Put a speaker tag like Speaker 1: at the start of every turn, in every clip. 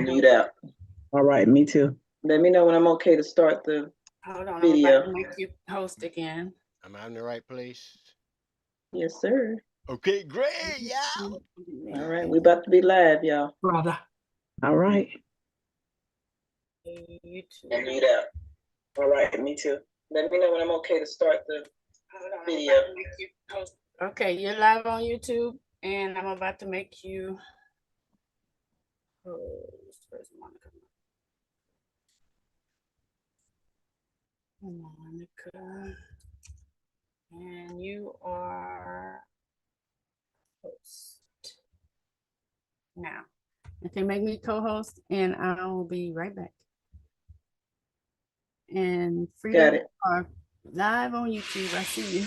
Speaker 1: mute out.
Speaker 2: All right, me too.
Speaker 1: Let me know when I'm okay to start the
Speaker 3: Hold on,
Speaker 1: video.
Speaker 3: I'm about to make you host again.
Speaker 4: Am I in the right place?
Speaker 1: Yes, sir.
Speaker 4: Okay, great, y'all.
Speaker 1: All right, we about to be live, y'all.
Speaker 2: Brother. All right.
Speaker 3: YouTube.
Speaker 1: And mute out. All right, me too. Let me know when I'm okay to start the video.
Speaker 3: Okay, you're live on YouTube, and I'm about to make you host. Where's Monica? And you are host now. Okay, make me co-host, and I will be right back. And Freedom are live on YouTube. I see you.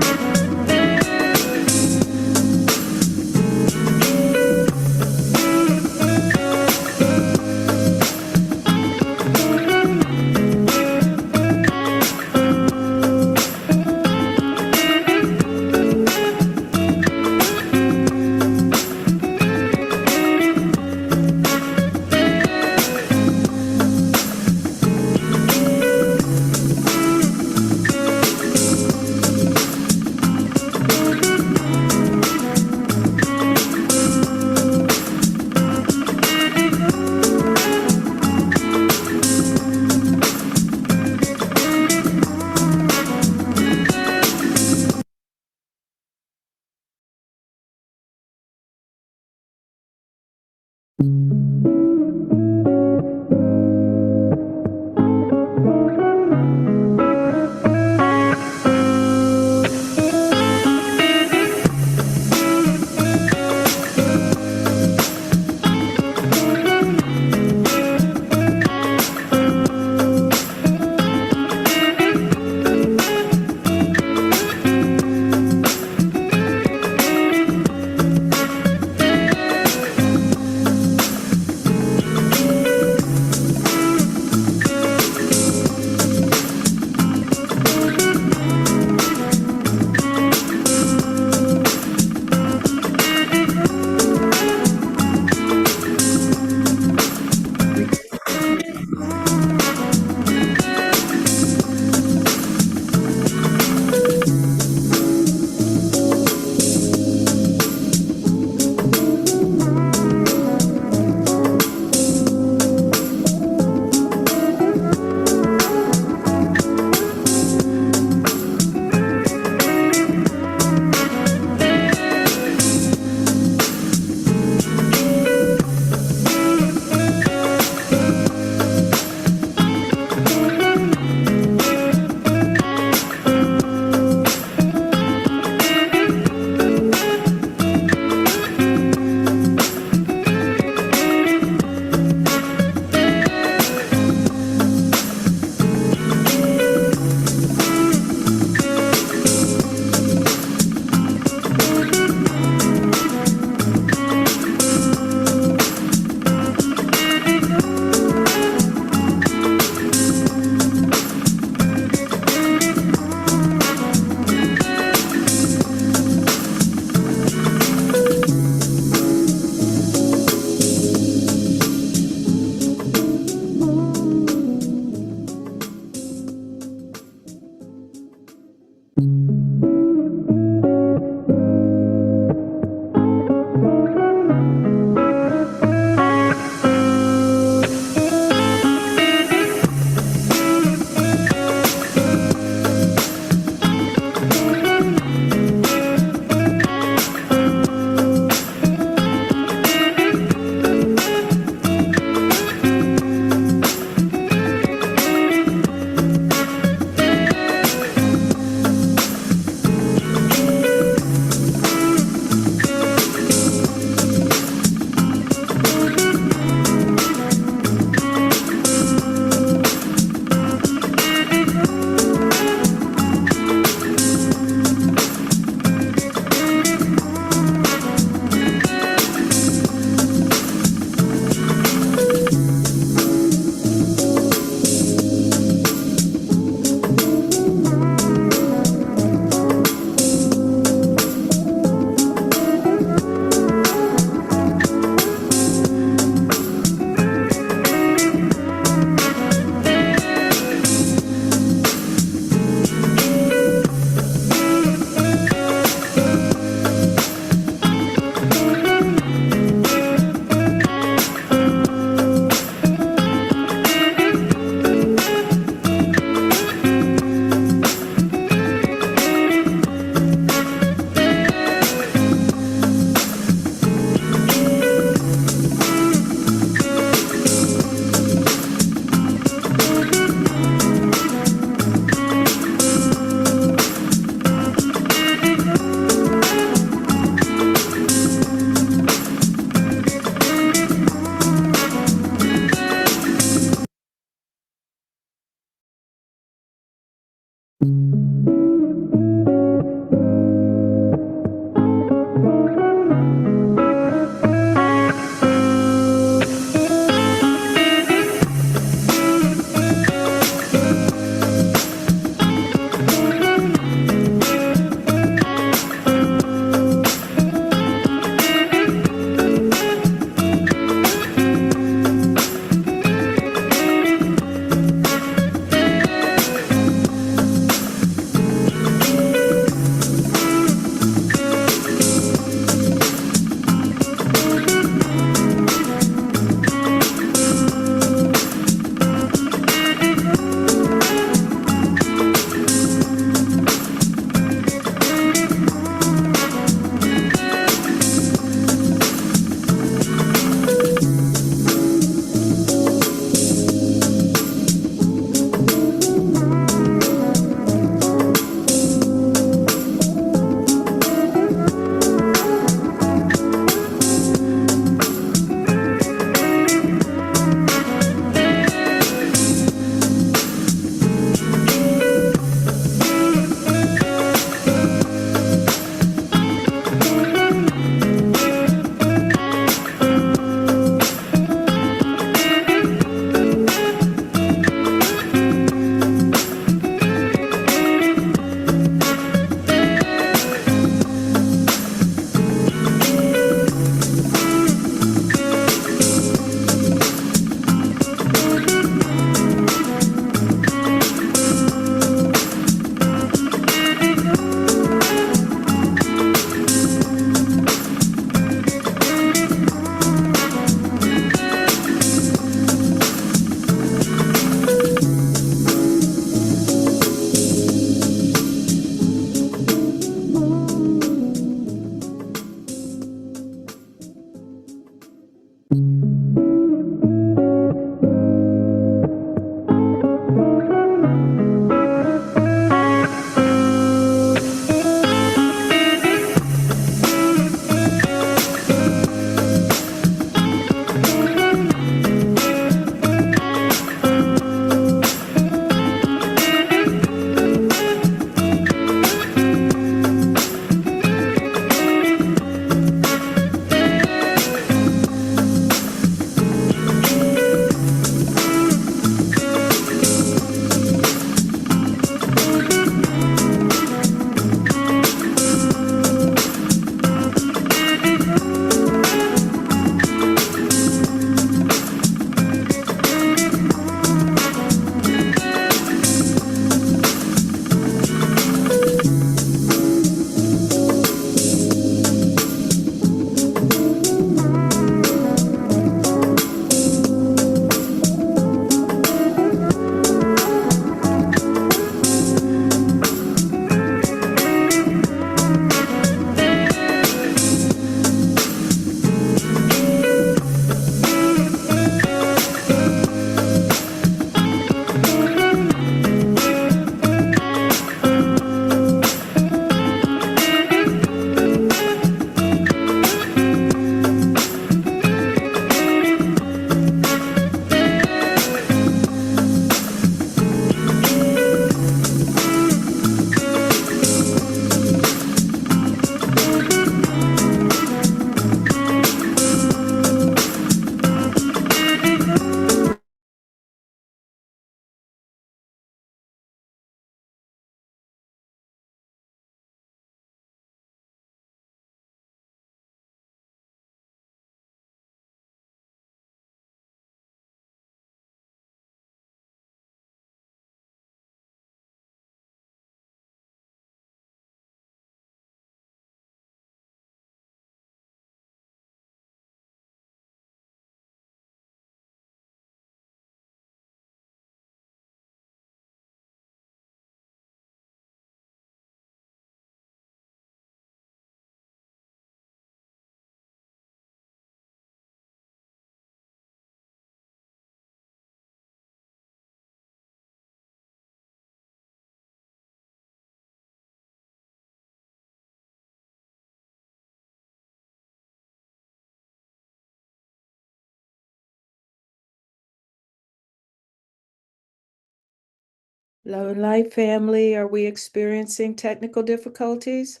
Speaker 5: Love and Light family, are we experiencing technical difficulties?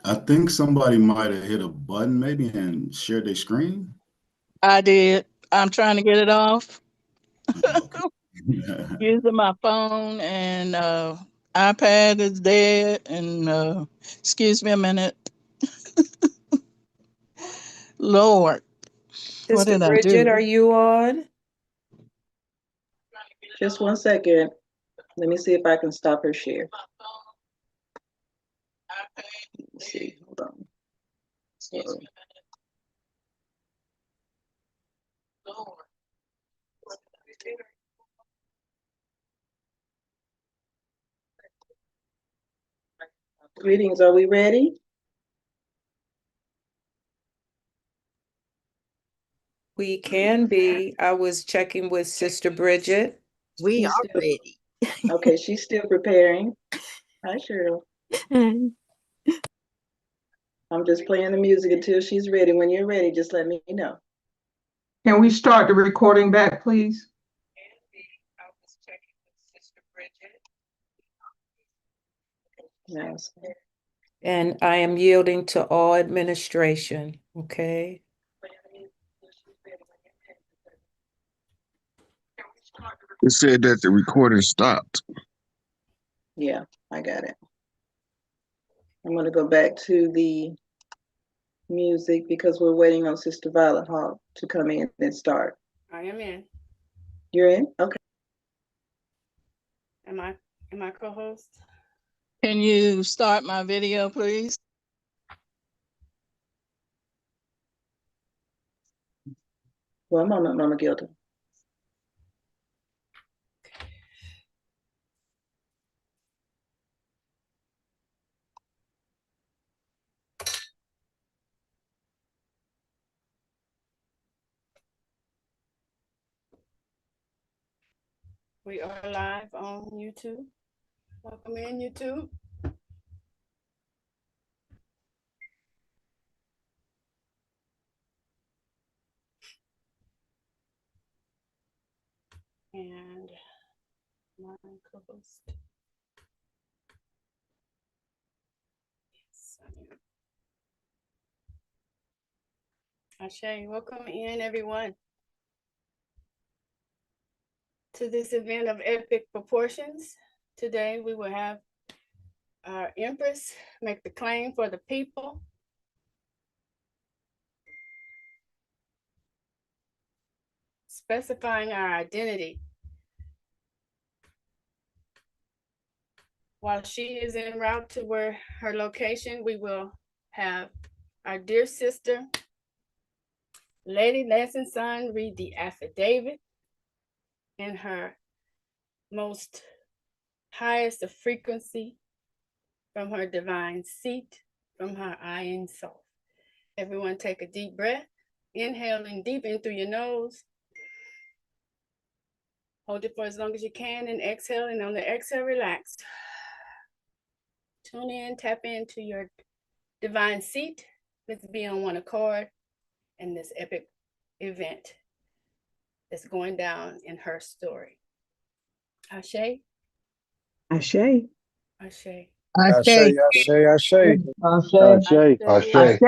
Speaker 6: I think somebody might have hit a button maybe and shared their screen.
Speaker 7: I did. I'm trying to get it off
Speaker 6: Okay.
Speaker 7: using my phone and iPad is dead and excuse me a minute. Lord, what
Speaker 5: Sister
Speaker 7: did I
Speaker 5: Bridget, are
Speaker 7: do?
Speaker 5: you on?
Speaker 1: Just 1 second. Let me see if I can stop her share. Let's see, hold on. So, greetings, are we ready?
Speaker 5: We can be. I was checking with Sister Bridget.
Speaker 8: We
Speaker 1: She's
Speaker 8: are
Speaker 1: still-
Speaker 8: ready.
Speaker 1: Okay, she's still preparing. Hi, Cheryl. I'm just playing the music until she's ready. When you're ready, just let me know.
Speaker 2: Can we start the recording back, please?
Speaker 5: I was checking with Sister Bridget.
Speaker 1: Yes.
Speaker 5: And I am yielding to all administration, okay?
Speaker 9: It said that the recording stopped.
Speaker 1: Yeah, I got it. I'm going to go back to the music because we're waiting on Sister Violet Hall to come in and start.
Speaker 3: I am in.
Speaker 1: You're in? Okay.
Speaker 3: Am I co-host?
Speaker 7: Can you start my video, please?
Speaker 1: One moment, Mama Gilda.
Speaker 3: We are live on YouTube. Welcome in, YouTube. And my co-host. Yes, I am. Ashe, welcome in, everyone, to this event of epic proportions. Today, we will have our Empress make the claim for the people. Specifying our identity. While she is en route to where her location, we will have our dear sister, Lady Lansing Son, read the affidavit in her most highest of frequency from her divine seat, from her iron soul. Everyone take a deep breath, inhaling deep in through your nose. Hold it for as long as you can and exhale, and on the exhale, relax. Tune in, tap into your divine seat. Let's be on one accord in this epic event that's going down in her story. Ashe?
Speaker 2: Ashe.
Speaker 3: Ashe.
Speaker 7: Ashe.
Speaker 10: Ashe, Ashe.
Speaker 9: Ashe.
Speaker 4: Ashe.
Speaker 2: Ashe.
Speaker 4: Like,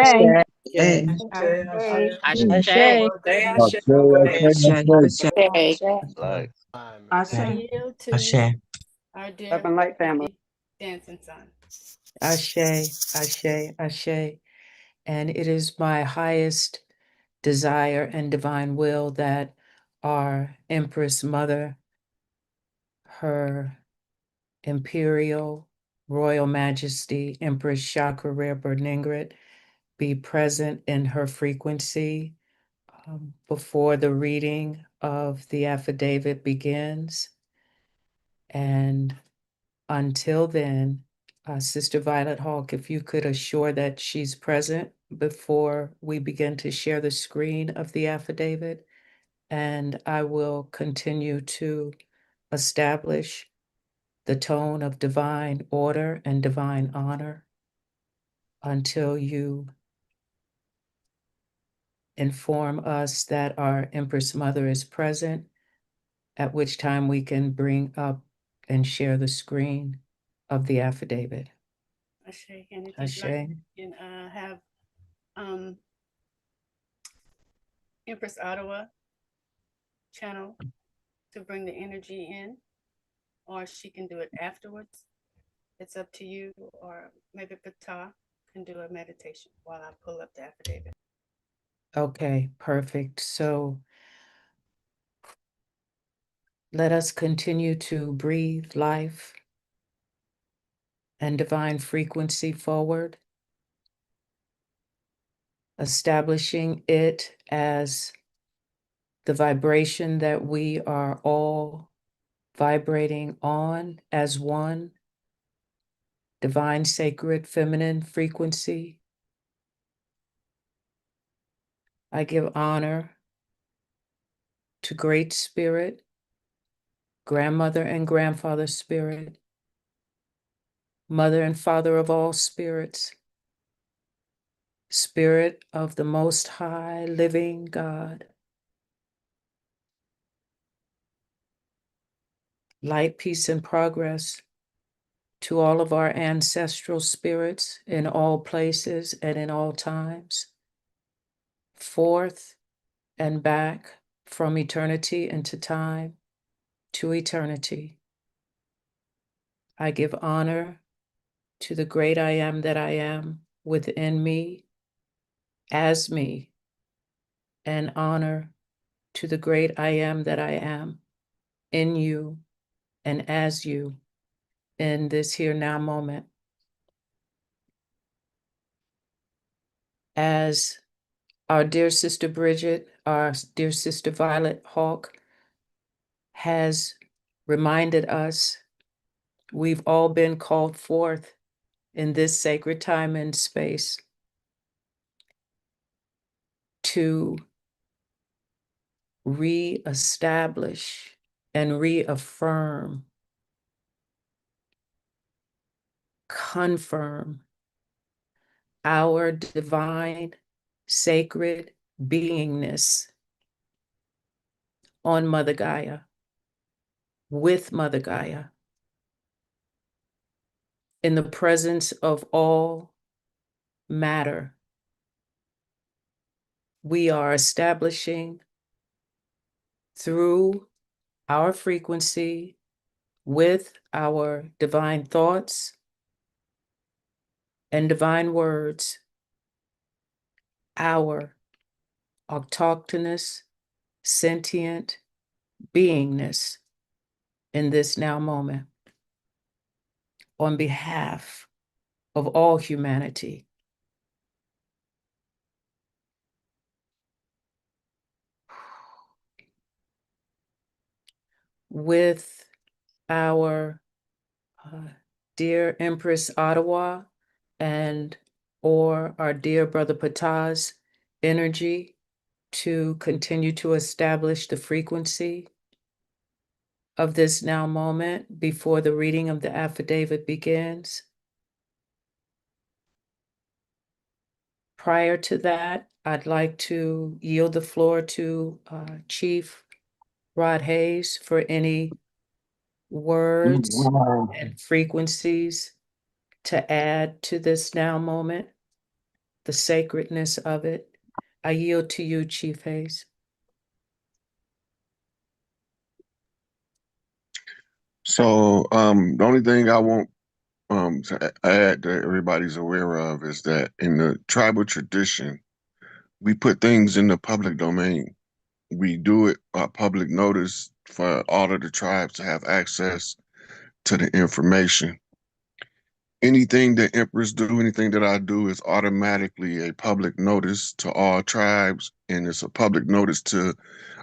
Speaker 3: I yield to our dear
Speaker 2: Love and Light family.
Speaker 3: dancing son.
Speaker 5: Ashe, Ashe, Ashe. And it is my highest desire and divine will that our Empress Mother, her Imperial Royal Majesty, Empress H.R.I.M, be present in her frequency before the reading of the affidavit begins. And until then, Sister Violet Hawk, if you could assure that she's present before we begin to share the screen of the affidavit, and I will continue to establish the tone of divine order and divine honor until you inform us that our Empress Mother is present at which time we can bring up and share the screen of the affidavit.
Speaker 3: Ashe. And if you'd
Speaker 5: Ashe.
Speaker 3: like, you can have Empress Ottawa channel to bring the energy in, or she can do it afterwards. It's up to you, or maybe Pata can do a meditation while I pull up the affidavit.
Speaker 5: Okay, perfect. So let us continue to breathe life and divine frequency forward, establishing it as the vibration that we are all vibrating on as one, divine, sacred, feminine frequency. I give honor to Great Spirit, Grandmother and Grandfather Spirit, Mother and Father of all spirits, Spirit of the Most High Living God. Light, peace, and progress to all of our ancestral spirits in all places and in all times, forth and back from eternity into time to eternity. I give honor to the great I am that I am within me, as me, and honor to the great I am that I am in you and as you in this here now moment. As our dear sister Bridget, our dear sister Violet Hawk has reminded us, we've all been called forth in this sacred time and space to reestablish and reaffirm, confirm our divine, sacred beingness on Mother Gaia, with Mother Gaia, in the presence of all matter. We are establishing through our frequency with our divine thoughts and divine words, our autochthonous, sentient beingness in this now moment on behalf of all humanity. With our dear Empress Ottawa and or our dear brother Pataz energy to continue to establish the frequency of this now moment before the reading of the affidavit begins. Prior to that, I'd like to yield the floor to Chief Rod Hayes for any words and frequencies to add to this now moment, the sacredness of it. I yield to you, Chief Hayes.
Speaker 9: So the only thing I want to add that everybody's aware of is that in the tribal tradition, we put things in the public domain. We do it by public notice for all of the tribes to have access to the information. Anything that Empress do, anything that I do is automatically a public notice to all tribes, and it's a public notice to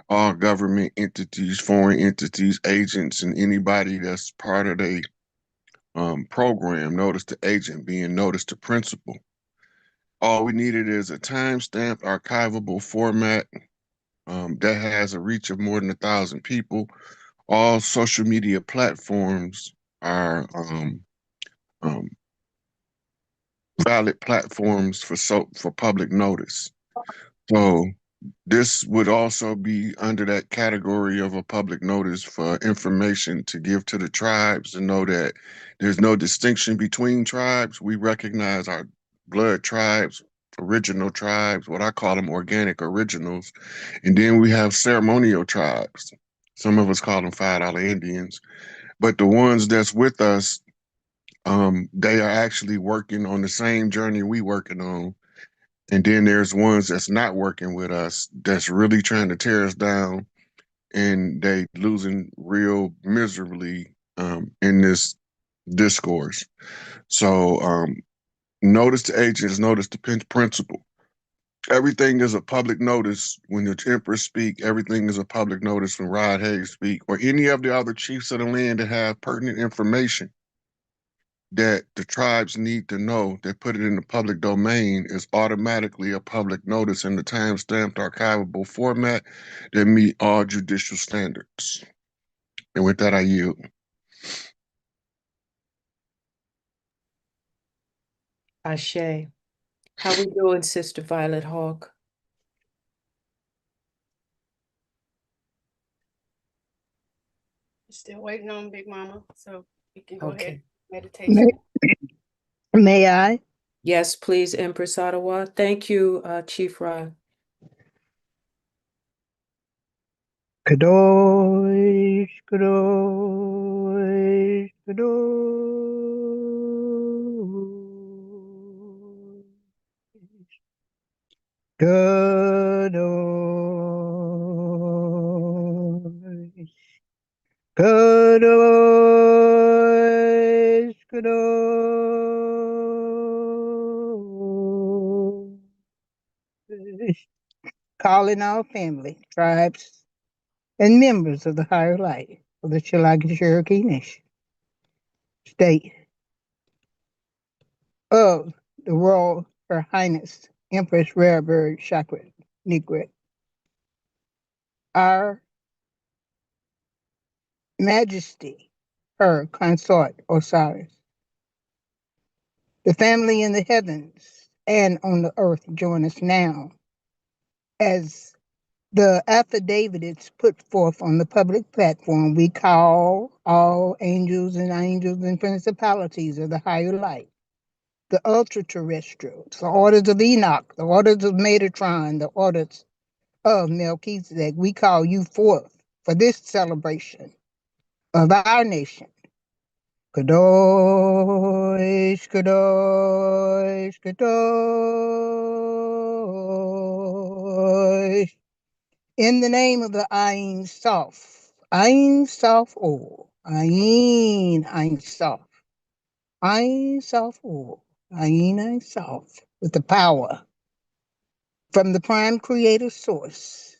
Speaker 9: all government entities, foreign entities, agents, and anybody that's part of the program. Notice to agent being notice to principal. All we needed is a time-stamped archivable format that has a reach of more than 1,000 people. All social media platforms are um, valid platforms for public notice. So this would also be under that category of a public notice for information to give to the tribes to know that there's no distinction between tribes. We recognize our blood tribes, original tribes, what I call them organic originals. And then we have ceremonial tribes. Some of us call them $5 Indians. But the ones that's with us, they are actually working on the same journey we working on. And then there's ones that's not working with us that's really trying to tear us down, and they losing real miserably in this discourse. So notice the agents, notice the principle. Everything is a public notice when the Empress speak. Everything is a public notice when Rod Hayes speak, or any of the other chiefs of the land that have pertinent information that the tribes need to know that put it in the public domain is automatically a public notice in the time-stamped archivable format that meet all judicial standards. And with that, I yield.
Speaker 5: Ashe. How we doing, Sister Violet Hawk?
Speaker 3: Still waiting on Big Mama, so you can go ahead.
Speaker 5: Okay.
Speaker 3: Meditation.
Speaker 7: May I?
Speaker 5: Yes, please, Empress Ottawa. Thank you, Chief Rod.
Speaker 7: Kadosh, Kadosh, Kadosh. Kadosh, Kadosh, Kadosh. Calling our family, tribes, and members of the higher light of the Cherokee Nation, state of the Royal Her Highness Empress Rarebird Chakra Negret, our Majesty, her consort Osiris, the family in the heavens and on the earth join us now as the affidavit is put forth on the public platform. We call all angels and principalities of the higher light, the ultra terrestrials, the orders of Enoch, the orders of Metatron, the orders of Melchizedek. We call you forth for this celebration of our nation. Kadosh, Kadosh, Kadosh. In the name of the Ayin Sof O, Ayin Sof, Ayin Sof O, Ayin Sof, with the power from the prime creator source,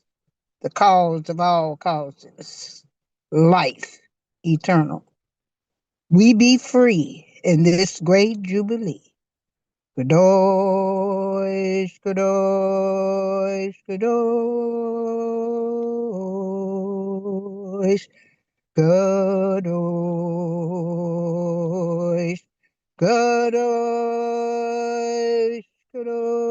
Speaker 7: the cause of all causes, life eternal. We be free in this great jubilee. Kadosh, Kadosh, Kadosh, Kadosh, Kadosh, Kadosh.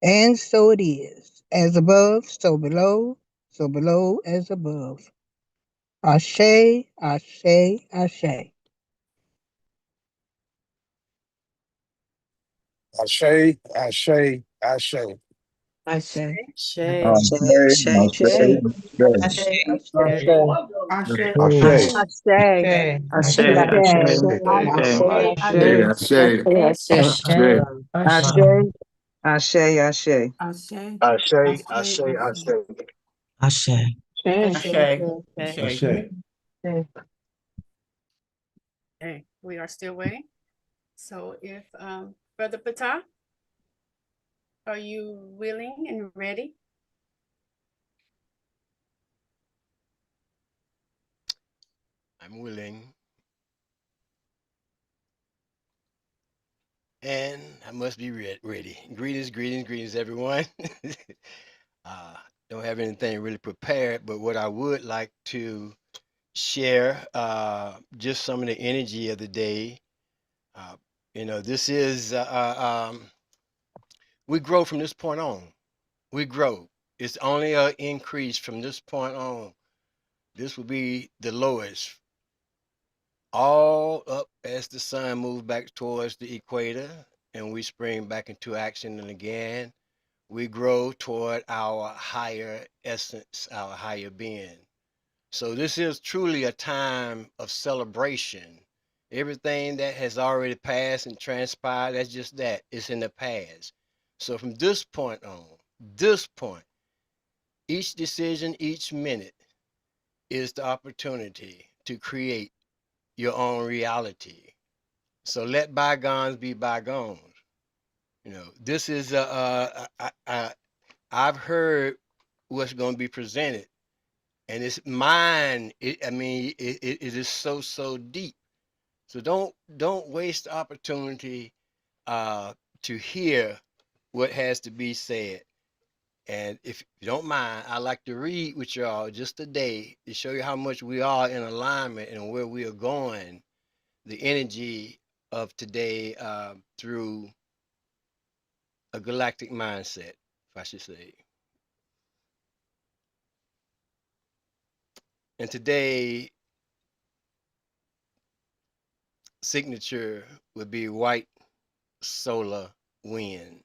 Speaker 7: And so it is, as above, so below as above. Ashe, Ashe, Ashe.
Speaker 8: Ashe, Ashe, Ashe.
Speaker 5: Ashe.
Speaker 3: Ashe.
Speaker 5: Ashe.
Speaker 2: Ashe,
Speaker 5: Ashe.
Speaker 2: Ashe,
Speaker 5: Ashe.
Speaker 2: Ashe,
Speaker 8: Ashe.
Speaker 10: Ashe,
Speaker 2: Ashe,
Speaker 10: Ashe,
Speaker 2: Ashe,
Speaker 10: Ashe,
Speaker 2: Ashe,
Speaker 10: Ashe,
Speaker 2: Ashe,
Speaker 10: Ashe,
Speaker 5: Ashe.
Speaker 10: Ashe, Ashe, Ashe,
Speaker 5: Ashe.
Speaker 8: Ashe,
Speaker 5: Ashe.
Speaker 8: Ashe, Ashe.
Speaker 10: Ashe.
Speaker 2: Ashe,
Speaker 8: Ashe.
Speaker 3: Okay, we are still waiting. So if Brother Patah, are you willing and ready?
Speaker 4: I'm willing. And I must be ready. Greetings, greetings, greetings, everyone. Don't have anything really prepared, but what I would like to share, just some of the energy of the day. This is We grow from this point on. We grow. It's only an increase from this point on. This will be the lowest. All up as the sun moves back towards the equator and we spring back into action. And again, we grow toward our higher essence, our higher being. So this is truly a time of celebration. Everything that has already passed and transpired, that's just that. It's in the past. So from this point on, this point, each decision, each minute is the opportunity to create your own reality. So let bygones be bygones. You know, this is I've heard what's going to be presented, and it's mine. I mean, it is so deep. So don't waste the opportunity to hear what has to be said. And if you don't mind, I'd like to read with y'all just today to show you how much we are in alignment and where we are going. The energy of today through a galactic mindset, if I should say. And today, signature would be white solar wind.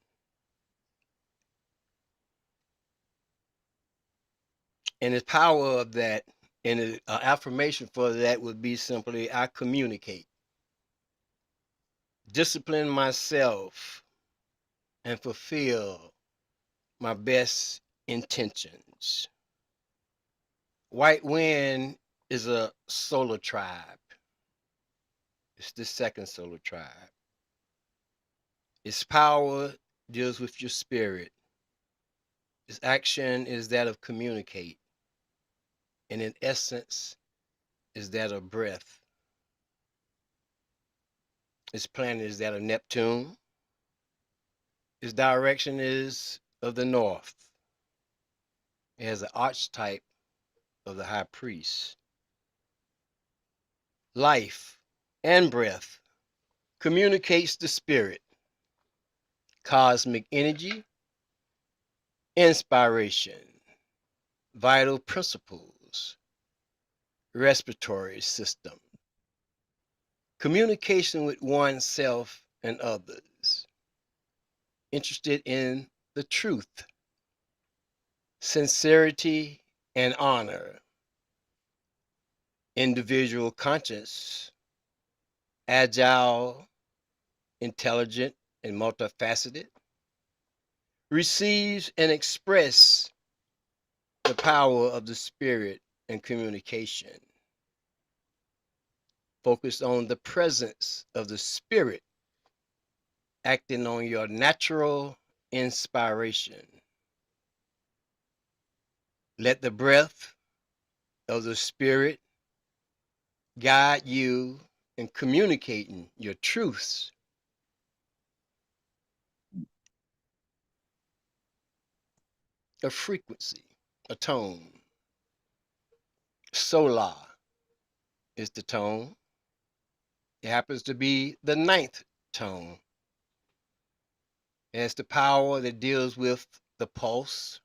Speaker 4: And the power of that, and the affirmation for that would be simply, I communicate, discipline myself, and fulfill my best intentions. White wind is a solar tribe. It's the second solar tribe. Its power deals with your spirit. Its action is that of communicate. And in essence, is that of breath. Its planet is that of Neptune. Its direction is of the north. It has an archetype of the high priest. Life and breath communicates the spirit, cosmic energy, inspiration, vital principles, respiratory system, communication with oneself and others, interested in the truth, sincerity and honor, individual conscious, agile, intelligent, and multifaceted, receives and express the power of the spirit and communication. Focus on the presence of the spirit acting on your natural inspiration. Let the breath of the spirit guide you in communicating your truths. A frequency, a tone. Solar is the tone. It happens to be the ninth tone. It has the power that deals with the pulse.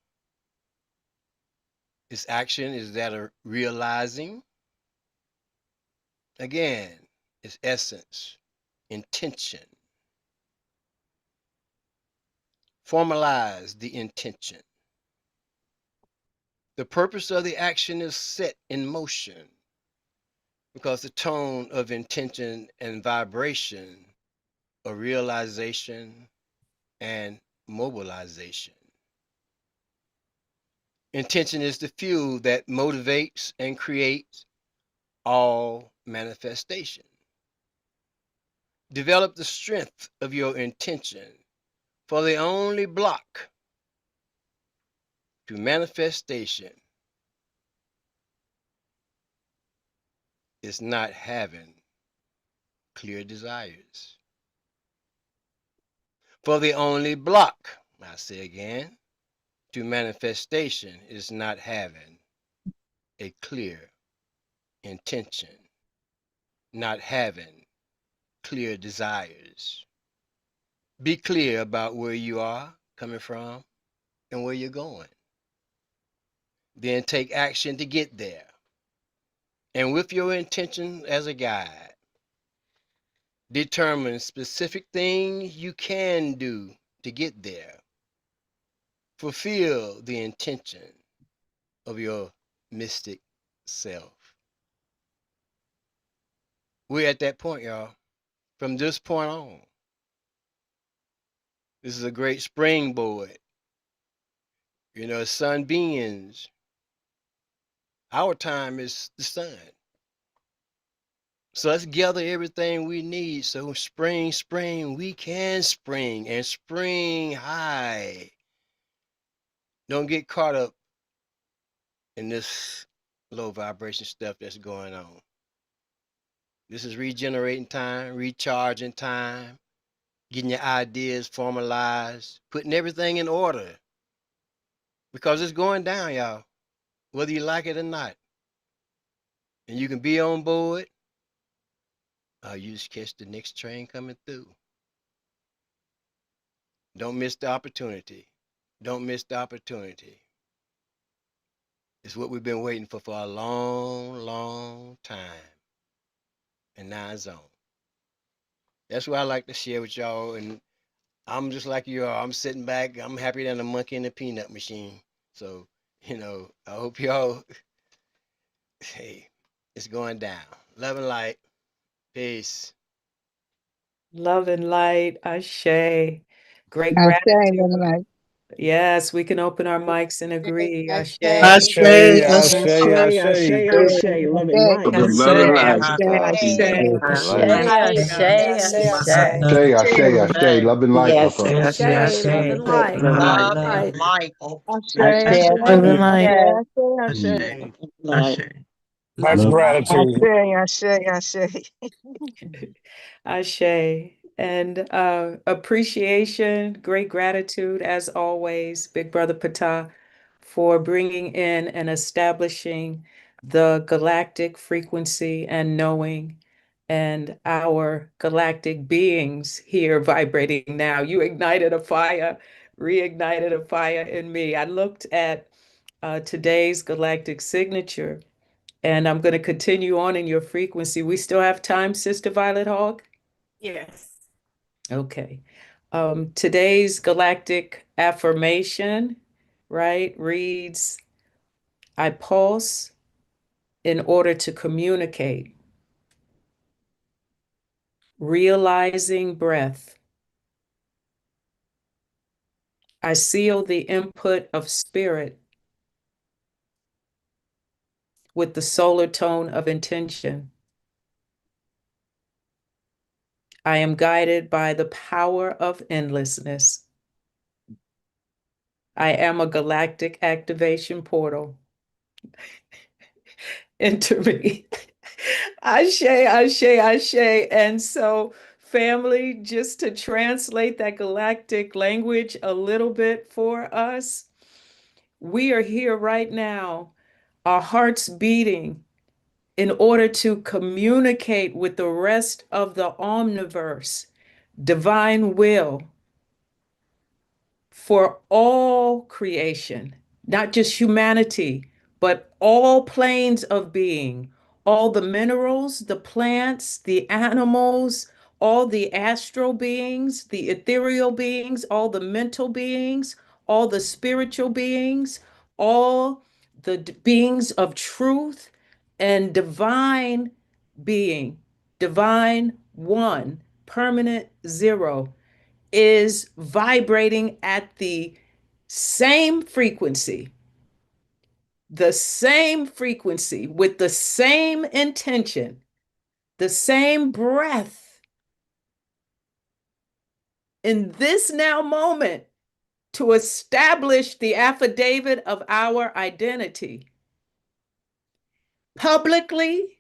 Speaker 4: Its action is that of realizing. Again, its essence, intention. Formalize the intention. The purpose of the action is set in motion because the tone of intention and vibration of realization and mobilization. Intention is the fuel that motivates and creates all manifestation. Develop the strength of your intention, for the only block to manifestation is not having clear desires. For the only block, I say again, to manifestation is not having a clear intention, not having clear desires. Be clear about where you are, coming from and where you're going. Then take action to get there. And with your intention as a guide, determine specific things you can do to get there. Fulfill the intention of your mystic self. We're at that point, y'all. From this point on, this is a great springboard. You know, sun beings, our time is the sun. So let's gather everything we need so spring, we can spring and spring high. Don't get caught up in this low vibration stuff that's going on. This is regenerating time, recharging time, getting your ideas formalized, putting everything in order. Because it's going down, y'all, whether you like it or not. And you can be on board, or you just catch the next train coming through. Don't miss the opportunity. Don't miss the opportunity. It's what we've been waiting for a long, long time. And now it's on. That's what I like to share with y'all. And I'm just like you are. I'm sitting back. I'm happier than a monkey in a peanut machine. So, you know, I hope y'all, hey, it's going down. Love and light. Peace.
Speaker 5: Love and light, Ashe. Great
Speaker 7: I say,
Speaker 5: gratitude.
Speaker 7: like,
Speaker 5: Yes, we can open our mics and agree. Ashe.
Speaker 8: Ashe, Ashe, Ashe.
Speaker 2: Love and light.
Speaker 9: Love and love and light.
Speaker 5: Ashe.
Speaker 8: Ashe, Ashe. Love and light, my brother.
Speaker 3: Love and light.
Speaker 10: Love and light.
Speaker 5: Love and light.
Speaker 8: Much gratitude.
Speaker 5: Ashe. And appreciation, great gratitude as always, Big Brother Pata, for bringing in and establishing the galactic frequency and knowing and our galactic beings here vibrating now. You ignited a fire, reignited a fire in me. I looked at today's galactic signature, and I'm going to continue on in your frequency. We still have time, Sister Violet Hogg?
Speaker 3: Yes.
Speaker 5: Okay. Today's galactic affirmation, right, reads, I pulse in order to communicate, realizing breath. I seal the input of spirit with the solar tone of intention. I am guided by the power of endlessness. I am a galactic activation portal. Enter me. Ashe, ashe, ashe. And so, family, just to translate that galactic language a little bit for us, we are here right now, our hearts beating in order to communicate with the rest of the omniverse, divine will for all creation, not just humanity, but all planes of being, all the minerals, the plants, the animals, all the astral beings, the ethereal beings, all the mental beings, all the spiritual beings, all the beings of truth and divine being, divine one, permanent zero, is vibrating at the same frequency with the same intention, the same breath in this now moment to establish the affidavit of our identity publicly,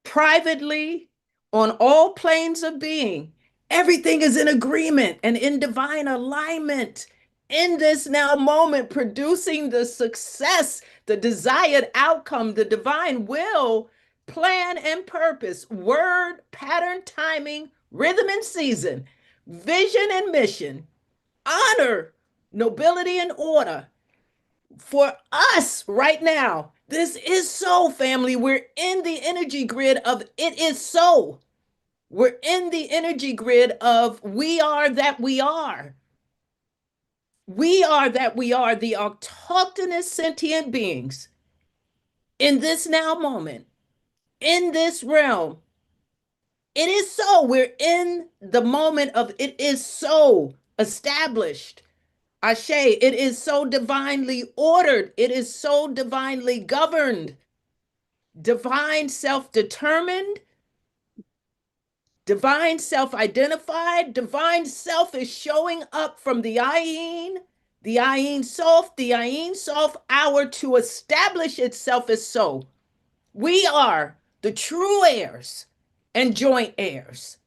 Speaker 5: privately, on all planes of being. Everything is in agreement and in divine alignment in this now moment, producing the success, the desired outcome, the divine will, plan and purpose, word, pattern, timing, rhythm and season, vision and mission, honor, nobility, and order for us right now. This is so, family. We're in the energy grid of it is so. We're in the energy grid of we are that we are. We are that we are the autochthonous sentient beings in this now moment, in this realm. It is so. We're in the moment of it is so established. Ashe, it is so divinely ordered. It is so divinely governed. Divine self-determined, divine self-identified, divine self is showing up from the Ayin Sof hour to establish itself as so. We are the true heirs and joint heirs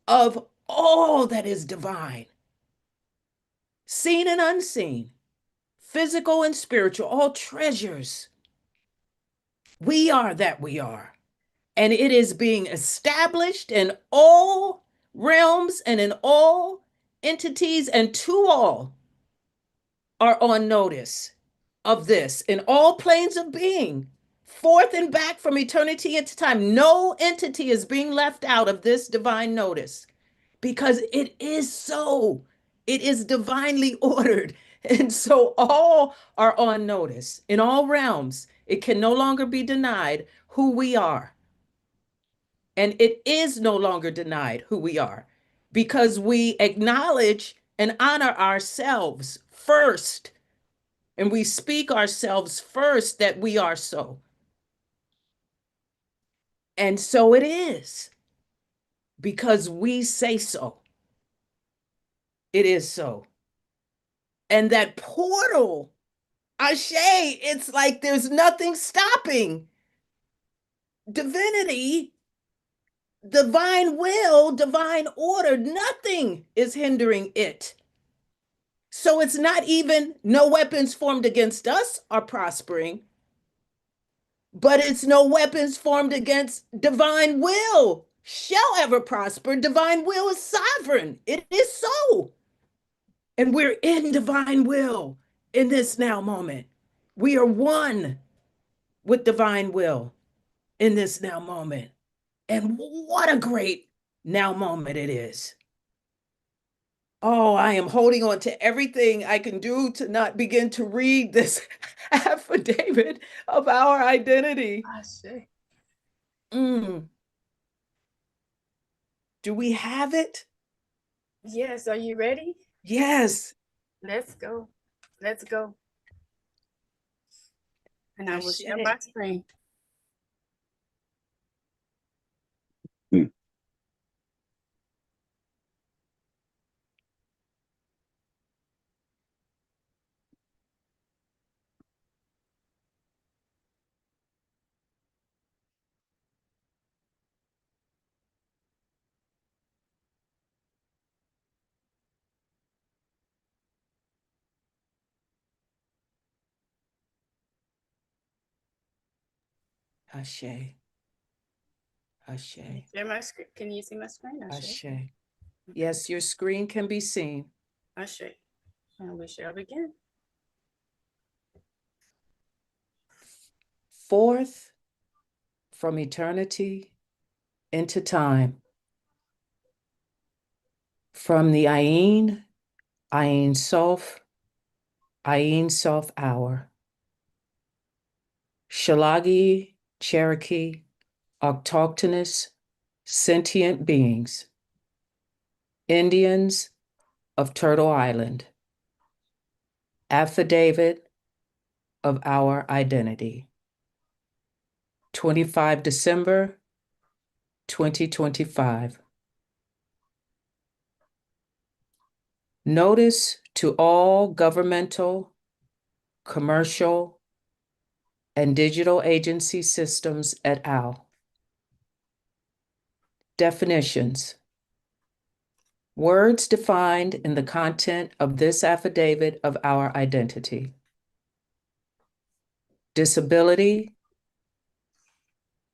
Speaker 5: of all that is divine, seen and unseen, physical and spiritual, all treasures. We are that we are. And it is being established in all realms and in all entities, and to all are on notice of this in all planes of being, forth and back from eternity into time. No entity is being left out of this divine notice because it is so. It is divinely ordered. And so all are on notice in all realms. It can no longer be denied who we are. And it is no longer denied who we are because we acknowledge and honor ourselves first. And we speak ourselves first that we are so. And so it is because we say so. It is so. And that portal, Ashe, it's like there's nothing stopping. Divinity, divine will, divine order, nothing is hindering it. So it's not even no weapons formed against us are prospering, but it's no weapons formed against divine will shall ever prosper. Divine will is sovereign. It is so. And we're in divine will in this now moment. We are one with divine will in this now moment. And what a great now moment it is. Oh, I am holding on to everything I can do to not begin to read this affidavit of our identity. Mm. Do we have it?
Speaker 3: Yes, are you ready?
Speaker 5: Yes.
Speaker 3: Let's go. Let's go. And I will share my screen.
Speaker 5: Ashe. Ashe.
Speaker 3: Share my screen. Can you see my screen?
Speaker 5: Ashe. Yes, your screen can be seen.
Speaker 3: Ashe. And we shall begin.
Speaker 5: Forth from eternity into time. From the Ayin Sof hour. Shalagi, Cherokee, autochthonous, sentient beings. Indians of Turtle Island. Affidavit of our identity. 25 December 2025. Notice to all governmental, commercial, and digital agency systems et al. Definitions. Words defined in the content of this affidavit of our identity. Disability /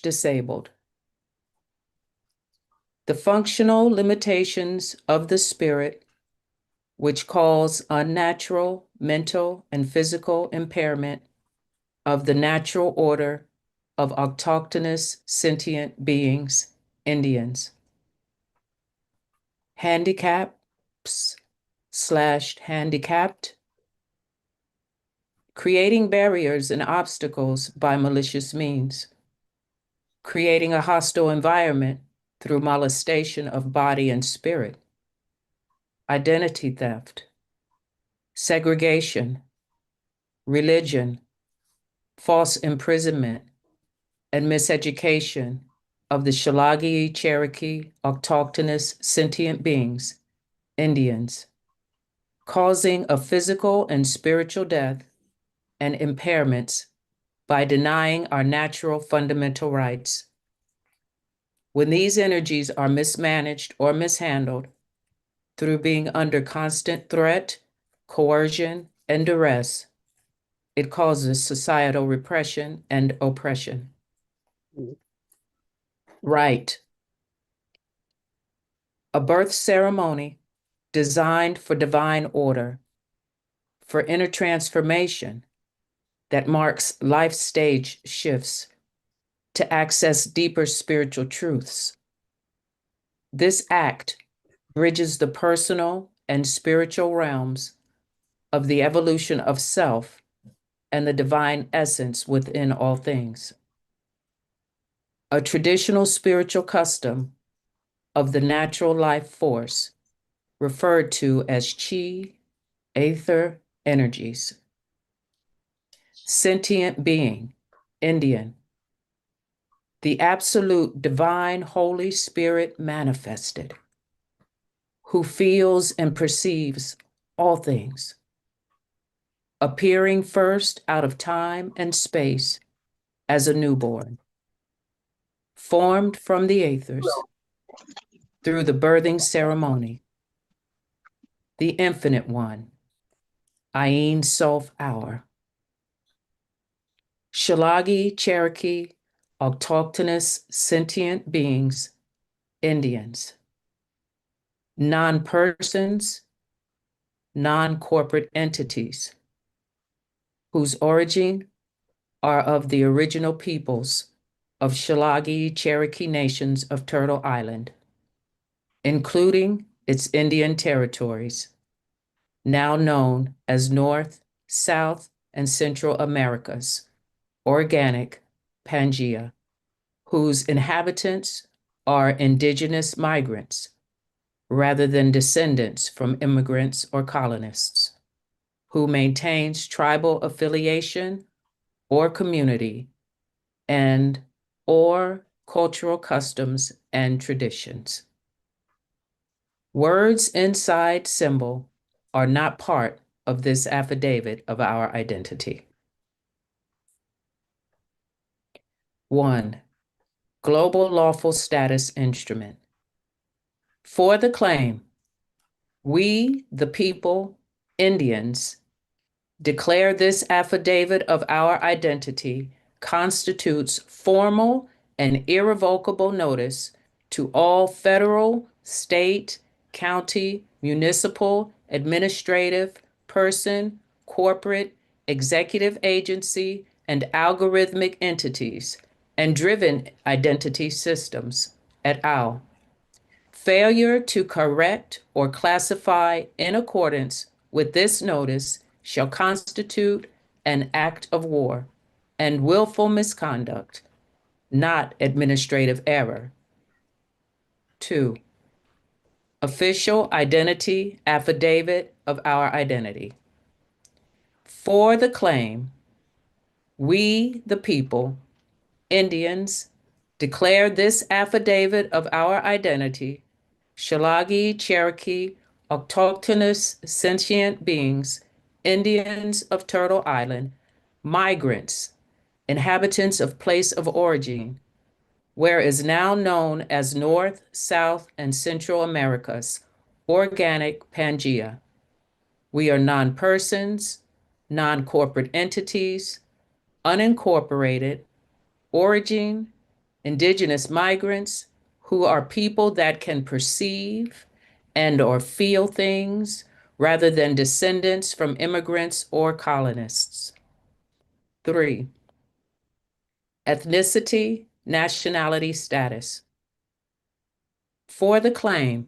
Speaker 5: disabled. The functional limitations of the spirit which cause unnatural mental and physical impairment of the natural order of autochthonous sentient beings, Indians, handicapped, creating barriers and obstacles by malicious means, creating a hostile environment through molestation of body and spirit, identity theft, segregation, religion, false imprisonment, and miseducation of the Shalagi Cherokee autochthonous sentient beings, Indians, causing a physical and spiritual death and impairments by denying our natural fundamental rights. When these energies are mismanaged or mishandled through being under constant threat, coercion, and duress, it causes societal repression and oppression. Right. A birth ceremony designed for divine order, for inner transformation that marks life stage shifts to access deeper spiritual truths. This act bridges the personal and spiritual realms of the evolution of self and the divine essence within all things. A traditional spiritual custom of the natural life force referred to as chi, aether energies. Sentient being, Indian. The absolute divine Holy Spirit manifested, who feels and perceives all things, appearing first out of time and space as a newborn, formed from the aethers through the birthing ceremony, the infinite one, Ayin Sof Hour. Shalagi Cherokee, autochthonous sentient beings, Indians, non-persons, non-corporate entities, whose origin are of the original peoples of Shalagi Cherokee nations of Turtle Island, including its Indian territories, now known as North, South, and Central Americas, organic Pangea, whose inhabitants are indigenous migrants rather than descendants from immigrants or colonists, who maintains tribal affiliation or community and or cultural customs and traditions. Words inside symbol are not part of this affidavit of our identity. 1. Global lawful status instrument. For the claim, we, the people, Indians, declare this affidavit of our identity constitutes formal and irrevocable notice to all federal, state, county, municipal, administrative, person, corporate, executive agency, and algorithmic entities and driven identity systems et al. Failure to correct or classify in accordance with this notice shall constitute an act of war and willful misconduct, not administrative error. 2. Official identity affidavit of our identity. For the claim, we, the people, Indians, declare this affidavit of our identity, Shalagi Cherokee, autochthonous sentient beings, Indians of Turtle Island, migrants, inhabitants of place of origin, where is now known as North, South, and Central Americas, organic Pangea. We are non-persons, non-corporate entities, unincorporated, origin, indigenous migrants, who are people that can perceive and or feel things rather than descendants from immigrants or colonists. 3. Ethnicity, nationality, status. For the claim,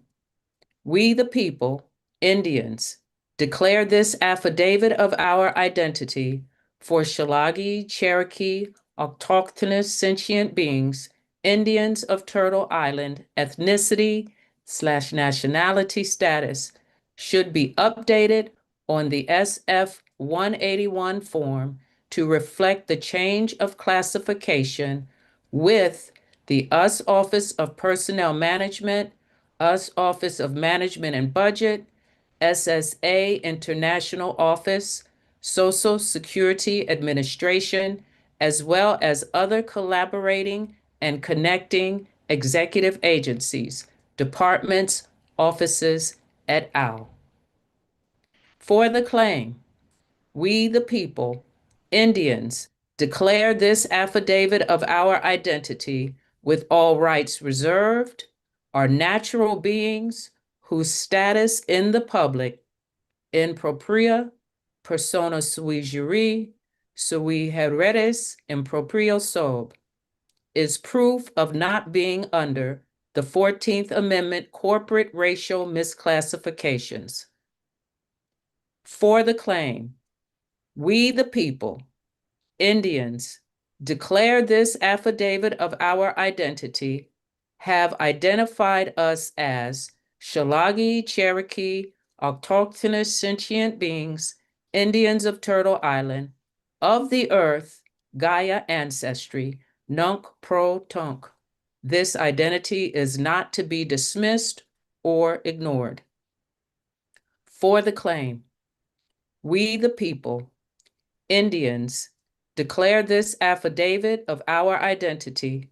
Speaker 5: we the people, Indians, declare this affidavit of our identity for Shalagi, Cherokee, autochthonous sentient beings, Indians of Turtle Island, ethnicity/nationality status should be updated on the SF 181 form to reflect the change of classification with the US Office of Personnel Management, US Office of Management and Budget, SSA International Office, Social Security Administration, as well as other collaborating and connecting executive agencies, departments, offices, et al. For the claim, we the people, Indians, declare this affidavit of our identity with all rights reserved, are natural beings whose status in the public, in propria persona sui juris, sui heredis in proprio sob, is proof of not being under the 14th Amendment corporate racial misclassifications. For the claim, we the people, Indians, declare this affidavit of our identity, have identified us as Shalagi, Cherokee, autochthonous sentient beings, Indians of Turtle Island, of the earth, Gaia ancestry, Nunk Pro Tunk. This identity is not to be dismissed or ignored. For the claim, we the people, Indians, declare this affidavit of our identity.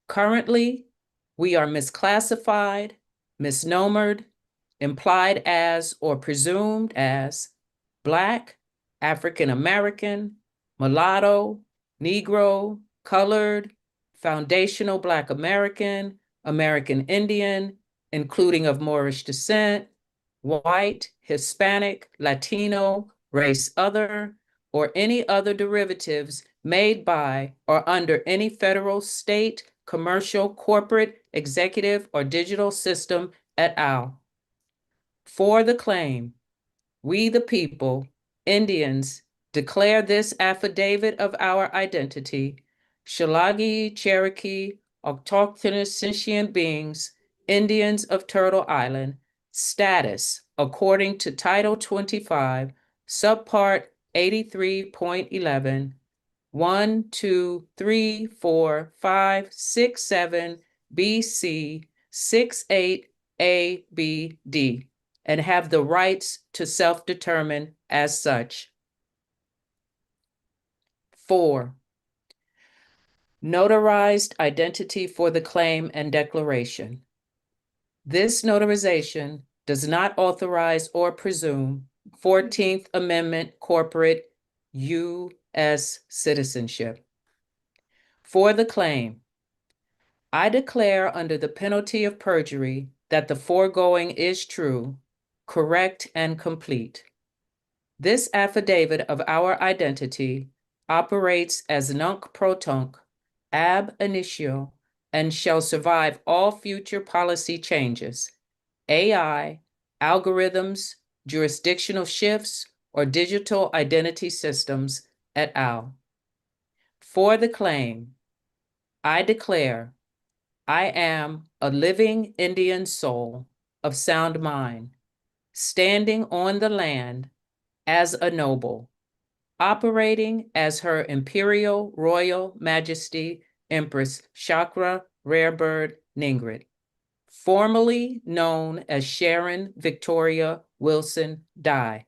Speaker 5: Currently, we are misclassified, misnomered, implied as or presumed as Black, African American, mulatto, Negro, colored, foundational Black American, American Indian, including of Moorish descent, white, Hispanic, Latino, race other, or any other derivatives made by or under any federal, state, commercial, corporate, executive, or digital system et al. For the claim, we the people, Indians, declare this affidavit of our identity, Shalagi, Cherokee, autochthonous sentient beings, Indians of Turtle Island, status according to Title 25, Subpart 83.11, 1, 2, 3, 4, 5, 6, 7, BC, 6, 8, A, B, D, and have the rights to self-determine as such. 4. Notarized identity for the claim and declaration. This notarization does not authorize or presume 14th Amendment corporate U.S. citizenship. For the claim, I declare under the penalty of perjury that the foregoing is true, correct, and complete. This affidavit of our identity operates as nunc pro tunc, ab initio, and shall survive all future policy changes, AI, algorithms, jurisdictional shifts, or digital identity systems et al. For the claim, I declare I am a living Indian soul of sound mind, standing on the land as a noble, operating as Her Imperial Royal Majesty Empress Chakra Rarebird Ningrat, formerly known as Sharon Victoria Wilson Dye,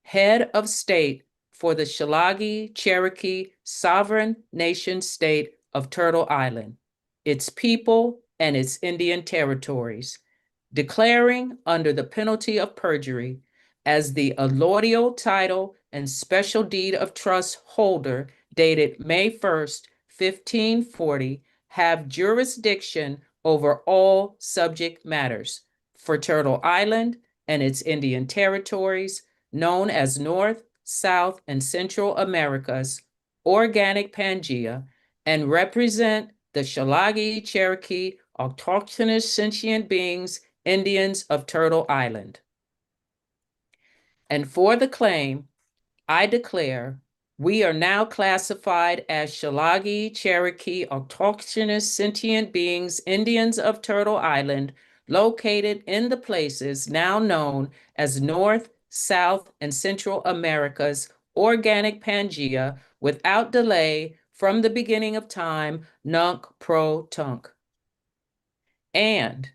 Speaker 5: head of state for the Shalagi Cherokee Sovereign Nation State of Turtle Island, its people and its Indian territories, declaring under the penalty of perjury as the allodial title and special deed of trust holder dated May 1st, 1540, have jurisdiction over all subject matters for Turtle Island and its Indian territories, known as North, South, and Central America's organic Pangea, and represent the Shalagi Cherokee autochthonous sentient beings, Indians of Turtle Island. And for the claim, I declare we are now classified as Shalagi Cherokee autochthonous sentient beings, Indians of Turtle Island, located in the places now known as North, South, and Central America's organic Pangea without delay from the beginning of time, nunc pro tunc. And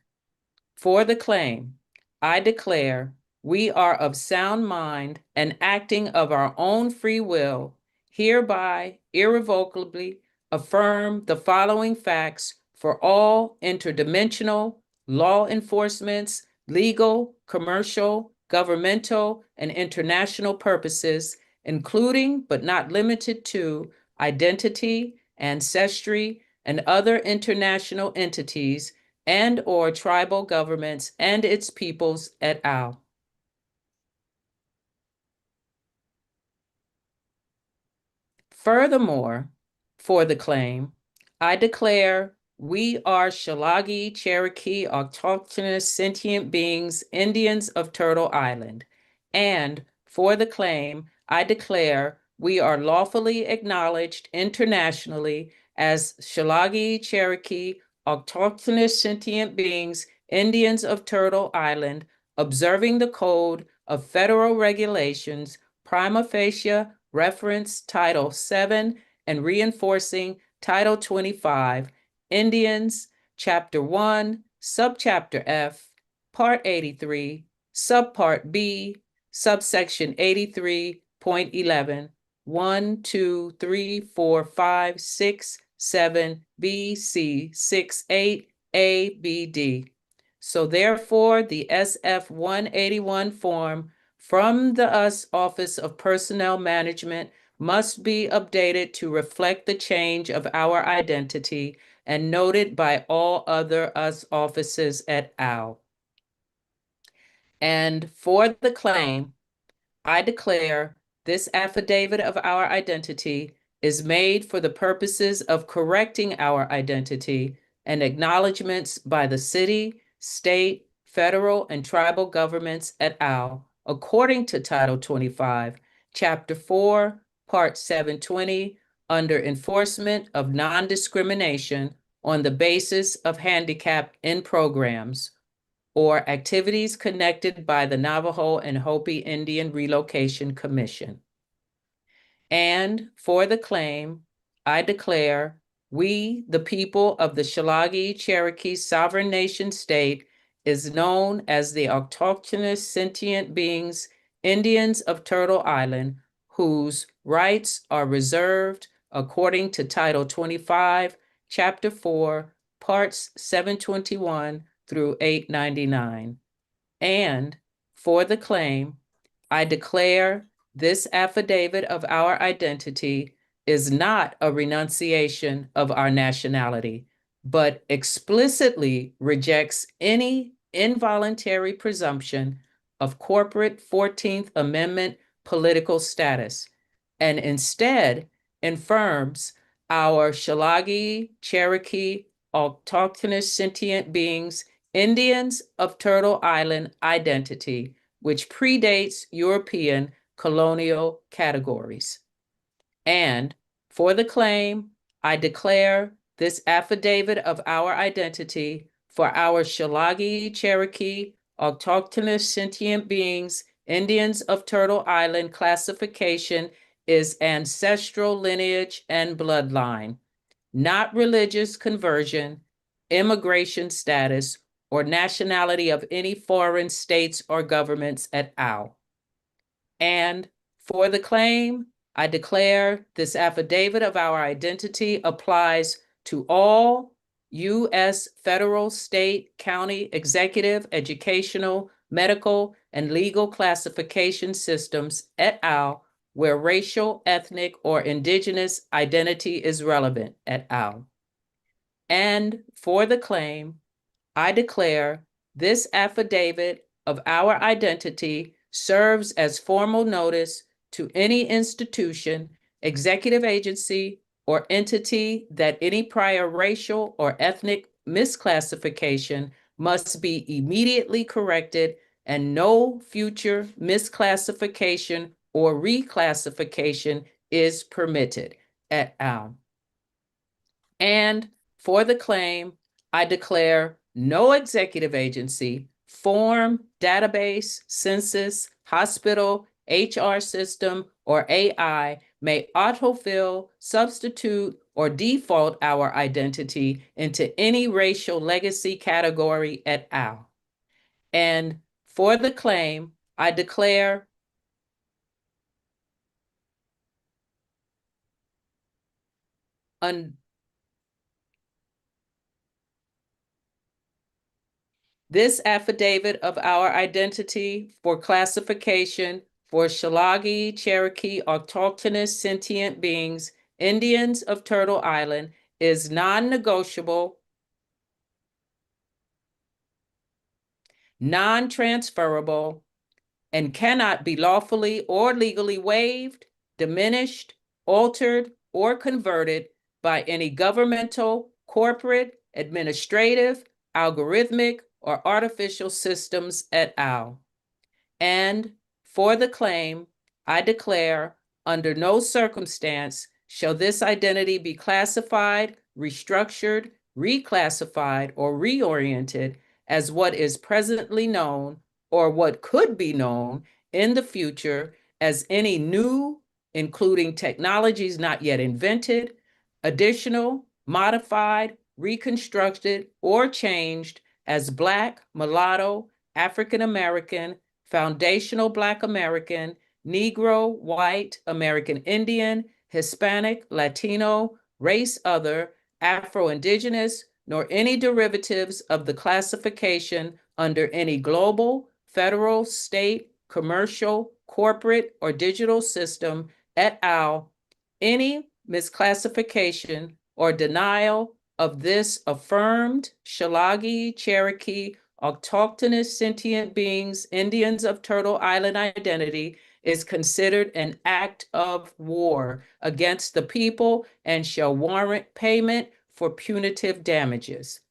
Speaker 5: for the claim, I declare we are of sound mind and acting of our own free will, hereby irrevocably affirm the following facts for all interdimensional law enforcement's legal, commercial, governmental, and international purposes, including but not limited to identity, ancestry, and other international entities and or tribal governments and its peoples et al. Furthermore, for the claim, I declare we are Shalagi Cherokee autochthonous sentient beings, Indians of Turtle Island. And for the claim, I declare we are lawfully acknowledged internationally as Shalagi Cherokee autochthonous sentient beings, Indians of Turtle Island, observing the code of federal regulations, prima facie reference Title VII and reinforcing Title 25, Indians, Chapter 1, Subchapter F, Part 83, Subpart B, Subsection 83.11, 1, 2, 3, 4, 5, 6, 7, B, C, 6, 8, A, B, D. So therefore, the SF 181 form from the US Office of Personnel Management must be updated to reflect the change of our identity and noted by all other US offices et al. And for the claim, I declare this affidavit of our identity is made for the purposes of correcting our identity and acknowledgments by the city, state, federal, and tribal governments et al., according to Title 25, Chapter 4, Part 720, under enforcement of non-discrimination on the basis of handicap in programs or activities connected by the Navajo and Hopi Indian Relocation Commission. And for the claim, I declare we, the people of the Shalagi Cherokee Sovereign Nation State, is known as the autochthonous sentient beings, Indians of Turtle Island, whose rights are reserved according to Title 25, Chapter 4, Parts 721 through 899. And for the claim, I declare this affidavit of our identity is not a renunciation of our nationality, but explicitly rejects any involuntary presumption of corporate 14th Amendment political status, and instead affirms our Shalagi, Cherokee, autochthonous sentient beings, Indians of Turtle Island identity, which predates European colonial categories. And for the claim, I declare this affidavit of our identity for our Shalagi, Cherokee, autochthonous sentient beings, Indians of Turtle Island classification is ancestral lineage and bloodline, not religious conversion, immigration status, or nationality of any foreign states or governments et al. And for the claim, I declare this affidavit of our identity applies to all U.S. federal, state, county, executive, educational, medical, and legal classification systems et al., where racial, ethnic, or indigenous identity is relevant et al. And for the claim, I declare this affidavit of our identity serves as formal notice to any institution, executive agency, or entity that any prior racial or ethnic misclassification must be immediately corrected and no future misclassification or reclassification is permitted, et al. And for the claim, I declare no executive agency, form, database, census, hospital, HR system, or AI may autofill, substitute, or default our identity into any racial legacy category et al. And for the claim, I declare this affidavit of our identity for classification for Shalagi, Cherokee, autochthonous sentient beings, Indians of Turtle Island, is non-negotiable, non-transferable, and cannot be lawfully or legally waived, diminished, altered, or converted by any governmental, corporate, administrative, algorithmic, or artificial systems et al. And for the claim, I declare under no circumstance shall this identity be classified, restructured, reclassified, or reoriented as what is presently known or what could be known in the future as any new, including technologies not yet invented, additional, modified, reconstructed, or changed as Black, mulatto, African American, foundational Black American, Negro, white, American Indian, Hispanic, Latino, race other, Afro-Indigenous, nor any derivatives of the classification under any global, federal, state, commercial, corporate, or digital system et al. Any misclassification or denial of this affirmed Shalagi, Cherokee, autochthonous sentient beings, Indians of Turtle Island identity is considered an act of war against the people and shall warrant payment for punitive damages.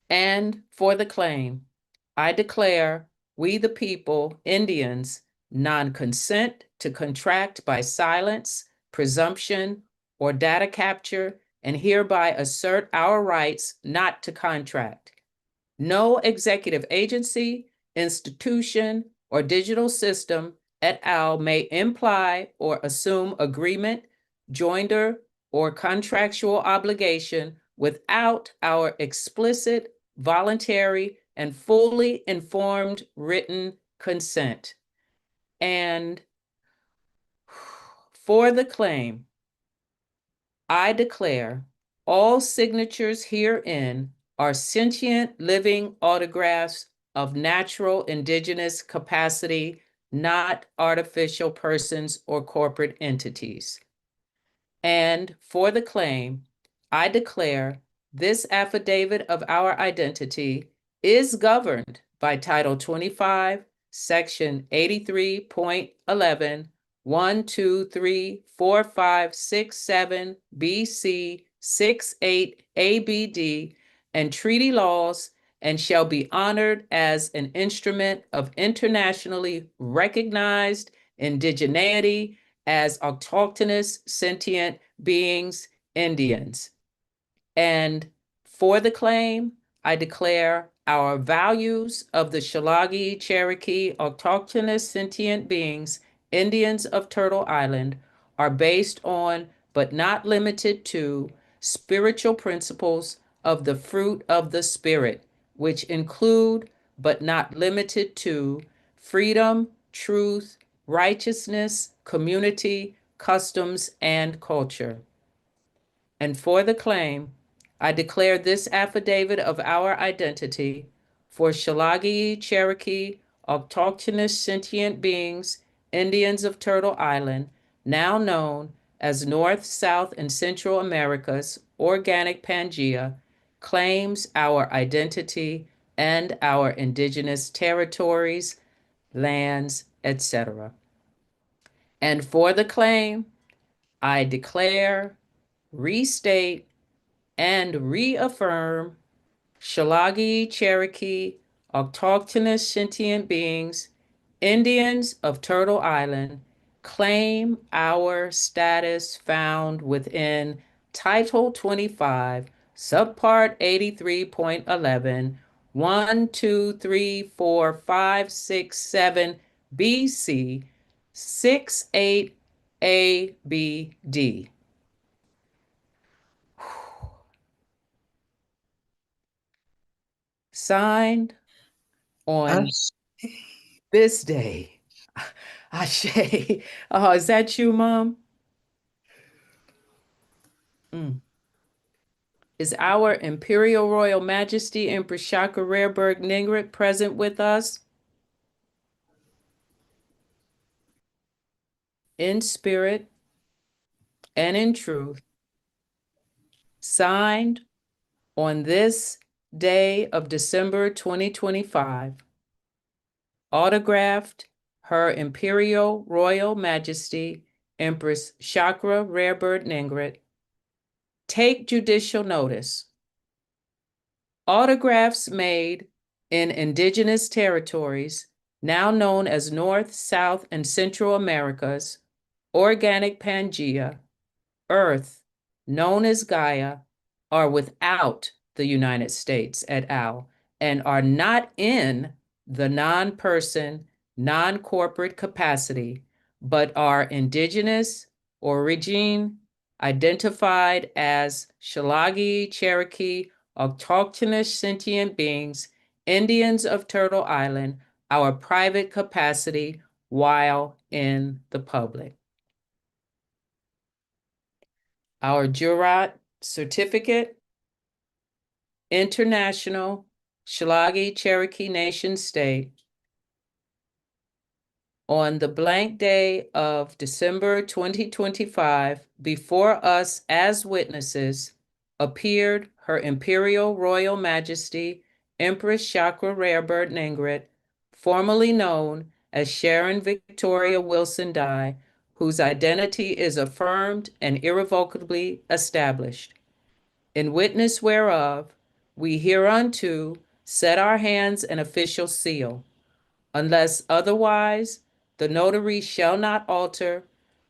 Speaker 5: And for the claim, I declare we the people, Indians, non-consent to contract by silence, presumption, or data capture, and hereby assert our rights not to contract. No executive agency, institution, or digital system et al. May imply or assume agreement, joinder, or contractual obligation without our explicit, voluntary, and fully informed written consent. And for the claim, I declare all signatures herein are sentient living autographs of natural indigenous capacity, not artificial persons or corporate entities. And for the claim, I declare this affidavit of our identity is governed by Title 25, Section 83.11, 1, 2, 3, 4, 5, 6, 7, BC, 6, 8, ABD, and treaty laws, and shall be honored as an instrument of internationally recognized indigeneity as autochthonous sentient beings, Indians. And for the claim, I declare our values of the Shalagi, Cherokee, autochthonous sentient beings, Indians of Turtle Island, are based on, but not limited to, spiritual principles of the fruit of the Spirit, which include, but not limited to, freedom, truth, righteousness, community, customs, and culture. And for the claim, I declare this affidavit of our identity for Shalagi, Cherokee, autochthonous sentient beings, Indians of Turtle Island, now known as North, South, and Central America's organic Pangea, claims our identity and our indigenous territories, lands, etc. And for the claim, I declare, restate, and reaffirm Shalagi Cherokee autochthonous sentient beings, Indians of Turtle Island, claim our status found within Title 25, Subpart 83.11, 1, 2, 3, 4, 5, 6, 7, BC, 6, 8, A, B, D. Signed on this day. Ashe. Oh, is that you, Mom? Is our Imperial Royal Majesty Empress Shaka Rareberg Ningrat present with us? In spirit and in truth. Signed on this day of December 2025. Autographed Her Imperial Royal Majesty Empress Shakra Rarebird Ningrat. Take judicial notice. Autographs made in indigenous territories, now known as North, South, and Central Americas, organic Pangea, Earth, known as Gaia, are without the United States et al., and are not in the non-person, non-corporate capacity, but are indigenous, origin, identified as Shalagi, Cherokee, autochthonous sentient beings, Indians of Turtle Island, our private capacity while in the public. Our Jurat certificate, International Shalagi Cherokee Nation State, on the blank day of December 2025, before us as witnesses, appeared Her Imperial Royal Majesty, Empress Shakra Rarebird Ningrat, formerly known as Sharon Victoria Wilson Dye, whose identity is affirmed and irrevocably established. In witness whereof, we hereunto set our hands and official seal. Unless otherwise, the notary shall not alter,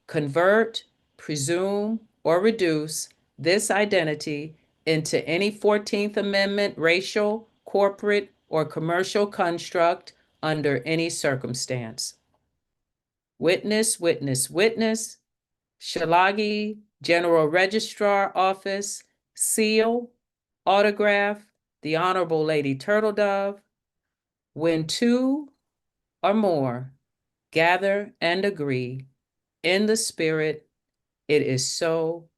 Speaker 5: convert, presume, or reduce this identity into any 14th Amendment racial, corporate, or commercial construct under any circumstance. Witness, witness, witness. Shalagi General Registrar Office, seal, autograph, the Honorable Lady Turtledove. When two or more gather and agree in the spirit, it is so,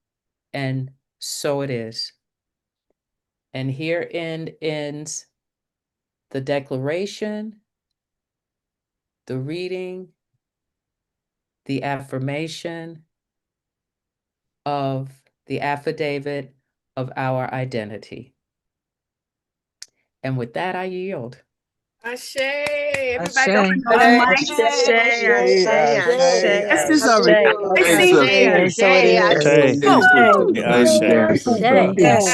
Speaker 5: and so it is. And herein ends the declaration, the reading, the affirmation of the affidavit of our identity. And with that, I yield.
Speaker 3: Ashe. Everybody open
Speaker 10: Ashe.
Speaker 3: your mic.
Speaker 8: Ashe.
Speaker 3: This is a
Speaker 6: Thanks,
Speaker 3: rejoicing.
Speaker 6: Ashe.
Speaker 8: Ashe.
Speaker 3: Go.
Speaker 8: Ashe.
Speaker 3: Yes.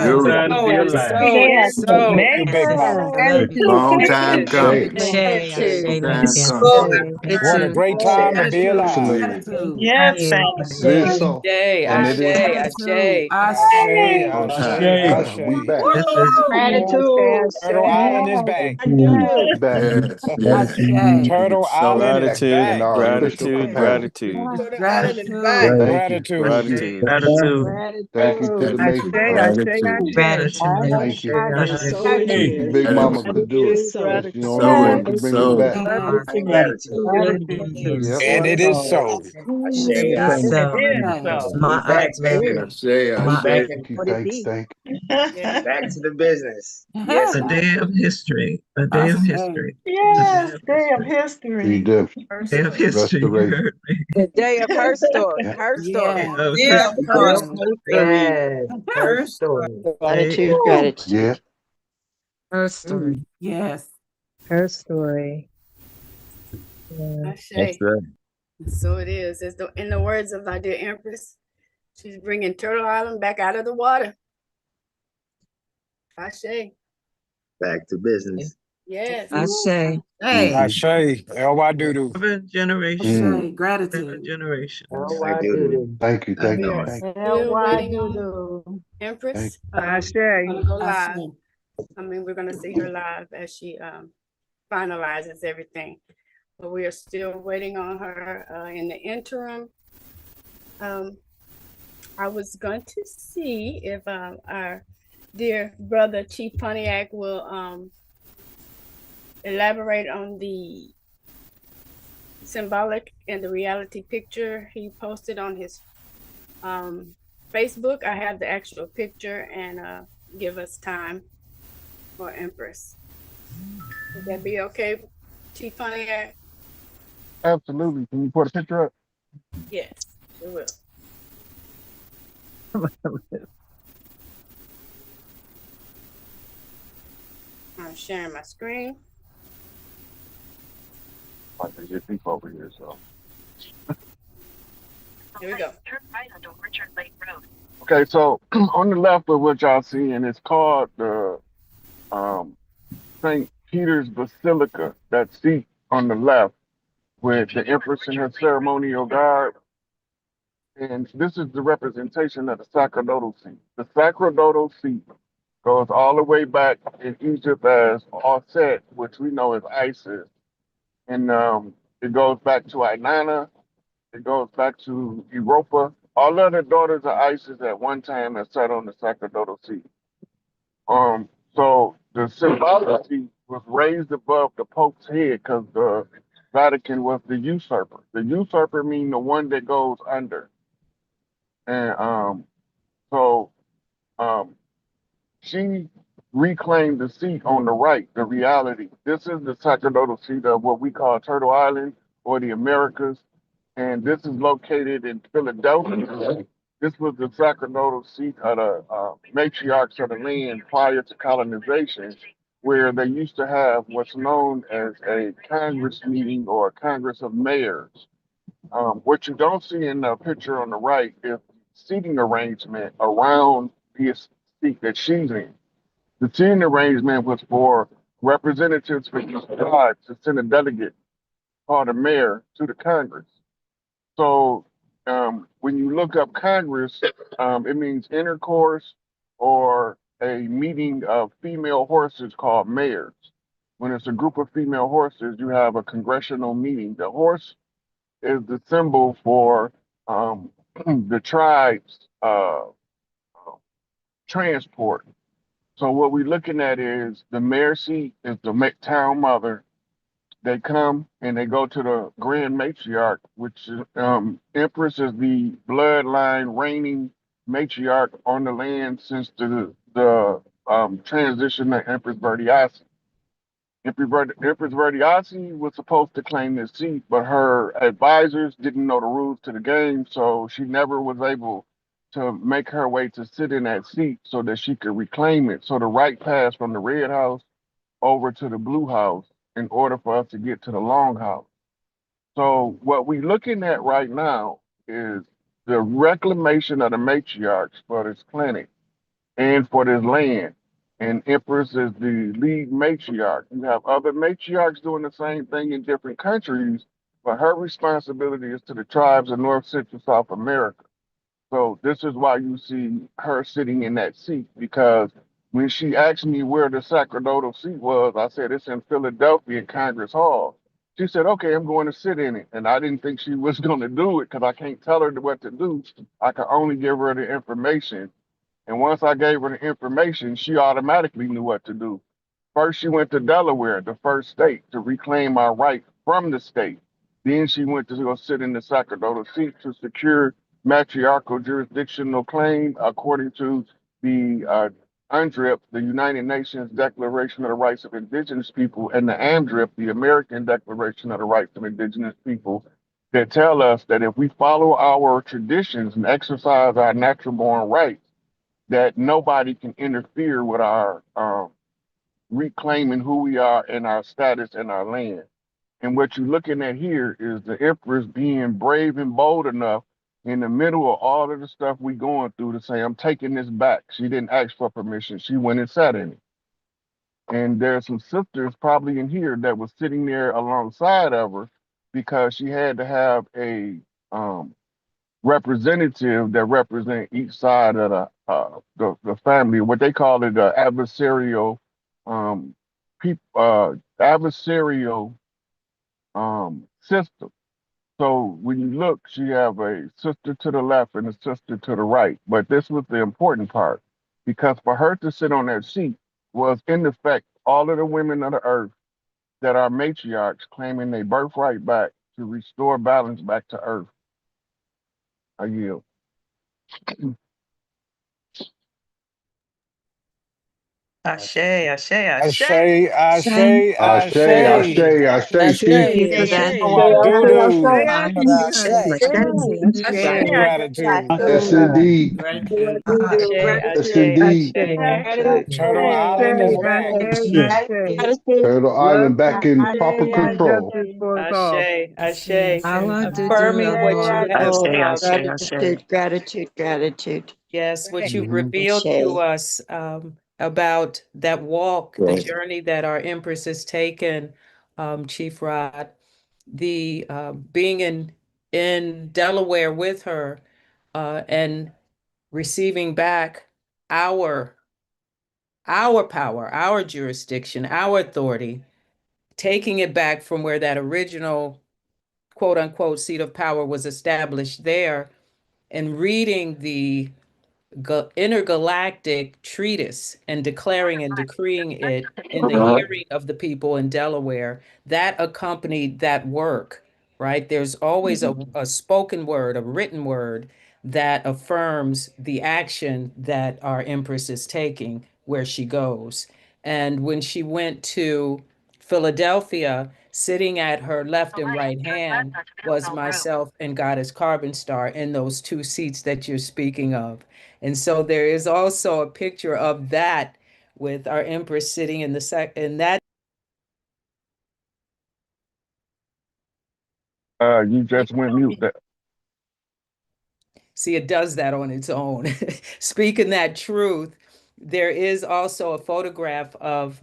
Speaker 6: Beautiful.
Speaker 3: So and so and so.
Speaker 8: You big mama.
Speaker 7: Gratitude,
Speaker 6: Long time
Speaker 7: gratitude.
Speaker 6: coming.
Speaker 3: Gratitude.
Speaker 6: Long time coming.
Speaker 8: What a great time to be alive.
Speaker 6: Absolutely.
Speaker 8: It is so.
Speaker 6: And it is
Speaker 5: Ashe.
Speaker 8: Ashe.
Speaker 6: most
Speaker 8: Ashe.
Speaker 6: high. We
Speaker 8: Ashe.
Speaker 6: back.
Speaker 8: Turtle Island is back.
Speaker 6: Back.
Speaker 8: Yes. Turtle
Speaker 6: So
Speaker 8: Island is
Speaker 6: back in
Speaker 8: back.
Speaker 6: our official capacity.
Speaker 3: Turtle Island is back.
Speaker 6: Thank you. Thank you to the matrix. Thank you.
Speaker 3: So it
Speaker 8: Hey.
Speaker 3: is.
Speaker 6: Big Mama could do it. That's the only
Speaker 4: So
Speaker 6: one
Speaker 4: it
Speaker 6: who can
Speaker 4: is
Speaker 6: bring us
Speaker 4: so.
Speaker 6: back. Yep.
Speaker 8: And it is so.
Speaker 4: Ashe, Ashe.
Speaker 6: Thank you.
Speaker 3: Yeah.
Speaker 11: Back to the business. Yes,
Speaker 10: A day of history. A day of history.
Speaker 6: Redemption. Restoration.
Speaker 10: The day of her story.
Speaker 6: Yeah.
Speaker 10: Her story.
Speaker 3: Yeah.
Speaker 10: Yes. Her story.
Speaker 6: Yeah.
Speaker 2: Her story.
Speaker 10: Yes.
Speaker 12: Her story. Yeah.
Speaker 3: Ashe. So it is. In the words of my dear Empress, she's bringing Turtle Island back out of the water. Ashe.
Speaker 11: Back to business.
Speaker 3: Yes.
Speaker 10: Ashe.
Speaker 8: Ashe. L-Y-doo-doo.
Speaker 10: Ashe. Gratitude.
Speaker 11: I do.
Speaker 13: Thank you,
Speaker 3: And
Speaker 13: thank
Speaker 3: we
Speaker 13: you,
Speaker 3: are
Speaker 13: thank you.
Speaker 3: still waiting on Empress.
Speaker 2: Ashe.
Speaker 3: Gonna go live.
Speaker 10: Ashe.
Speaker 3: We're gonna see her live as she finalizes everything. But we are still waiting on her. In the interim, I was going to see if our dear brother Chief Pontiac will elaborate on the symbolic and the reality picture he posted on his Facebook. I have the actual picture and give us time for Empress. Would that be okay, Chief Pontiac?
Speaker 9: Absolutely. Can you put a picture up?
Speaker 3: Yes, sure will. I'm sharing my screen.
Speaker 9: I can get people over here, so.
Speaker 3: Here we go.
Speaker 14: Turn right onto Orchard Lake Road.
Speaker 9: Okay, so on the left of what y'all see, and it's called the St. Peter's Basilica, that seat on the left with the Empress and her ceremonial guard. And this is the representation of the sacerdotal seat. The sacerdotal seat goes all the way back in Egypt as Aset, which we know as Isis. And it goes back to Inanna. It goes back to Europa. All of the daughters of Isis at one time have sat on the sacerdotal seat. So the symbolic seat was raised above the Pope's head because the Vatican was the usurper. The usurper means the one that goes under. And so um, she reclaimed the seat on the right, the reality. This is the sacerdotal seat of what we call Turtle Island or the Americas. And this is located in Philadelphia. This was the sacerdotal seat of the matriarchs of the land prior to colonization, where they used to have what's known as a Congress meeting or a Congress of Mayors. What you don't see in the picture on the right is seating arrangement around this seat that she's in. The seating arrangement was for representatives from each tribe to send a delegate called a mayor to the Congress. So when you look up Congress, it means intercourse or a meeting of female horses called mayors. When it's a group of female horses, you have a congressional meeting. The horse is the symbol for the tribe's transport. So what we're looking at is the mayor seat is the town mother. They come and they go to the grand matriarch, which is Empress is the bloodline reigning matriarch on the land since the transition to Empress Verdiasi. Empress Verdiasi was supposed to claim this seat, but her advisors didn't know the rules to the game, so she never was able to make her way to sit in that seat so that she could reclaim it. So the right passed from the red house over to the blue house in order for us to get to the long house. So what we're looking at right now is the reclamation of the matriarchs for this planet and for this land. And Empress is the lead matriarch. You have other matriarchs doing the same thing in different countries, but her responsibility is to the tribes of North, Central, South America. So this is why you see her sitting in that seat, because when she asked me where the sacerdotal seat was, I said, it's in Philadelphia in Congress Hall. She said, okay, I'm going to sit in it. And I didn't think she was going to do it because I can't tell her what to do. I can only give her the information. And once I gave her the information, she automatically knew what to do. First, she went to Delaware, the first state, to reclaim our right from the state. Then she went to go sit in the sacerdotal seat to secure matriarchal jurisdictional claim according to the UNDRIP, the United Nations Declaration of the Rights of Indigenous People, and the AMDRIP, the American Declaration of the Rights of Indigenous People, that tell us that if we follow our traditions and exercise our natural born rights, that nobody can interfere with our reclaiming who we are and our status and our land. And what you're looking at here is the Empress being brave and bold enough in the middle of all of the stuff we going through to say, I'm taking this back. She didn't ask for permission. She went and sat in it. And there's some sisters probably in here that was sitting there alongside of her because she had to have a representative that represent each side of the family, what they call it, adversarial adversarial system. So when you look, she have a sister to the left and a sister to the right. But this was the important part, because for her to sit on that seat was in effect all of the women of the earth that are matriarchs claiming their birthright back to restore balance back to earth. I yield.
Speaker 12: Ashe, Ashe, Ashe.
Speaker 8: Ashay,
Speaker 12: Ashe.
Speaker 8: Ashay,
Speaker 6: Ashe,
Speaker 8: Ashay.
Speaker 6: Ashe, Ashe,
Speaker 12: Thank
Speaker 6: Chief.
Speaker 12: you
Speaker 3: Ashe,
Speaker 12: for
Speaker 3: Ashe,
Speaker 12: that.
Speaker 8: How I do do.
Speaker 12: Thank you.
Speaker 8: Gratitude.
Speaker 6: Yes, indeed.
Speaker 10: Gratitude.
Speaker 3: Ashe,
Speaker 6: Yes,
Speaker 3: Ashe,
Speaker 6: indeed.
Speaker 3: Ashe.
Speaker 8: Turtle Island is back.
Speaker 6: Turtle Island back in proper control.
Speaker 5: Ashe, Ashe,
Speaker 12: All I do
Speaker 5: affirming what you
Speaker 11: Ashe,
Speaker 5: have,
Speaker 11: Ashe, Ashe. Gratitude, gratitude.
Speaker 5: yes, what you
Speaker 8: Mhm.
Speaker 5: revealed to
Speaker 11: Ashe.
Speaker 5: us about that walk, the
Speaker 11: Yes.
Speaker 5: journey that our Empress has taken, Chief Rod, the being in Delaware with her and receiving back our our power, our jurisdiction, our authority, taking it back from where that original quote unquote seat of power was established there, and reading the intergalactic treatise and declaring and decreeing it in the hearing of the people in Delaware, that accompanied that work, right? There's always a spoken word, a written word that affirms the action that our Empress is taking where she goes. And when she went to Philadelphia, sitting at her left and right hand was myself and Goddess Carbon Star in those two seats that you're speaking of. And so there is also a picture of that with our Empress sitting in in that.
Speaker 9: You just went mute.
Speaker 5: See, it does that on its own. Speaking that truth, there is also a photograph of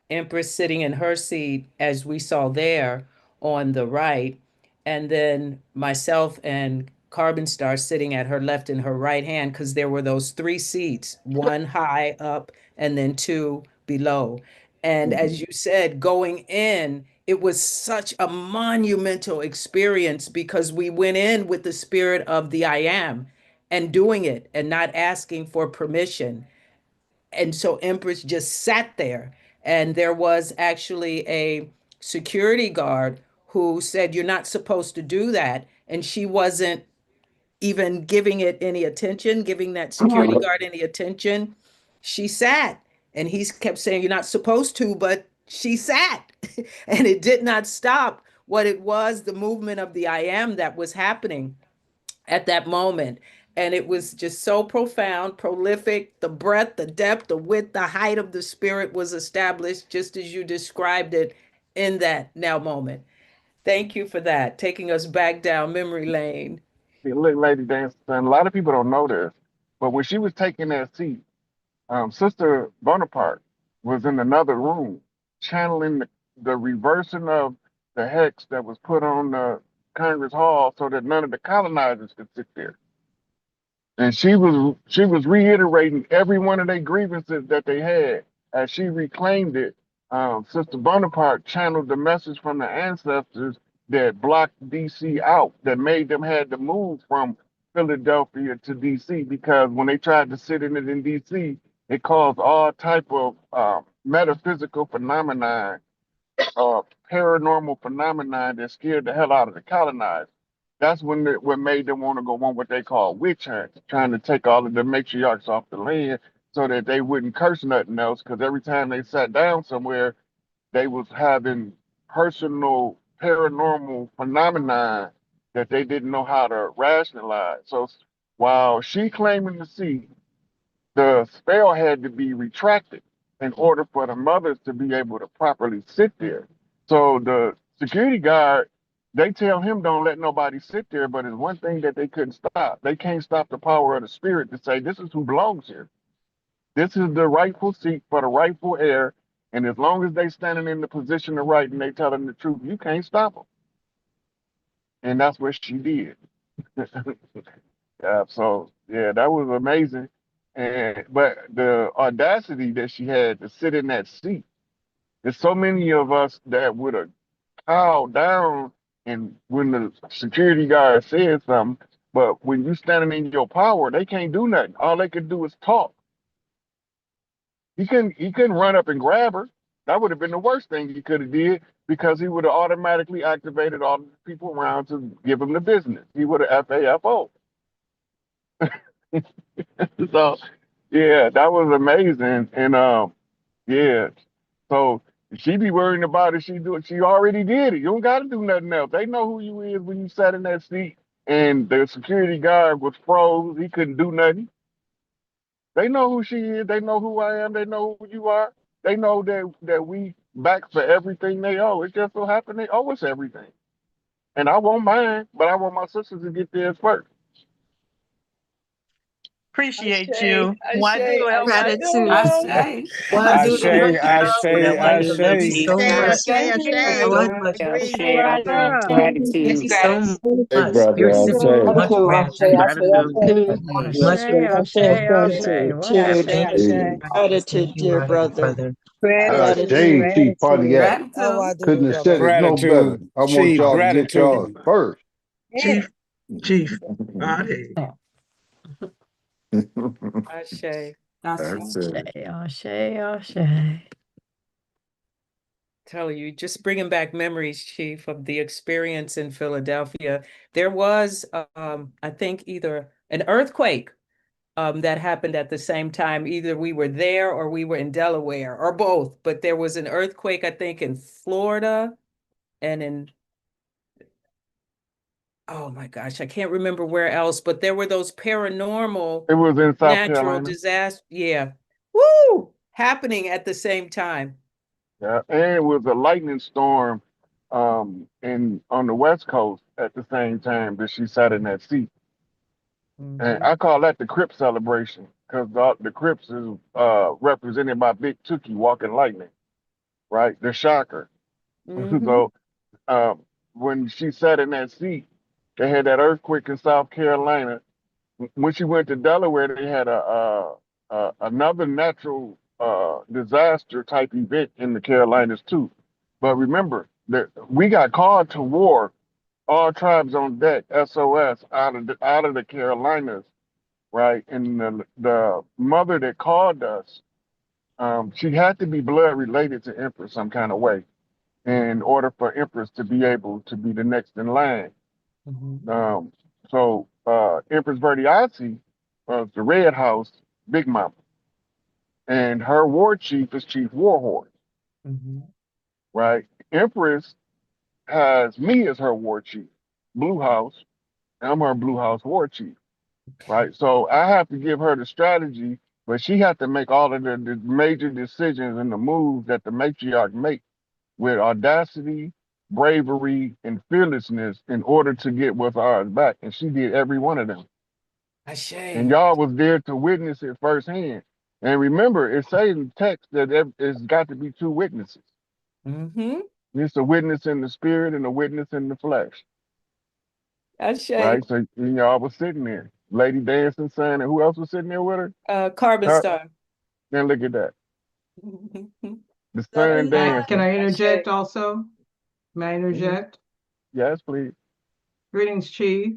Speaker 5: Empress sitting in her seat, as we saw there on the right, and then myself and Carbon Star sitting at her left and her right hand, because there were those three seats, one high up and then two below. And as you said, going in, it was such a monumental experience because we went in with the spirit of the I am and doing it and not asking for permission. And so Empress just sat there. And there was actually a security guard who said, "You're not supposed to do that." And she wasn't even giving it any attention, giving that security guard any attention. She sat and he kept saying, "You're not supposed to," but she sat. And it did not stop what it was, the movement of the I am that was happening at that moment. And it was just so profound, prolific. The breadth, the depth, the width, the height of the spirit was established just as you described it in that now moment. Thank you for that, taking us back down memory lane.
Speaker 9: Look, Lady Dance, and a lot of people don't know this, but when she was taking that seat, Sister Bonaparte was in another room channeling the reversing of the hex that was put on the Congress Hall so that none of the colonizers could sit there. And she was reiterating every one of their grievances that they had. As she reclaimed it, Sister Bonaparte channeled the message from the ancestors that blocked DC out, that made them had to move from Philadelphia to DC because when they tried to sit in it in DC, it caused all type of metaphysical phenomenon, paranormal phenomenon that scared the hell out of the colonizers. That's when what made them want to go on what they call witch hunts, trying to take all of the matriarchs off the land so that they wouldn't curse nothing else. Because every time they sat down somewhere, they was having personal paranormal phenomenon that they didn't know how to rationalize. So while she claiming the seat, the spell had to be retracted. in order for the mothers to be able to properly sit there. So the security guard, they tell him don't let nobody sit there, but it's one thing that they couldn't stop. They can't stop the power of the spirit to say this is who belongs here. This is the rightful seat for the rightful heir. And as long as they standing in the position of right and they telling the truth, you can't stop them. And that's what she did. Yeah, so yeah, that was amazing. And but the audacity that she had to sit in that seat. There's so many of us that would have cowed down and when the security guard said something, but when you standing in your power, they can't do nothing. All they could do is talk. He couldn't run up and grab her. That would have been the worst thing he could have did because he would have automatically activated all the people around to give him the business. He would have FAFO. So yeah, that was amazing. And yeah. So she be worrying about it. She already did it. You don't gotta do nothing else. They know who you is when you sat in that seat and the security guard was froze. He couldn't do nothing. They know who she is. They know who I am. They know who you are. They know that we back for everything they owe. It just so happened they owe us everything. And I won't mind, but I want my sisters to get theirs first.
Speaker 12: Appreciate
Speaker 3: Ashe,
Speaker 12: you. Why
Speaker 3: Ashe,
Speaker 12: do help my
Speaker 10: I
Speaker 3: Ashe.
Speaker 12: do?
Speaker 10: say.
Speaker 12: Why do
Speaker 8: Ashe,
Speaker 12: the help
Speaker 8: Ashe,
Speaker 12: my
Speaker 10: Whatever I
Speaker 12: do?
Speaker 10: do, love you
Speaker 8: Ashe.
Speaker 10: so much.
Speaker 12: Thank
Speaker 10: So
Speaker 12: you.
Speaker 10: much.
Speaker 1: Agreed.
Speaker 12: Wow.
Speaker 10: Thank you so
Speaker 8: Hey,
Speaker 10: much.
Speaker 8: brother,
Speaker 10: Spirit
Speaker 8: Ashe.
Speaker 10: simple. Much gratitude. Much
Speaker 11: Ashe, Ashe,
Speaker 12: Ashe,
Speaker 11: gratitude,
Speaker 12: Ashe.
Speaker 11: gratitude, dear brother.
Speaker 8: Ashe,
Speaker 11: Gratitude.
Speaker 8: Chief Pontiac. Couldn't have said it no better.
Speaker 13: Gratitude,
Speaker 8: I want
Speaker 13: Chief,
Speaker 8: y'all to get y'all
Speaker 13: gratitude.
Speaker 8: first.
Speaker 2: Chief, body.
Speaker 5: Ashe.
Speaker 8: That's it.
Speaker 5: Tell you, just bringing back memories, Chief, of the experience in Philadelphia. There was, I think, either an earthquake that happened at the same time. Either we were there or we were in Delaware or both. But there was an earthquake, I think, in Florida and in, oh my gosh, I can't remember where else, but there were those paranormal
Speaker 9: It was in South
Speaker 5: natural
Speaker 9: Carolina.
Speaker 5: disasters. Yeah. Woo! Happening at the same time.
Speaker 9: Yeah. And it was a lightning storm in on the West Coast at the same time that she sat in that seat. And
Speaker 5: Mhm.
Speaker 9: I call that the Crip celebration because the Crips is represented by Big Tookie walking lightning, right? The shocker.
Speaker 5: Mhm.
Speaker 9: So when she sat in that seat, they had that earthquake in South Carolina. When she went to Delaware, they had another natural disaster type event in the Carolinas too. But remember that we got called to war, all tribes on deck, SOS, out of the Carolinas, right? And the mother that called us, she had to be blood related to Empress some kind of way in order for Empress to be able to be the next in line.
Speaker 5: Mhm.
Speaker 9: So Empress Verdiasi was the Red House Big Mama, and her war chief is Chief Warhorse,
Speaker 5: Mhm.
Speaker 9: right? Empress has me as her war chief, Blue House, and I'm her Blue House war chief, right? So I have to give her the strategy, but she has to make all of the major decisions and the moves that the matriarch make with audacity, bravery, and fearlessness in order to get what's ours back. And she did every one of them. And
Speaker 5: Ashe.
Speaker 9: y'all was there to witness it firsthand. And remember, it says in the text that it's got to be two witnesses.
Speaker 5: Mm-hmm.
Speaker 9: It's a witness in the spirit and a witness in the flesh,
Speaker 5: Ashe.
Speaker 9: right? So y'all was sitting there, Lady Dancing, saying, and who else was sitting there with her?
Speaker 5: Carbon
Speaker 9: Her.
Speaker 5: Star.
Speaker 9: Then look at that, the
Speaker 2: Can
Speaker 9: sun dancing.
Speaker 2: I interject also? May I interject?
Speaker 9: Yes, please.
Speaker 2: Greetings, Chief.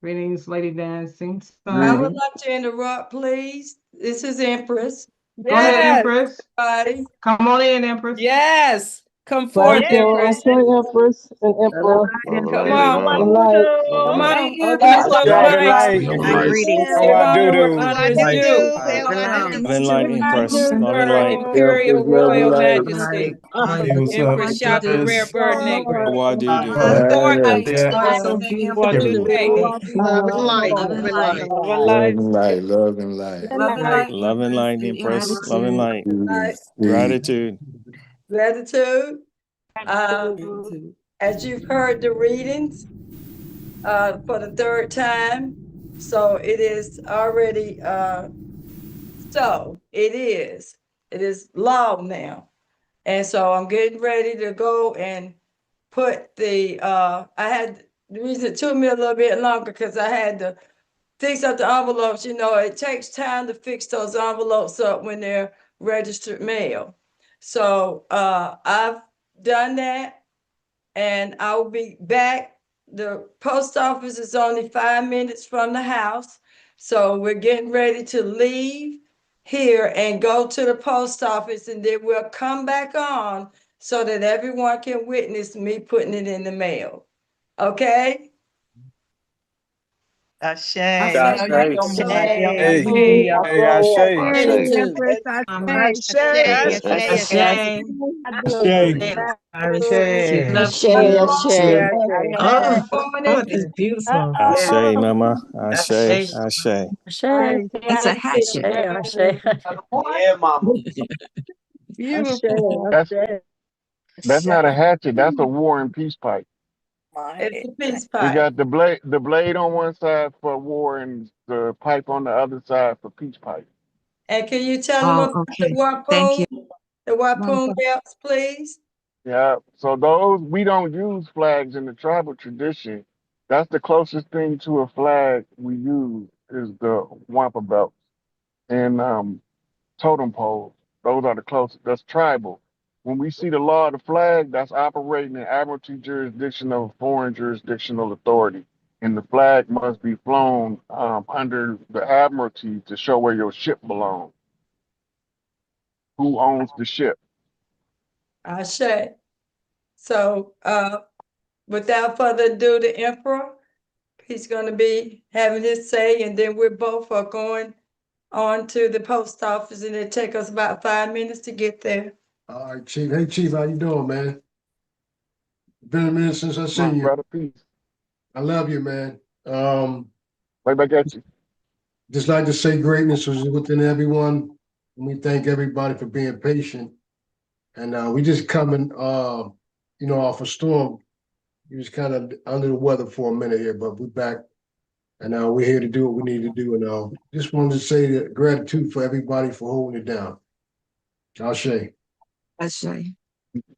Speaker 2: Greetings, Lady Dancing.
Speaker 11: I would
Speaker 9: Greetings.
Speaker 11: like to interrupt, please. This is Empress.
Speaker 2: Go ahead,
Speaker 5: Yes.
Speaker 2: Empress.
Speaker 11: Everybody.
Speaker 2: Come on in, Empress.
Speaker 5: Yes. Come forth, Empress.
Speaker 12: Empress and Emperor.
Speaker 5: Come
Speaker 8: Light,
Speaker 5: on.
Speaker 8: love,
Speaker 12: Light.
Speaker 5: Come
Speaker 8: light.
Speaker 5: on, open us up
Speaker 11: Share the
Speaker 5: mics.
Speaker 11: light.
Speaker 9: Love and
Speaker 10: My
Speaker 9: light.
Speaker 10: greetings
Speaker 11: Give
Speaker 10: to
Speaker 11: honor where
Speaker 10: everyone.
Speaker 11: honor
Speaker 5: Honor is due.
Speaker 10: Love and light.
Speaker 11: Love and light, Empress. Love and
Speaker 5: Her
Speaker 11: light.
Speaker 5: Imperial Royal
Speaker 10: Love and light.
Speaker 5: Majesty.
Speaker 11: Hey, what's up?
Speaker 5: Empress shout the rare bird negro.
Speaker 11: Wadudu.
Speaker 5: Forth,
Speaker 10: So beautiful too.
Speaker 5: Y2K.
Speaker 12: Love and light.
Speaker 10: Love and light.
Speaker 5: Love and light.
Speaker 8: Love and light.
Speaker 10: Love and light.
Speaker 11: Love and light, Empress. Love and light.
Speaker 8: Gratitude.
Speaker 11: Gratitude.
Speaker 10: Gratitude.
Speaker 11: As you've heard the readings for the third time, so it is already it is law now. And so I'm getting ready to go and put the the reason it took me a little bit longer because I had to fix up the envelopes. You know, it takes time to fix those envelopes up when they're registered mail. So I've done that, and I will be back. The post office is only 5 minutes from the house. So we're getting ready to leave here and go to the post office, and then we'll come back on so that everyone can witness me putting it in the mail. Okay?
Speaker 12: Ashe.
Speaker 11: Hey, Ashe.
Speaker 10: Gratitude.
Speaker 12: Ashe.
Speaker 10: Ashe.
Speaker 12: Ashe.
Speaker 10: Love
Speaker 12: Ashe.
Speaker 10: you.
Speaker 11: It's
Speaker 12: beautiful.
Speaker 11: Ashe, mama. Ashe.
Speaker 12: Ashe.
Speaker 11: Ashe.
Speaker 10: It's a hatchet.
Speaker 6: Yeah, mama.
Speaker 11: Beautiful.
Speaker 9: That's not a hatchet. That's a war and peace pipe.
Speaker 11: It's a peace
Speaker 9: We
Speaker 11: pipe.
Speaker 9: got the blade on one side for war and the pipe on the other side for peace pipe.
Speaker 11: And can you tell them
Speaker 10: Oh,
Speaker 11: about
Speaker 10: okay.
Speaker 11: the
Speaker 10: Thank you.
Speaker 11: Wapoon belts, please?
Speaker 9: Yeah. So those we don't use flags in the tribal tradition. That's the closest thing to a flag we use is the wampa belt and totem poles. Those are the closest. That's tribal. When we see the law of the flag, that's operating in admiralty jurisdiction of a foreign jurisdictional authority. And the flag must be flown under the admiralty to show where your ship belongs. Who owns the ship?
Speaker 11: Ashe. So without further ado, the emperor, he's going to be having his say, and then we're both are going on to the post office, and it take us about 5 minutes to get there.
Speaker 13: All right, Chief. Hey, Chief, how you doing, man? Been a minute since I
Speaker 9: My
Speaker 13: seen you.
Speaker 9: brother, peace.
Speaker 13: I love you, man.
Speaker 9: Right back at you.
Speaker 13: Just like to say greatness is within everyone. And we thank everybody for being patient. And we just coming, off a storm. We was kind of under the weather for a minute here, but we're back. And we're here to do what we need to do. And just wanted to say that gratitude for everybody for holding it down. Ashe.
Speaker 10: Ashe.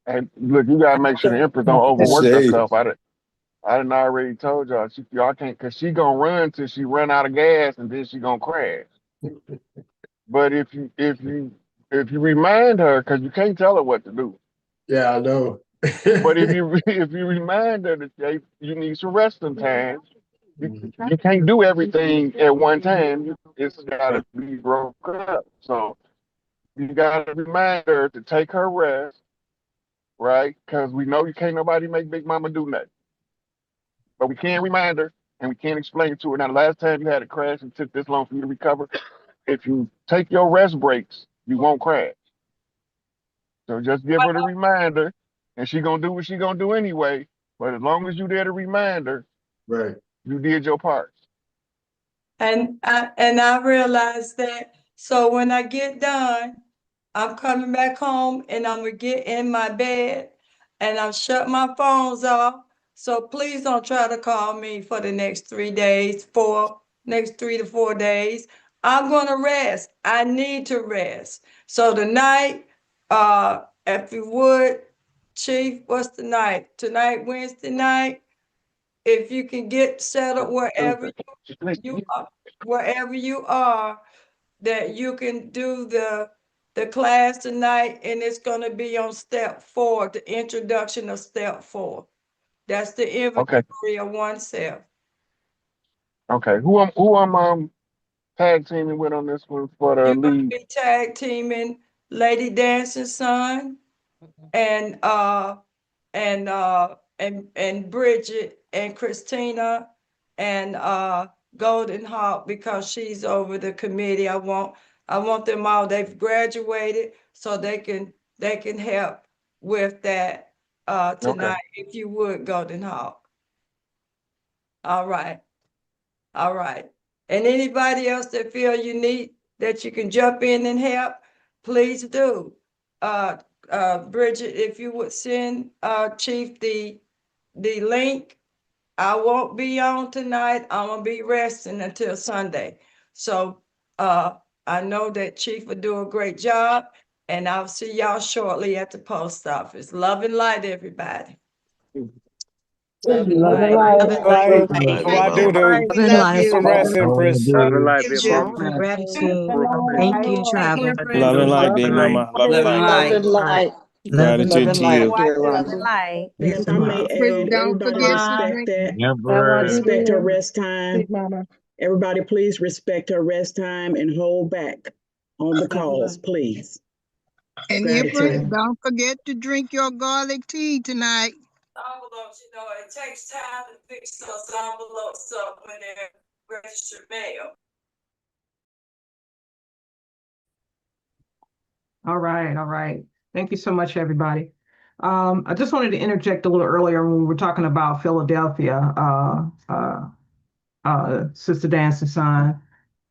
Speaker 9: And look, you gotta make sure the Empress don't overwork
Speaker 8: Ashe.
Speaker 9: herself. I done already told y'all can't, cause she gonna run till she run out of gas and then she gonna crash. But if you remind her, cause you can't tell her what to do.
Speaker 13: Yeah, I know.
Speaker 9: But if you remind her that you need some resting time, you can't do everything at one time. It's gotta be broken up. So you gotta remind her to take her rest, right? Cause we know you can't nobody make Big Mama do nothing. But we can remind her and we can explain it to her. Now, the last time you had a crash and took this long for you to recover, if you take your rest breaks, you won't crash. So just give her the reminder, and she gonna do what she gonna do anyway. But as long as you there to remind her,
Speaker 13: Right.
Speaker 9: you did your part.
Speaker 11: And I realized that. So when I get done, I'm coming back home and I'm gonna get in my bed and I'm shut my phones off. So please don't try to call me for the next 3 days, next 3 to 4 days. I'm gonna rest. I need to rest. So tonight, if you would, Chief, what's the night? Tonight, Wednesday night, if you can get settled wherever you are, that you can do the class tonight, and it's gonna be on step 4, the introduction of step 4. That's the
Speaker 9: Okay.
Speaker 11: inventory of oneself.
Speaker 9: Okay. Who I'm tag teaming with on this one for the
Speaker 11: You're gonna
Speaker 9: lead?
Speaker 11: be tag teaming Lady Dancing Son and and Bridget and Christina and Golden Hawk, because she's over the committee. I want them all. They've graduated, so they can help with that tonight. If you would, Golden Hawk. All right. All right. And anybody else that feel you need, that you can jump in and help, please do. Bridget, if you would send Chief the link. I won't be on tonight. I'm gonna be resting until Sunday. So I know that Chief will do a great job, and I'll see y'all shortly at the post office. Love and light, everybody. Love and
Speaker 12: Love and
Speaker 11: light.
Speaker 12: light.
Speaker 10: Love and light.
Speaker 8: Like,
Speaker 10: Thank
Speaker 8: I
Speaker 10: you.
Speaker 8: do
Speaker 10: Love
Speaker 8: do.
Speaker 10: and
Speaker 8: Get
Speaker 10: light.
Speaker 8: you some rest, Empress.
Speaker 15: Love and light,
Speaker 10: Thank
Speaker 15: big
Speaker 10: you
Speaker 15: mama.
Speaker 10: for gratitude.
Speaker 11: Love
Speaker 10: Thank you, Travel, for that.
Speaker 8: Love and light,
Speaker 12: Love
Speaker 8: big
Speaker 12: and light.
Speaker 8: mama. Love and
Speaker 10: Love and
Speaker 8: light.
Speaker 12: Love
Speaker 10: light.
Speaker 12: and light.
Speaker 10: Love and
Speaker 8: Gratitude
Speaker 12: Love
Speaker 10: light.
Speaker 12: and
Speaker 8: to
Speaker 12: light,
Speaker 8: you.
Speaker 12: dear
Speaker 1: Love
Speaker 12: Rhonda.
Speaker 1: and light.
Speaker 10: Yes,
Speaker 16: If I may
Speaker 10: ma'am.
Speaker 7: Empress,
Speaker 16: add,
Speaker 7: don't
Speaker 16: everybody
Speaker 7: forget to
Speaker 16: respect
Speaker 7: drink.
Speaker 16: that.
Speaker 12: All right,
Speaker 16: Respect her
Speaker 12: dear.
Speaker 16: rest time.
Speaker 12: Big mama.
Speaker 16: Everybody, please respect her rest time and hold back on the
Speaker 11: and
Speaker 16: calls,
Speaker 11: light.
Speaker 16: please.
Speaker 7: And Empress,
Speaker 16: Gratitude.
Speaker 7: don't forget to drink your garlic tea tonight.
Speaker 11: Envelopes, it takes time to fix those envelopes up when they're registered mail.
Speaker 2: All right, all right. Thank you so much, everybody. I just wanted to interject a little earlier when we were talking about Philadelphia, Sister Dance's son.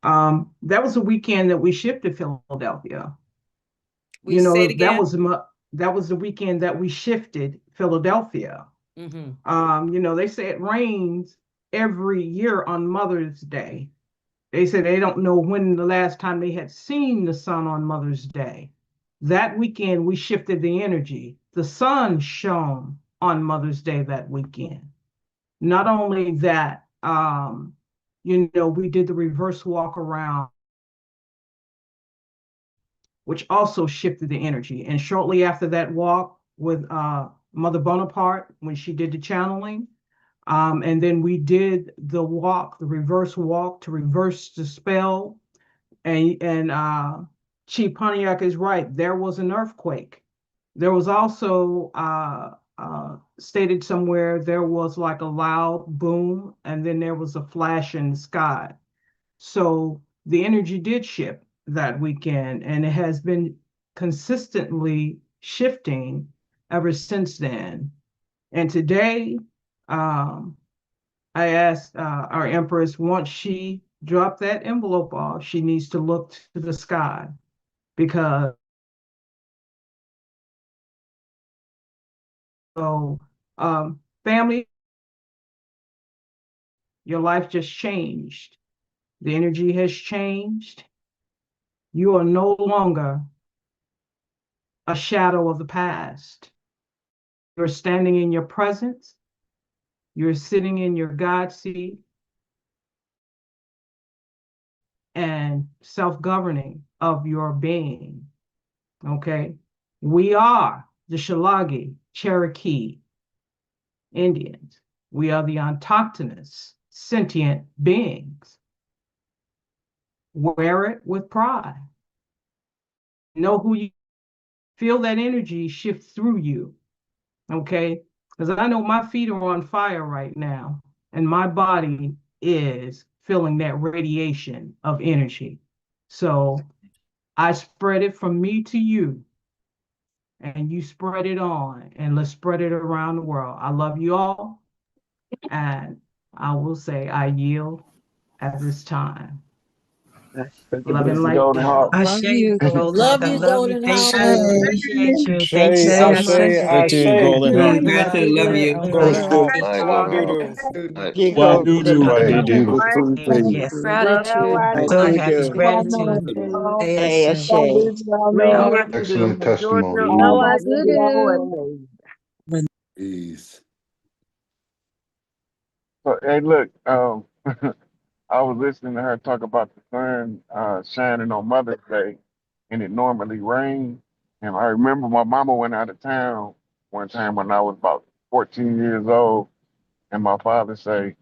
Speaker 2: That was a weekend that we shipped to Philadelphia.
Speaker 5: We say it
Speaker 2: That
Speaker 5: again.
Speaker 2: was the weekend that we shifted Philadelphia. They say it rains every year on Mother's Day. They say they don't know when the last time they had seen the sun on Mother's Day. That weekend, we shifted the energy. The sun shone on Mother's Day that weekend. Not only that, we did the reverse walk around, which also shifted the energy. And shortly after that walk with Mother Bonaparte, when she did the channeling, and then we did the walk, the reverse walk to reverse the spell. And Chief Pontiac is right. There was an earthquake. There was also stated somewhere there was like a loud boom, and then there was a flash in the sky. So the energy did shift that weekend, and it has been consistently shifting ever since then. And today, um, I asked our Empress, once she dropped that envelope off, she needs to look to the sky because family, your life just changed. The energy has changed. You are no longer a shadow of the past. You're standing in your presence. You're sitting in your God seat and self-governing of your being. Okay. We are the Shalagi Cherokee Indians. We are the autochthonous sentient beings. Wear it with pride. Know who you feel, that energy shift through you. Okay. Because I know my feet are on fire right now, and my body is feeling that radiation of energy. So I spread it from me to you, and you spread it on, and let's spread it around the world. I love you all, and I will say I yield at this time.
Speaker 12: Thank you,
Speaker 2: Love and
Speaker 12: Mr.
Speaker 2: light.
Speaker 12: Golden Hawk.
Speaker 10: Ashe, Golden Heart.
Speaker 3: Love
Speaker 10: I
Speaker 3: you,
Speaker 10: love you.
Speaker 3: Golden
Speaker 10: Thank
Speaker 3: House.
Speaker 10: you.
Speaker 7: Ashe.
Speaker 10: Appreciate you. Thank
Speaker 8: Ashe,
Speaker 10: you so much.
Speaker 8: ashe,
Speaker 10: Sister.
Speaker 8: ashe, Golden
Speaker 10: Be
Speaker 8: Heart.
Speaker 10: blessed. I love you.
Speaker 6: Golden
Speaker 10: Bye.
Speaker 6: Hawk.
Speaker 8: Wagyu
Speaker 12: Get
Speaker 6: Why
Speaker 12: go
Speaker 6: do
Speaker 12: to
Speaker 6: do
Speaker 12: the
Speaker 6: a
Speaker 8: do.
Speaker 6: beautiful
Speaker 12: right.
Speaker 6: thing.
Speaker 10: Yes.
Speaker 3: Gratitude.
Speaker 10: So
Speaker 12: Do
Speaker 10: happy.
Speaker 12: do.
Speaker 10: Gratitude.
Speaker 12: Hey,
Speaker 10: Ashe.
Speaker 12: Ashe.
Speaker 3: Love.
Speaker 6: Excellent testimony.
Speaker 1: No, I do.
Speaker 6: Peace.
Speaker 15: So, hey, look, I was listening to her talk about the sun shining on Mother's Day, and it normally rains. And I remember my mama went out of town one time when I was about 14 years old, and my father say,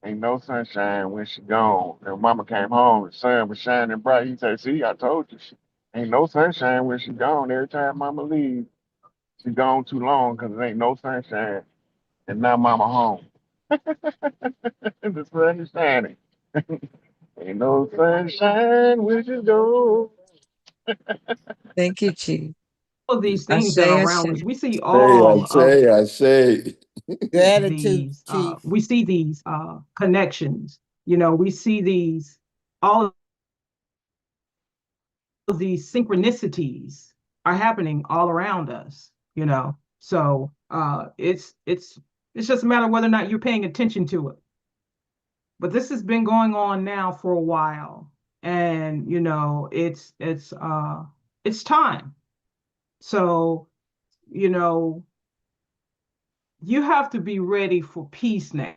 Speaker 15: "Ain't no sunshine when she gone." And mama came home, the sun was shining bright. He said, "See, I told you, ain't no sunshine when she gone. Every time mama leaves, She gone too long because there ain't no sunshine. And now mama home. The sun is shining. Ain't no sunshine with you go.
Speaker 5: Thank you, Chief.
Speaker 2: All of these
Speaker 5: I
Speaker 2: things that
Speaker 5: say,
Speaker 2: are
Speaker 5: I
Speaker 2: around
Speaker 5: say.
Speaker 2: us, we see
Speaker 6: Hey,
Speaker 2: all of
Speaker 6: I say.
Speaker 10: Gratitude,
Speaker 2: these,
Speaker 10: Chief.
Speaker 2: we see these connections. You know, we see these, all of these synchronicities are happening all around us, you know. So it's just a matter of whether or not you're paying attention to it. But this has been going on now for a while. And you know, it's time. So, you know, you have to be ready for peace now.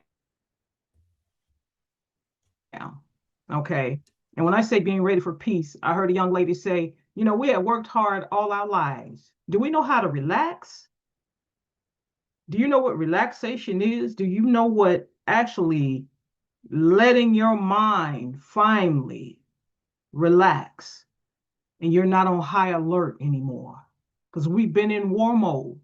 Speaker 2: Okay. And when I say being ready for peace, I heard a young lady say, you know, we have worked hard all our lives. Do we know how to relax? Do you know what relaxation is? Do you know what actually letting your mind finally relax and you're not on high alert anymore? Because we've been in war mode.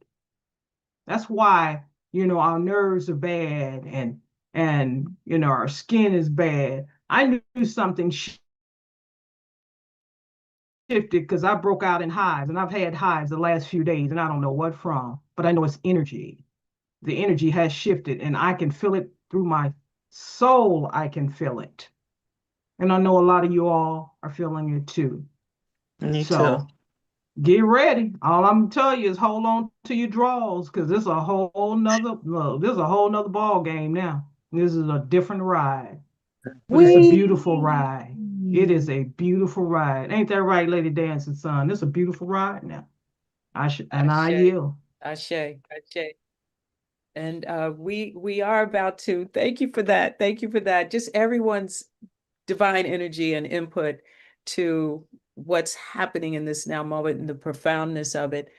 Speaker 2: That's why, you know, our nerves are bad and you know, our skin is bad. I knew something shifted because I broke out in hives and I've had hives the last few days and I don't know what from, but I know it's energy. The energy has shifted and I can feel it through my soul. I can feel it. And I know a lot of you all are feeling it too.
Speaker 5: Me too.
Speaker 2: So get ready. All I'm telling you is hold on to your draws because this is a whole nother this is a whole nother ball game now. This is a different ride. But it's a beautiful ride. It is a beautiful ride. Ain't that right, Lady Dancing Son? It's a beautiful ride now. I yield.
Speaker 5: Ashe. And we are about to thank you for that. Thank you for that. Just everyone's divine energy and input to what's happening in this now moment and the profoundness of it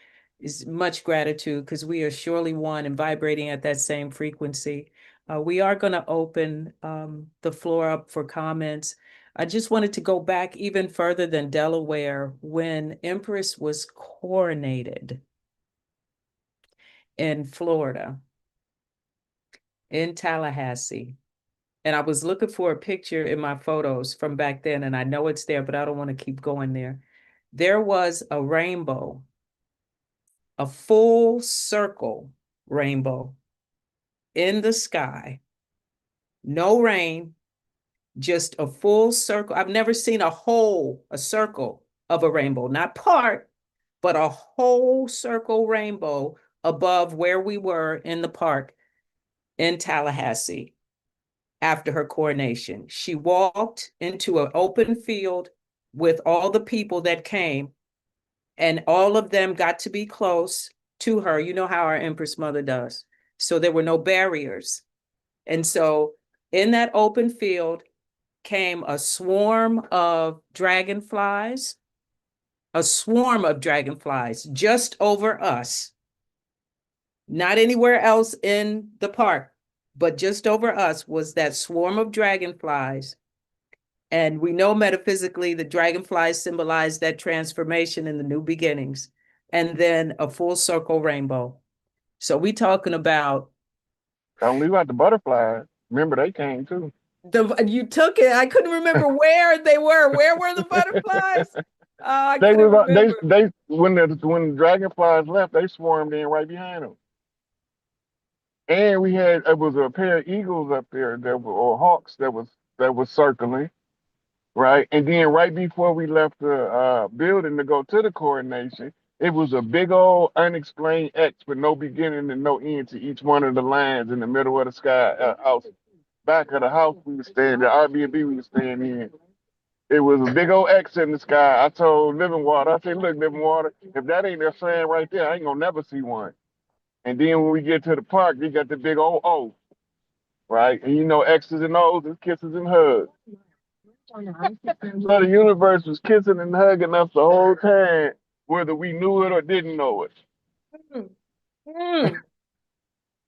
Speaker 5: is much gratitude because we are surely one and vibrating at that same frequency. We are going to open the floor up for comments. I just wanted to go back even further than Delaware when Empress was coronated in Florida, in Tallahassee. And I was looking for a picture in my photos from back then, and I know it's there, but I don't want to keep going there. There was a rainbow, a full circle rainbow in the sky, no rain, just a full circle. I've never seen a circle of a rainbow, not part, but a whole circle rainbow above where we were in the park in Tallahassee after her coronation. She walked into an open field with all the people that came, and all of them got to be close to her. You know how our Empress Mother does. So there were no barriers. And so in that open field came a swarm of dragonflies, just over us, not anywhere else in the park, but just over us was that swarm of dragonflies. And we know metaphysically the dragonflies symbolize that transformation in the new beginnings, and then a full circle rainbow. So we talking about
Speaker 15: Don't leave out the butterflies. Remember, they came too.
Speaker 5: you took it. I couldn't remember where they were. Where were the butterflies? I
Speaker 15: They
Speaker 5: couldn't
Speaker 15: was
Speaker 5: remember.
Speaker 15: they when the dragonflies left, they swarmed in right behind them. And we had it was a pair of eagles up there or hawks that was circling, right? And then right before we left the building to go to the coronation, it was a big old unexplained X with no beginning and no end to each one of the lines in the middle of the sky house. Back of the house we were staying, the Airbnb we were staying in. It was a big old X in the sky. I told Living Water, I said, look, Living Water, if that ain't their sign right there, I ain't gonna never see one. And then when we get to the park, they got the big old O, right? And you know, X's and O's is kisses and hugs. So the universe was kissing and hugging us the whole time, whether we knew it or didn't know it.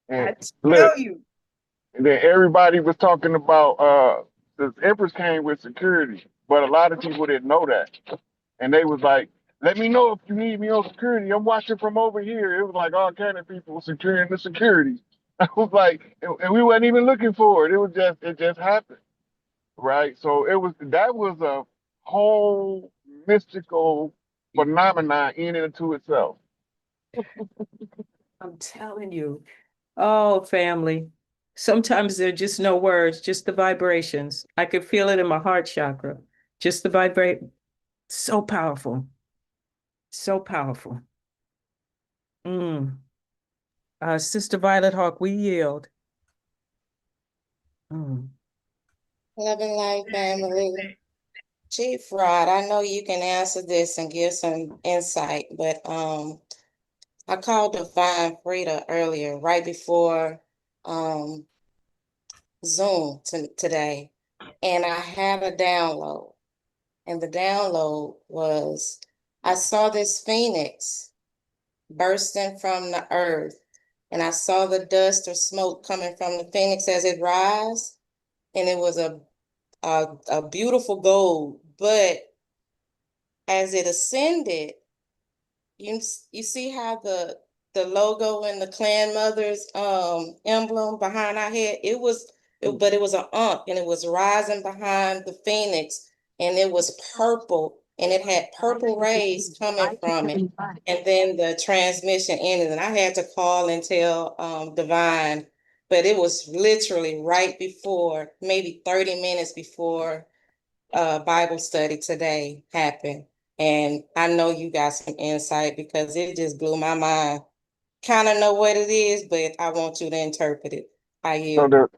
Speaker 15: And
Speaker 5: I
Speaker 15: look,
Speaker 5: tell you.
Speaker 15: and then everybody was talking about the Empress came with security, but a lot of people didn't know that. And they was like, Let me know if you need me on security. I'm watching from over here. It was like all kind of people securing the security. I was like, and we wasn't even looking for it. It just happened, right? So that was a whole mystical phenomenon in and to itself.
Speaker 5: I'm telling you. Oh, family. Sometimes there are just no words, just the vibrations. I could feel it in my heart chakra. Just the vibrate. So powerful. So powerful. Sister Violet Hawk, we yield.
Speaker 17: Love and light family. Chief Rod, I know you can answer this and give some insight, but I called Divine Frida earlier, right before Zoom today, and I had a download. And the download was I saw this phoenix bursting from the earth, and I saw the dust or smoke coming from the phoenix as it rise, and it was a beautiful gold, but as it ascended, you see how the logo and the clan mother's emblem behind our head, but it was an ankh, and it was rising behind the phoenix, and it was purple, and it had purple rays coming from it. And then the transmission ended, and I had to call and tell Divine, but it was literally right before, maybe 30 minutes before Bible study today happened. And I know you got some insight because it just blew my mind. Kind of know what it is, but I want you to interpret it. I
Speaker 15: So
Speaker 17: yield.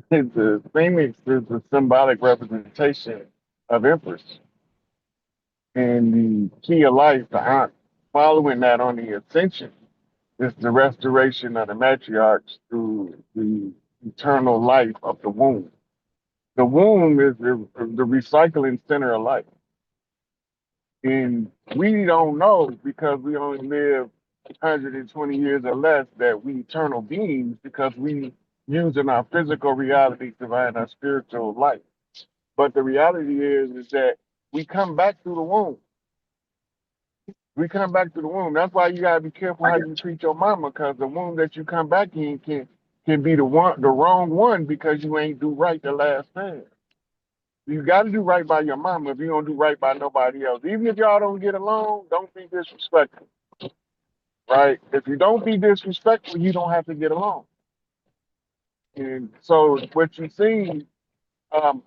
Speaker 15: the phoenix is a symbolic representation of Empress. And the key of life, following that on the ascension, is the restoration of the matriarchs through the eternal life of the womb. The womb is the recycling center of life. And we don't know because we only live 120 years or less that we eternal beings because we using our physical reality to find our spiritual life. But the reality is that we come back through the womb. We come back to the womb. That's why you gotta be careful how you treat your mama, because the womb that you come back in can be the wrong one because you ain't do right the last time. You got to do right by your mama if you don't do right by nobody else. Even if y'all don't get along, don't be disrespectful, right? If you don't be disrespectful, you don't have to get along. And so what you see,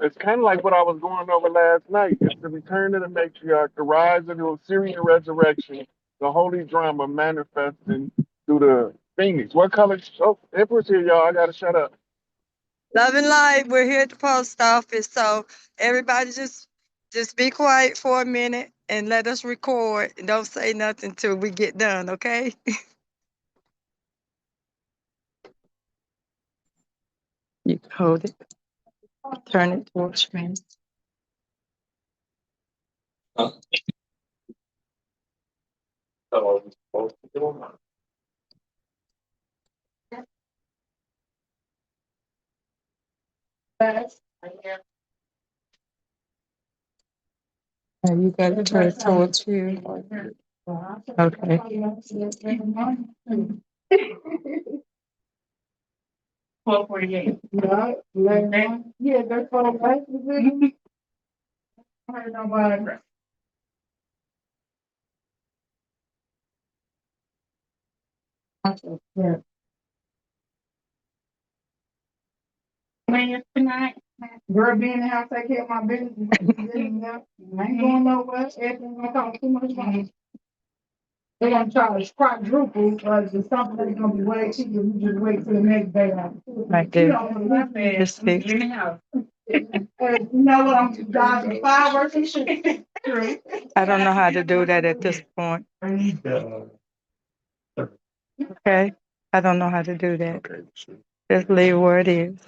Speaker 15: it's kind of like what I was going over last night. It's the return of the matriarch, the rise of the Assyrian resurrection, the holy drama manifesting through the phoenix. What color? Oh, Empress here, y'all. I got to shut up.
Speaker 11: Love and light. We're here at the post office, so everybody just be quiet for a minute and let us record. And don't say nothing till we get done, okay? You hold it. Turn it towards me. You got to turn it towards you. Okay. 12:48. Yeah, that's what I'm like. Yeah. Man, tonight, girl, be in the house, take care of my business. I ain't going nowhere. Everything's gonna cost too much money. They're gonna charge quadruple, the something that's gonna be way cheaper. You just wait till the next day. Right there. Just fix. You know what? I'm dodging fireworks and shit. I don't know how to do that at this point. Okay, I don't know how to do that. Just leave where it is.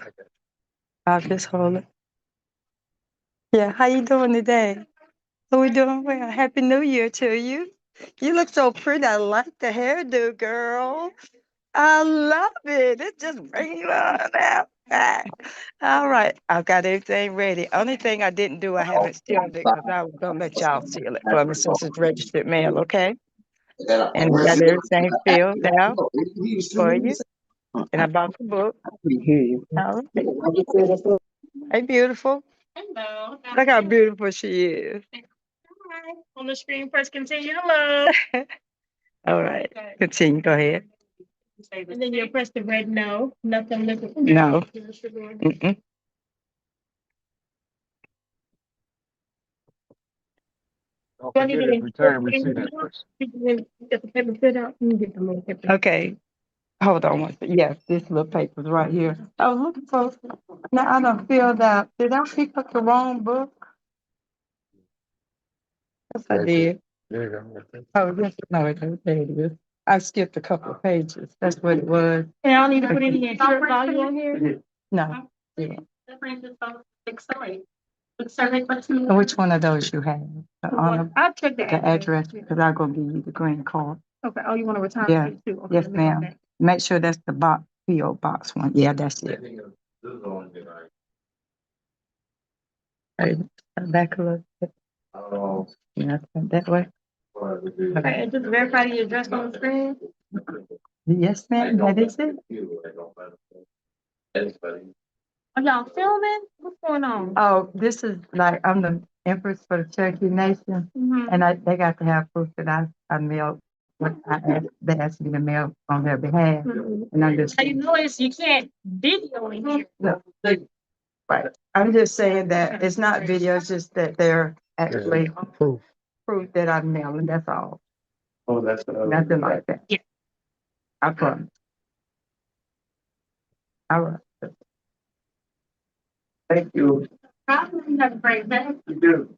Speaker 11: I'll just hold it. Yeah, how you doing today? Are we doing well? Happy New Year to you. You look so pretty. I like the hairdo, girl. I love it. It just brings you on out. All right, I've got everything ready. Only thing I didn't do, I haven't sealed it because I was gonna let y'all seal it for me since it's registered mail, okay? And I got everything filled out for you. And I bought the book. All right. Hey, beautiful.
Speaker 3: Hello.
Speaker 11: Look how beautiful she is.
Speaker 3: Hi. On the screen, press continue to load.
Speaker 11: All right, continue, go ahead.
Speaker 3: And then you'll press the red no, nothing liquid.
Speaker 11: No. Mm-mm.
Speaker 15: Don't forget his return receipt, Empress.
Speaker 3: Get the paper fit out. You get the little paper.
Speaker 11: Okay, hold on one second. Yes, this little paper's right here. I was looking for, now I don't feel that, did I pick up the wrong book? Yes, I did.
Speaker 15: There you go.
Speaker 11: Oh, yes, no, there it is. I skipped a couple of pages. That's what it was.
Speaker 3: And I don't need to put any insert value on here.
Speaker 11: No. Zero.
Speaker 3: That brings us up to 608. The survey question.
Speaker 11: Which one of those you have? The honor,
Speaker 3: I'll check
Speaker 11: the address, because I'm gonna give you the green card.
Speaker 3: Okay, oh, you want to return
Speaker 11: Yeah.
Speaker 3: it too? Okay,
Speaker 11: Yes,
Speaker 3: let me go
Speaker 11: ma'am.
Speaker 3: back.
Speaker 11: Make sure that's the box, P.O. box one. Yeah, that's it. Hey, back a little bit. Yeah, that way.
Speaker 3: Okay, and just verify the address on the screen.
Speaker 11: Yes, ma'am, that is it.
Speaker 3: Are y'all filming? What's going on?
Speaker 11: Oh, this is like, I'm the Empress for the Cherokee Nation,
Speaker 3: Mhm.
Speaker 11: and they got to have proof that I mailed what they asked me to mail on their behalf, and I'm just.
Speaker 3: Now, you notice you can't video in here.
Speaker 11: No, right. I'm just saying that it's not video, it's just that they're actually proof that I'm mailing, that's all.
Speaker 13: Oh, that's
Speaker 11: Nothing like that.
Speaker 3: Yeah.
Speaker 11: I promise. All right. Thank you.
Speaker 3: Probably have a great day.
Speaker 13: You do.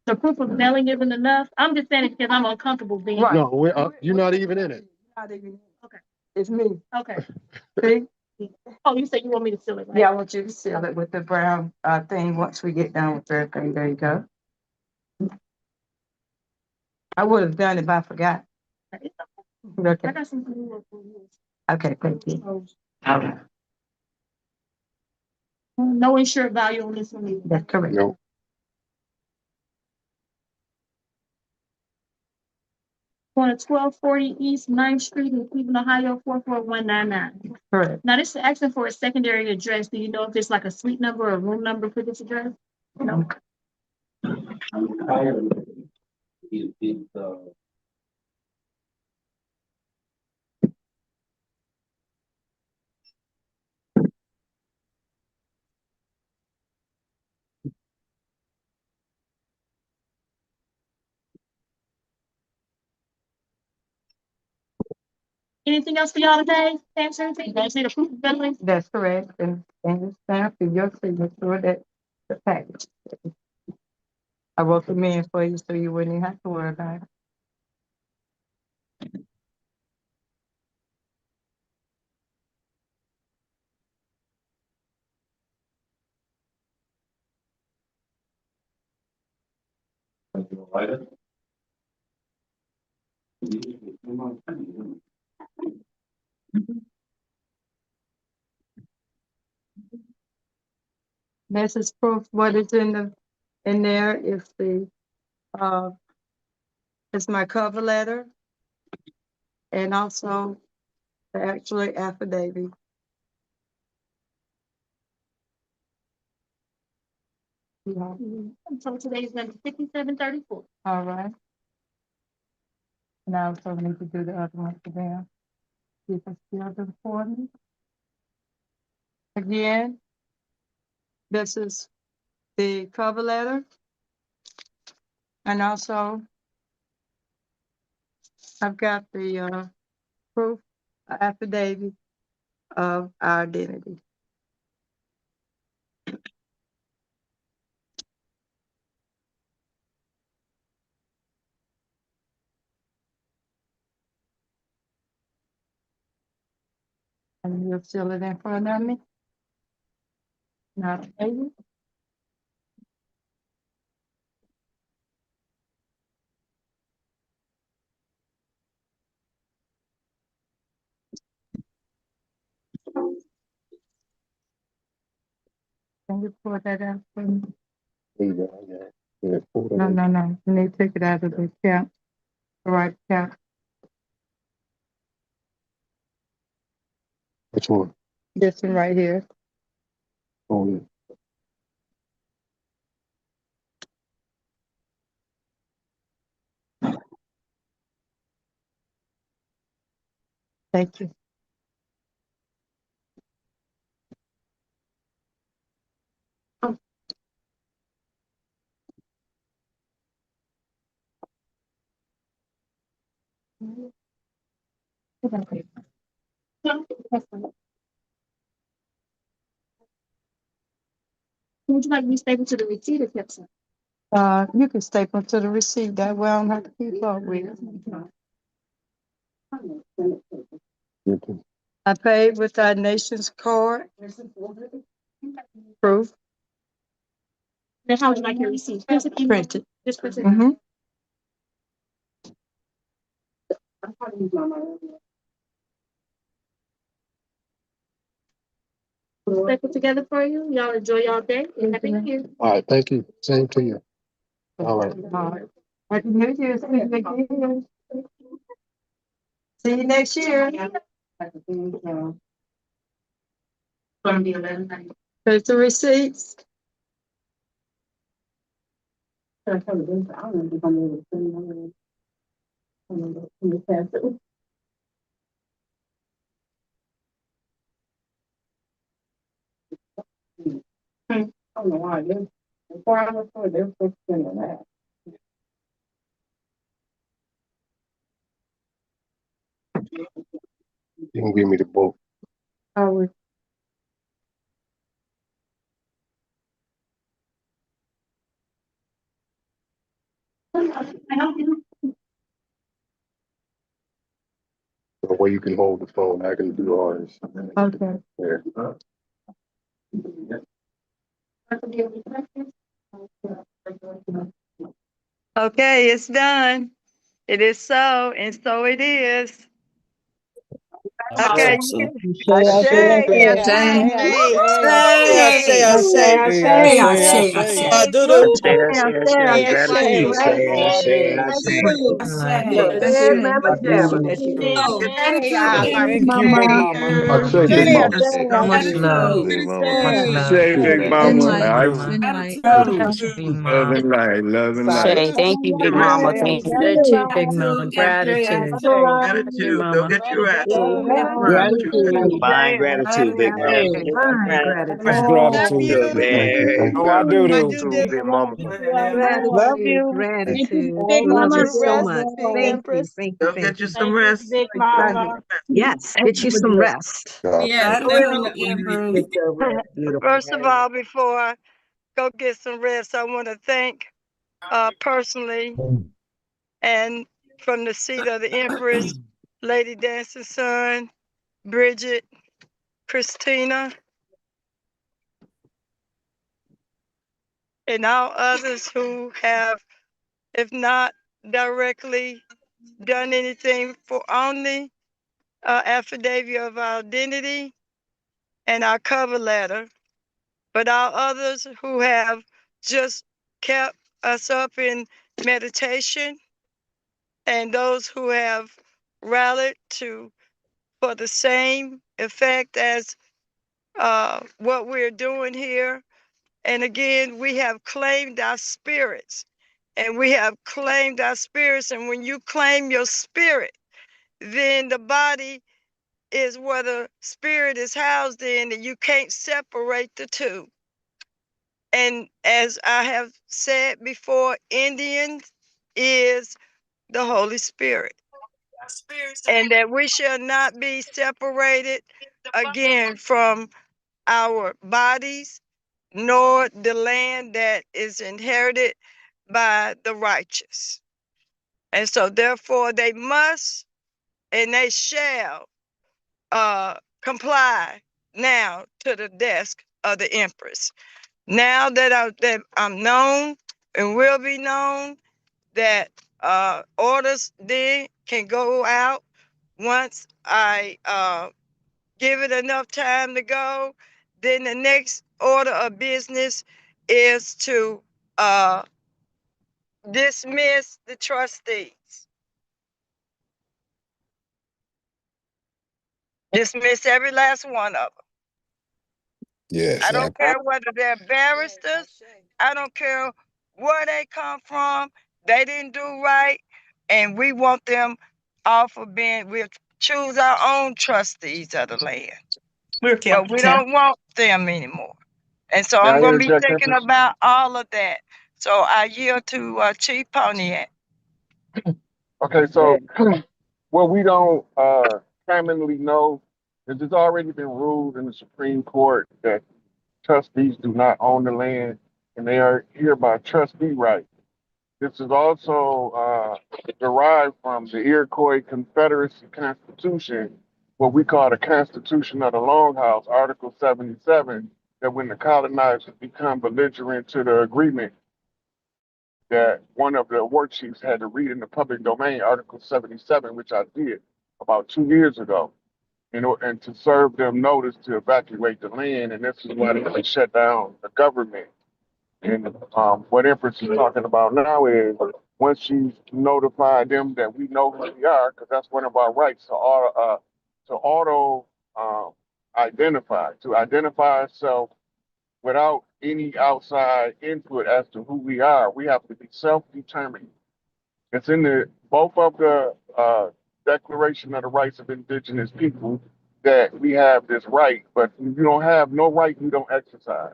Speaker 3: The proof of mailing isn't enough. I'm just saying it because I'm uncomfortable being.
Speaker 11: Right.
Speaker 13: No, you're not even in it.
Speaker 3: Okay.
Speaker 11: It's me.
Speaker 3: Okay.
Speaker 11: See?
Speaker 3: Oh, you said you want me to seal it, right?
Speaker 11: Yeah, I want you to seal it with the brown thing once we get done with everything. There you go. I would have done it, but I forgot. Okay.
Speaker 3: I got some new work for you.
Speaker 11: Okay, thank you. All right.
Speaker 3: No insured value on this one either.
Speaker 11: That's correct.
Speaker 13: No.
Speaker 3: Going to 1240 East 9th Street in Cleveland, Ohio, 44199.
Speaker 11: Correct.
Speaker 3: Now, this is asking for a secondary address. Do you know if there's like a suite number or room number for this address?
Speaker 11: No.
Speaker 3: Anything else for y'all today? Answer anything? You guys need a proof of billing?
Speaker 11: That's correct. And it's stamped for your signature that the package. I wrote them in for you so you wouldn't even have to worry about it. This is proof. What is in there is uh is my cover letter and also the actual affidavit. Yeah.
Speaker 3: So today's number 5734.
Speaker 11: All right. And I also need to do the other one for them. See if it's still good for me. Again, this is the cover letter. And also, I've got the proof affidavit of our identity. And you'll seal it in front of me. Now, baby. Can you pull that out for me?
Speaker 6: There you go. Yeah, pull that
Speaker 11: No,
Speaker 6: in.
Speaker 11: no, no. You need to take it out of the cap. The right cap.
Speaker 6: Which one?
Speaker 11: This one right here.
Speaker 6: Oh, yeah.
Speaker 11: Thank you.
Speaker 18: Would you like me to staple to the receipt or kept some?
Speaker 11: You can staple to the receipt. That way I don't have to keep up with it. I paid with our nation's card. Proof.
Speaker 18: Then how would you like your receipt? Printed?
Speaker 11: Printed.
Speaker 18: Just printed?
Speaker 11: Mm-hmm.
Speaker 18: Staple together for you. Y'all enjoy y'all day. And happy New Year.
Speaker 13: All right, thank you. Same to you. All right.
Speaker 11: All right. Happy New Year. See you next year. See you next year.
Speaker 18: From the 11th.
Speaker 11: Here's the receipts.
Speaker 18: I don't know why. Before I was there, they were supposed to send that.
Speaker 13: You can give me the book.
Speaker 11: I will.
Speaker 13: The way you can hold the phone, I can do all this.
Speaker 11: Okay.
Speaker 13: There.
Speaker 11: Okay, it's done. It is so, and so it is. Okay.
Speaker 10: Awesome.
Speaker 11: Ashe,
Speaker 10: Ashe,
Speaker 11: ashe,
Speaker 10: Thank you, Big Mama.
Speaker 13: I say, Big Mama.
Speaker 5: Much love. Much love.
Speaker 15: Say, Big Mama. Love and light, love and light.
Speaker 5: Shay, thank you, Big Mama. Thank you. That too, Big Mama. Gratitude. Big Mama.
Speaker 12: Gratitude. Fine gratitude, Big Mama.
Speaker 10: Much gratitude.
Speaker 15: Thank you, thank you, thank
Speaker 10: Oh,
Speaker 15: you.
Speaker 10: I do.
Speaker 12: Big Mama.
Speaker 11: Love you.
Speaker 18: Thank you,
Speaker 11: Big
Speaker 18: Big
Speaker 11: Mama.
Speaker 18: Mama.
Speaker 11: Empress.
Speaker 18: Go get you some rest. Big Mama.
Speaker 11: Yes, get you some rest.
Speaker 17: Yes,
Speaker 11: First of all, before I go get some rest, I want to thank personally and from the seat of the Empress, Lady Dancing Sun, Bridget, Christina, and all others who have, if not directly done anything for on the affidavit of our identity and our cover letter, but all others who have just kept us up in meditation, and those who have rallied to for the same effect as what we're doing here. And again, we have claimed our spirits, and we have claimed our spirits. And when you claim your spirit, then the body is where the spirit is housed in, and you can't separate the two. And as I have said before, Indian is the Holy Spirit, and that we shall not be separated again from our bodies, nor the land that is inherited by the righteous. And so therefore they must and they shall comply now to the desk of the Empress. Now that I'm known and will be known, that orders then can go out once I give it enough time to go, Then the next order of business is to dismiss the trustees. Dismiss every last one of them.
Speaker 8: Yes.
Speaker 11: I don't care whether they're barristers. I don't care where they come from. They didn't do right. And we want them off of being, we'll choose our own trustees of the land. But we don't want them anymore. And so
Speaker 15: May
Speaker 11: I'm
Speaker 15: I
Speaker 11: going to be
Speaker 15: interject,
Speaker 11: thinking
Speaker 15: Empress?
Speaker 11: about all of that. So I yield to Chief Pontiac.
Speaker 15: Okay, so what we don't commonly know is it's already been ruled in the Supreme Court that trustees do not own the land and they are hereby trustee rights. This is also derived from the Iroquois Confederacy Constitution, what we call the Constitution of the Longhouse, Article 77, that when the colonizers become belligerent to the agreement, that one of the war chiefs had to read in the public domain, Article 77, which I did about 2 years ago, and to serve them notice to evacuate the land. And this is why they shut down the government. And what Empress is talking about now is once she's notified them that we know who we are, because that's one of our rights to auto to identify ourselves without any outside input as to who we are. We have to be self-determined. It's in the both of the Declaration of the Rights of Indigenous People that we have this right, but you don't have no right you don't exercise.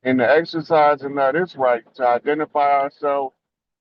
Speaker 15: And the exercising of this right to identify ourselves,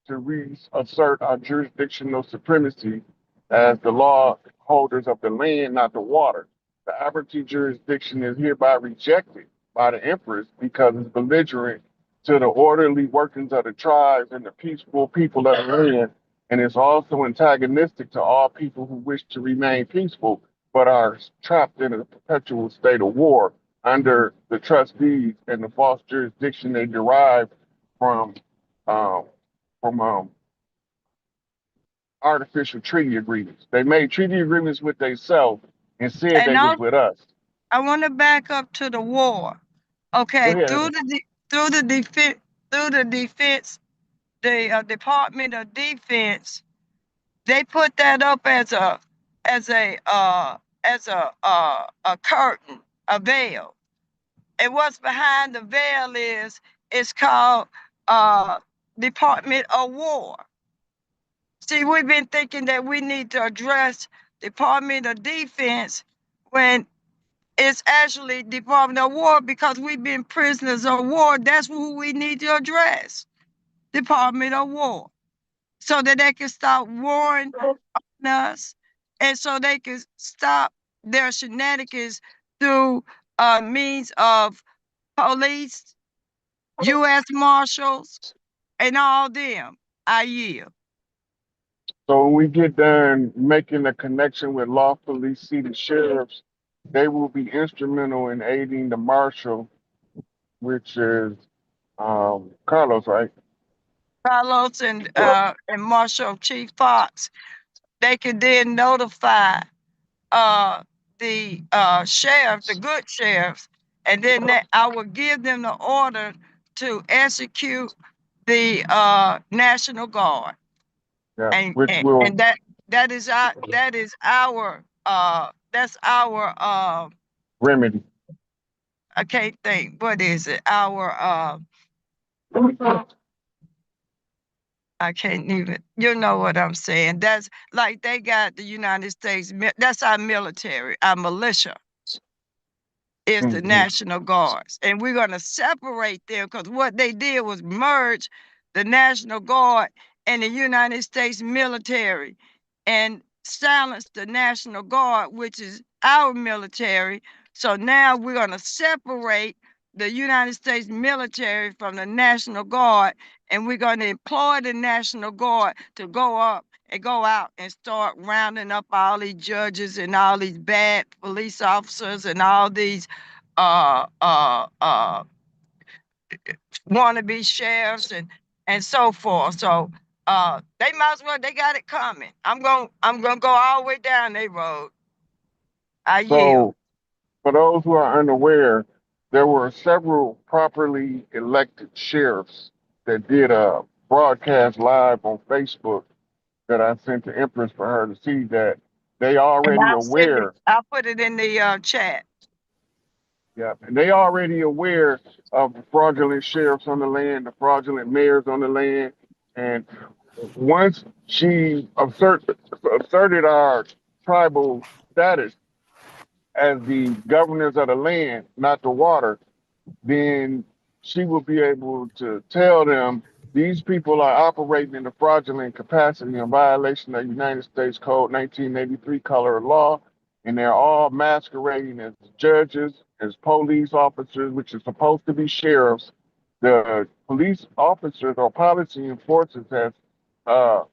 Speaker 15: to reassert our jurisdictional supremacy as the law holders of the land, not the water. The Aberdeen jurisdiction is hereby rejected by the Empress because it's belligerent to the orderly workings of the tribes and the peaceful people of the land, and it's also antagonistic to all people who wish to remain peaceful but are trapped in a perpetual state of war under the trustees and the false jurisdiction they derive from um, from artificial treaty agreements. They made treaty agreements with themselves and said
Speaker 11: And
Speaker 15: they was with us.
Speaker 11: I want to back up to the war.
Speaker 15: Go
Speaker 11: Okay,
Speaker 15: ahead,
Speaker 11: through
Speaker 15: Empress.
Speaker 11: the defense, the Department of Defense, they put that up as a curtain, a veil. And what's behind the veil is it's called Department of War. See, we've been thinking that we need to address Department of Defense when it's actually Department of War because we've been prisoners of war. That's who we need to address, Department of War, so that they can stop warring on us and so they can stop their shenanigans through means of police, U.S. Marshals, and all them. I yield.
Speaker 15: So when we get done making a connection with lawfully seated sheriffs, they will be instrumental in aiding the marshal, which is Carlos, right?
Speaker 11: Carlos and Marshal Chief Fox, they can then notify the sheriff, the good sheriffs, and then I will give them the order to execute the National Guard.
Speaker 15: Yeah,
Speaker 11: And
Speaker 15: which
Speaker 11: and,
Speaker 15: will
Speaker 11: and that's our
Speaker 15: remedy.
Speaker 11: I can't think, what is it? Our I can't even, you know what I'm saying? That's like they got the United States, that's our military, our militia is the
Speaker 15: Mhm.
Speaker 11: National Guards. And we're going to separate them because what they did was merge the National Guard and the United States military and silence the National Guard, which is our military. So now we're going to separate the United States military from the National Guard, and we're going to employ the National Guard to go up and go out and start rounding up all these judges and all these bad police officers and all these uh uh uh wannabe sheriffs and so forth. So they might as well, they got it coming. I'm gonna go all the way down their road. I yield.
Speaker 15: So for those who are unaware, there were several properly elected sheriffs that did a broadcast live on Facebook that I sent to Empress for her to see that they
Speaker 11: And
Speaker 15: already
Speaker 11: I'll send it.
Speaker 15: aware.
Speaker 11: I'll put it in the chat.
Speaker 15: Yeah, and they already aware of the fraudulent sheriffs on the land, the fraudulent mayors on the land, and once she asserted our tribal status as the governors of the land, not the water, then she will be able to tell them these people are operating in a fraudulent capacity in violation of United States Code 1983 color of law, and they're all masquerading as judges, as police officers, which is supposed to be sheriffs. The police officers or policy enforcers have uh,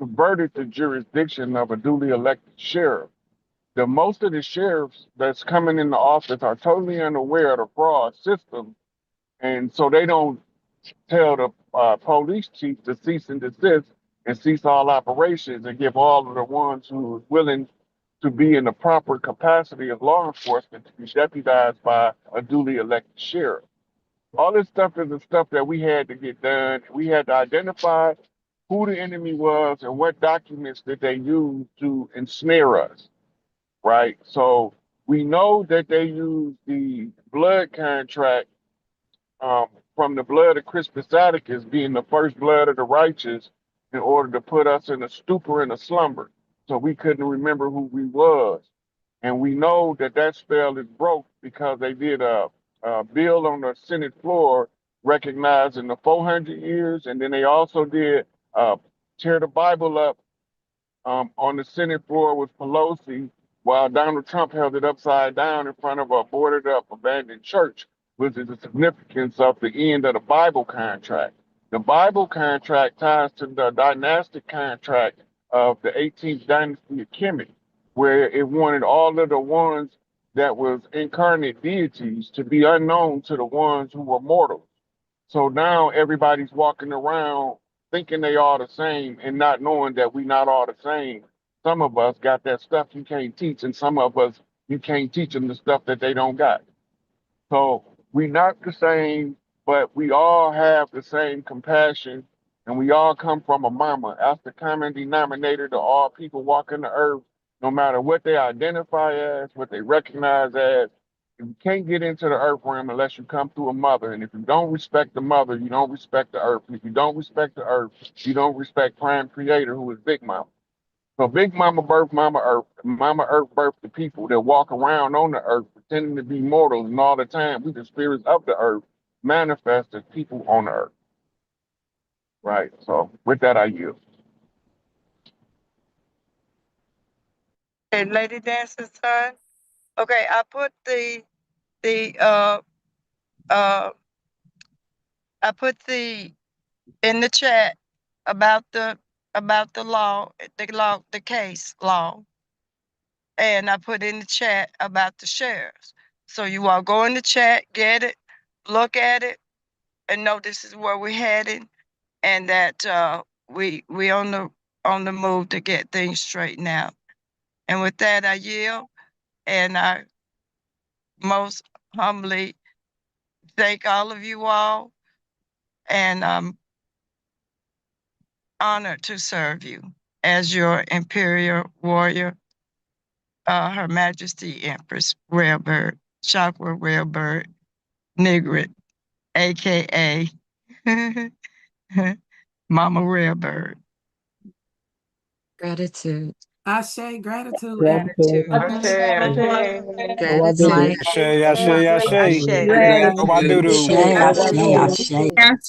Speaker 15: subverted the jurisdiction of a duly elected sheriff. The most of the sheriffs that's coming into office are totally unaware of the fraud system, and so they don't tell the police chief to cease and desist and cease all operations and give all of the ones who are willing to be in the proper capacity of law enforcement to be deputized by a duly elected sheriff. All this stuff is the stuff that we had to get done. We had to identify who the enemy was and what documents did they use to ensnare us, right? So we know that they used the blood contract um, from the blood of Crispus Attucus being the first blood of the righteous in order to put us in a stupor and a slumber. So we couldn't remember who we was. And we know that that spell is broke because they did a bill on the Senate floor recognizing the 400 years. And then they also did tear the Bible up on the Senate floor with Pelosi, while Donald Trump held it upside down in front of a boarded up abandoned church, which is the significance of the end of the Bible contract. The Bible contract ties to the dynastic contract of the 18th dynasty of Kemet, where it wanted all of the ones that was incarnate deities to be unknown to the ones who were mortals. So now everybody's walking around thinking they all the same and not knowing that we not all the same. Some of us got that stuff you can't teach, and some of us you can't teach them the stuff that they don't got. So we not the same, but we all have the same compassion, and we all come from a mama. That's the common denominator to all people walking the earth, no matter what they identify as, what they recognize as. You can't get into the earth realm unless you come through a mother. And if you don't respect the mother, you don't respect the earth. If you don't respect the earth, you don't respect prime creator, who is Big Mama. So Big Mama birthed Mama Earth. Mama Earth birthed the people that walk around on the earth pretending to be mortals, and all the time we the spirits of the earth manifest as people on the earth. Right. So with that, I yield.
Speaker 11: Okay, Lady Dancer's time. Okay, I put the uh I put the in the chat about the law, the case law, and I put in the chat about the sheriffs. So you all go in the chat, get it, look at it, and know this is where we're heading, and that we on the move to get things straightened out. And with that, I yield, and I most humbly thank all of you all, and I'm honored to serve you as your Imperial warrior, Her Majesty Empress Railbird, Chakra Railbird, Nigrit, aka Mama Railbird.
Speaker 5: Gratitude.
Speaker 2: I say gratitude.
Speaker 16: Gratitude.
Speaker 5: Gratitude.
Speaker 8: Ashe, ashe, ashe. Oh, I do do.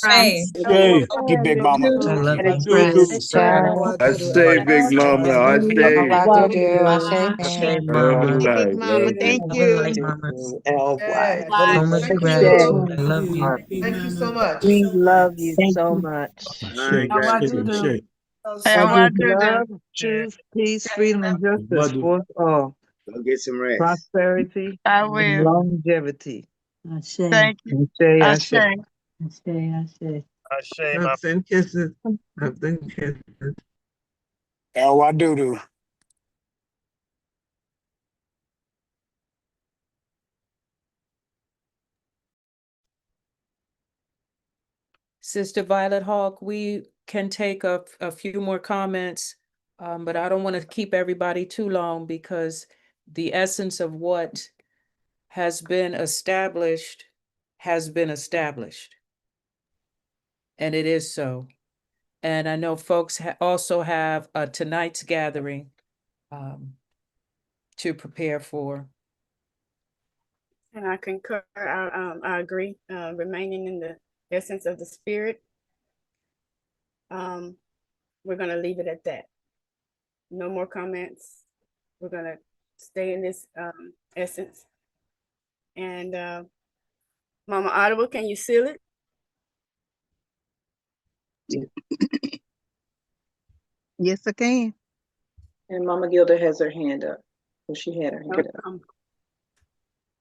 Speaker 8: Ashe, get Big Mama.
Speaker 5: I love
Speaker 8: I
Speaker 5: you,
Speaker 8: do do.
Speaker 5: Prince.
Speaker 12: I say, Big Mama. I say,
Speaker 5: Ashe,
Speaker 12: all
Speaker 5: Mama.
Speaker 12: right. Love you.
Speaker 5: Love you, Lady Mama.
Speaker 16: L.Y.
Speaker 5: Moment of
Speaker 16: Share.
Speaker 5: gratitude. I love you.
Speaker 10: We love you
Speaker 16: Thank
Speaker 10: so
Speaker 16: you.
Speaker 10: much.
Speaker 8: Ashe,
Speaker 1: How I
Speaker 8: ashe,
Speaker 1: do do.
Speaker 8: ashe.
Speaker 11: And
Speaker 16: God
Speaker 11: what
Speaker 16: gives
Speaker 11: do?
Speaker 16: love, truth, peace, freedom, and justice
Speaker 8: Badu.
Speaker 16: for us all.
Speaker 12: Go get some rest.
Speaker 16: Prosperity
Speaker 11: I
Speaker 16: and
Speaker 11: will.
Speaker 16: longevity.
Speaker 11: Thank you.
Speaker 16: I
Speaker 11: I
Speaker 16: say.
Speaker 11: say.
Speaker 8: Ashe, my.
Speaker 16: Hugs and kisses. Hugs and kisses.
Speaker 8: Oh, I do do.
Speaker 5: Sister Violet Hawk, we can take a few more comments, but I don't want to keep everybody too long because the essence of what has been established has been established. And it is so. And I know folks also have tonight's gathering to prepare for.
Speaker 3: And I concur. I agree. Remaining in the essence of the spirit. We're gonna leave it at that. No more comments. We're gonna stay in this essence. And Mama Ottawa, can you seal it?
Speaker 7: Yes, I can.
Speaker 1: And Mama Gilda has her hand up. Well, she had her hand up.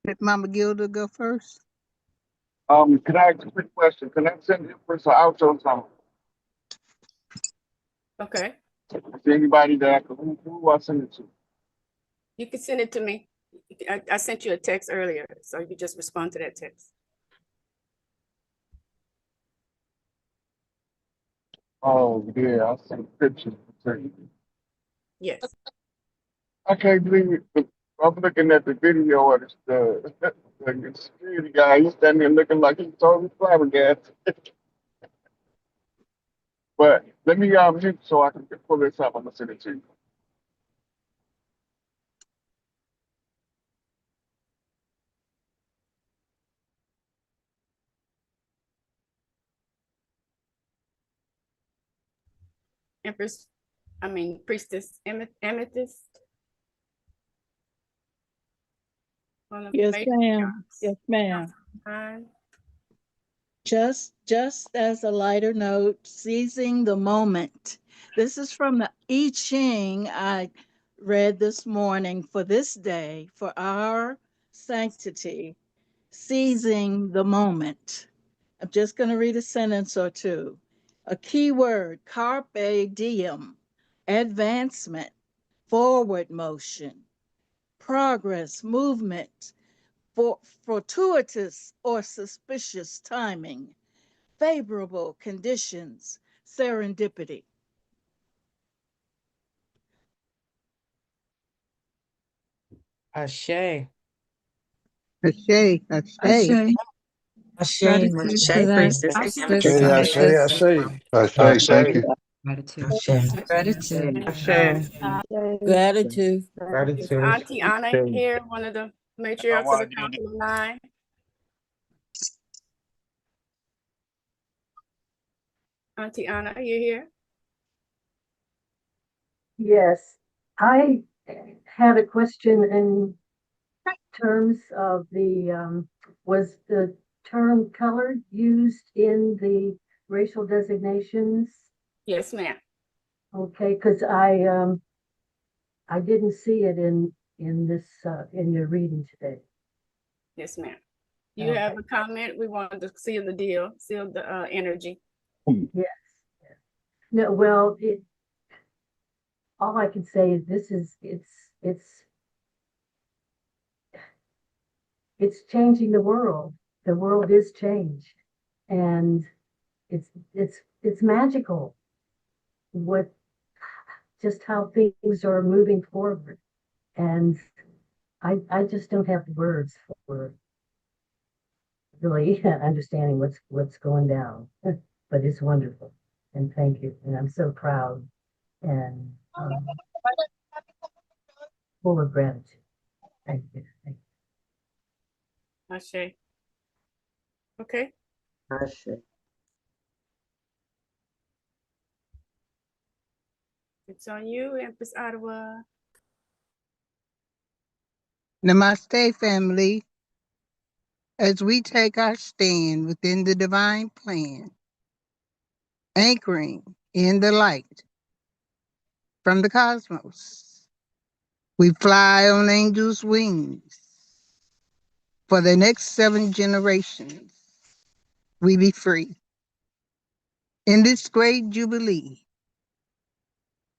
Speaker 7: Let Mama Gilda go first.
Speaker 15: Can I ask a quick question? Can I send Empress an outro song?
Speaker 3: Okay.
Speaker 15: Is there anybody that I can, who I send it to?
Speaker 3: You can send it to me. I sent you a text earlier, so you just respond to that text.
Speaker 15: Oh, yeah, I sent pictures.
Speaker 3: Yes.
Speaker 15: I can't believe it. I'm looking at the video of the security guy. He's standing there looking like he's totally flabbergasted. But let me mute so I can pull this up. I'm gonna send it to you.
Speaker 3: Empress, Priestess Amethyst.
Speaker 10: Yes, ma'am. Yes, ma'am. Just as a lighter note, seizing the moment. This is from the I Ching I read this morning for this day, for our sanctity, seizing the moment. I'm just going to read a sentence or two. A key word, carpe diem, advancement, forward motion, progress, movement, for fortuitous or suspicious timing, favorable conditions, serendipity.
Speaker 5: Ashe.
Speaker 7: Ashe, ashe.
Speaker 11: Gratitude for that,
Speaker 8: Ashe, thank you.
Speaker 11: Gratitude.
Speaker 2: Ashe.
Speaker 11: Gratitude.
Speaker 3: Is
Speaker 2: Gratitude.
Speaker 3: Auntie Anna here, one of the matriarchs of the Council of Nine? Auntie Anna, are you here?
Speaker 19: Yes, I had a question in terms of was the term colored used in the racial designations?
Speaker 3: Yes, ma'am.
Speaker 19: Okay, because I didn't see it in this in your reading today.
Speaker 3: Yes, ma'am. You have a comment? We wanted to seal the deal, seal the energy.
Speaker 19: Yes. No, well, all I can say is this is it's changing the world. The world is changed, and it's magical what just how things are moving forward, and I just don't have the words for really understanding what's going down, but it's wonderful, and thank you, and I'm so proud and full of gratitude. Thank you. Thank you.
Speaker 3: Ashe. Okay. It's on you, Empress Ottawa.
Speaker 7: Namaste, family. As we take our stand within the divine plan, anchoring in the light from the cosmos, we fly on angels' wings. For the next 7 generations, we be free. In this great jubilee,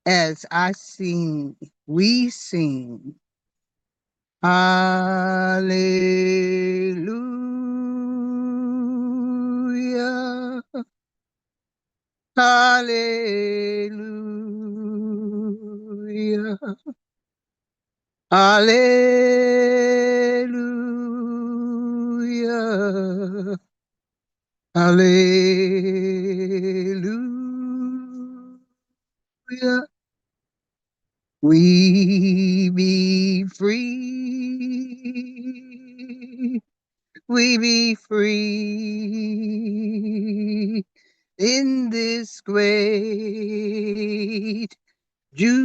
Speaker 7: as I sing, we sing, Hallelujah. Hallelujah. Hallelujah. Hallelujah. We be free. We be free in this great jubilee.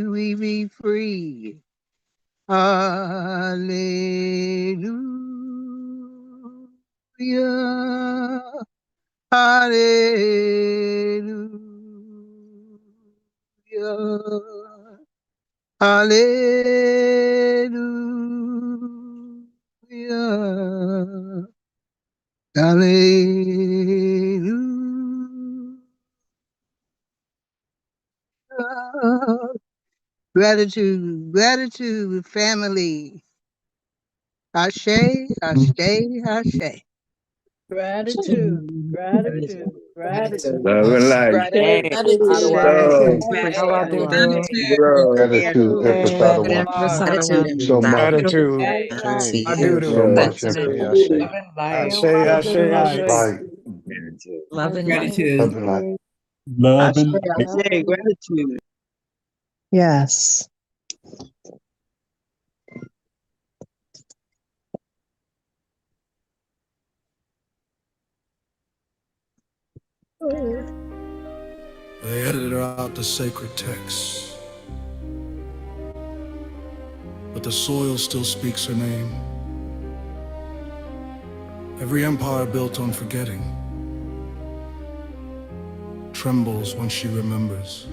Speaker 7: We be free. Hallelujah. Hallelujah. Hallelujah. Hallelujah. Gratitude, gratitude, family. Ashe, ashe, ashe.
Speaker 10: Gratitude, gratitude, gratitude.
Speaker 12: Love and light.
Speaker 5: Hey,
Speaker 12: Peace,
Speaker 5: Ottawa do
Speaker 12: love.
Speaker 5: do. How I do do.
Speaker 12: Grow.
Speaker 8: Gratitude, Empress Ottawa.
Speaker 5: Empress Ottawa.
Speaker 8: Thank you so much.
Speaker 5: Beautiful.
Speaker 8: I
Speaker 12: Thank
Speaker 8: do
Speaker 12: you so
Speaker 8: do.
Speaker 12: much,
Speaker 5: Blessing and
Speaker 12: Empress.
Speaker 8: Ashe,
Speaker 5: love and light.
Speaker 8: Ashe, Ashe, Ashe.
Speaker 5: Light.
Speaker 8: Light.
Speaker 5: Love and light.
Speaker 8: Love and light.
Speaker 16: Love
Speaker 1: Ashe,
Speaker 16: and light.
Speaker 1: ashe, gratitude.
Speaker 7: Yes.
Speaker 20: They edited out the sacred texts, but the soil still speaks her name. Every empire built on forgetting trembles when she remembers.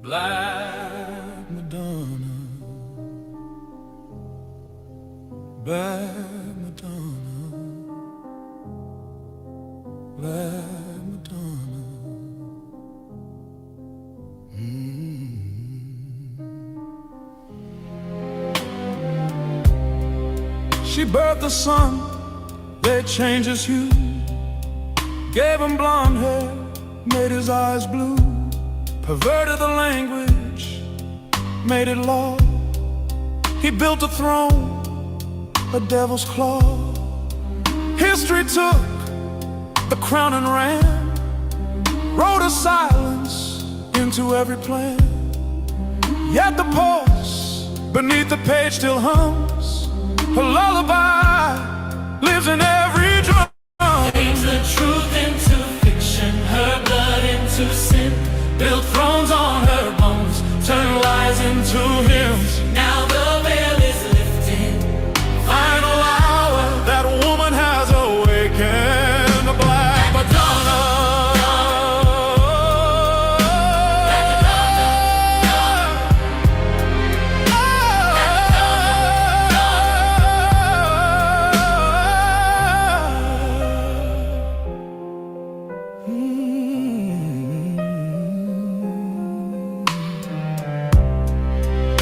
Speaker 20: Black Madonna, Black Madonna, Black Madonna. She birthed the sun, they changed his hue, gave him blonde hair, made his eyes blue, perverted the language, made it law. He built a throne, a devil's claw. History took the crown and ran, wrote a silence into every plan. Yet the pulse beneath the page still hums. Her lullaby lives in every drum. Changed the truth into fiction, her blood into sin. Built thrones on her bones, turned lies into hymns. Now the veil is lifted. Final hour, that woman has awakened. The Black Madonna.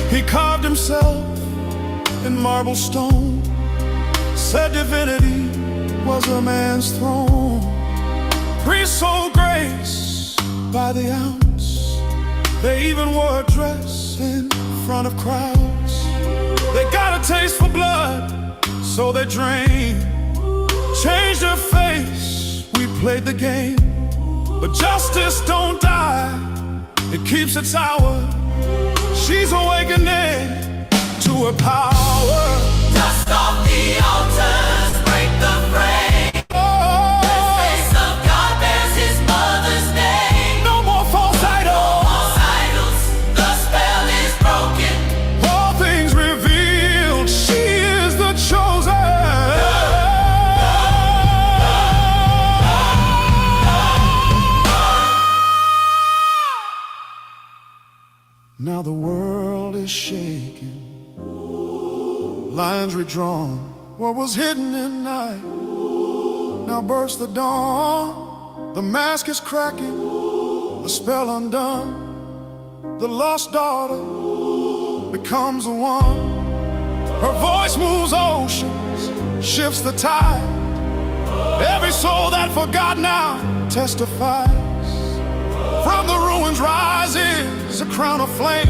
Speaker 20: He carved himself in marble stone, said divinity was a man's throne. Priests sold grace by the ounce, they even wore a dress in front of crowds. They got a taste for blood, so they drained, changed their face, we played the game. But justice don't die, it keeps its hour. She's awakening to her power. Dust off the altars, break the frame. Oh, the face of God bears his mother's name. No more false idols. No false idols. The spell is broken. All things revealed. She is the chosen. Now the world is shaking, lines redrawn. What was hidden in night now bursts the dawn. The mask is cracking, the spell undone. The lost daughter becomes the one. Her voice moves oceans, shifts the tide. Every soul that forgot now testifies. From the ruins rises a crown of flame.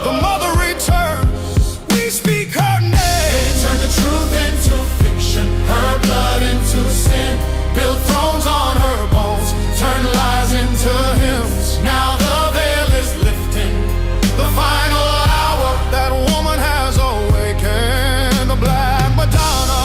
Speaker 20: The mother returns, we speak her name. Turn the truth into fiction, her blood into sin. Build thrones on her bones, turn lies into hymns. Now the veil is lifting, the final hour. That woman has awakened, the Black Madonna.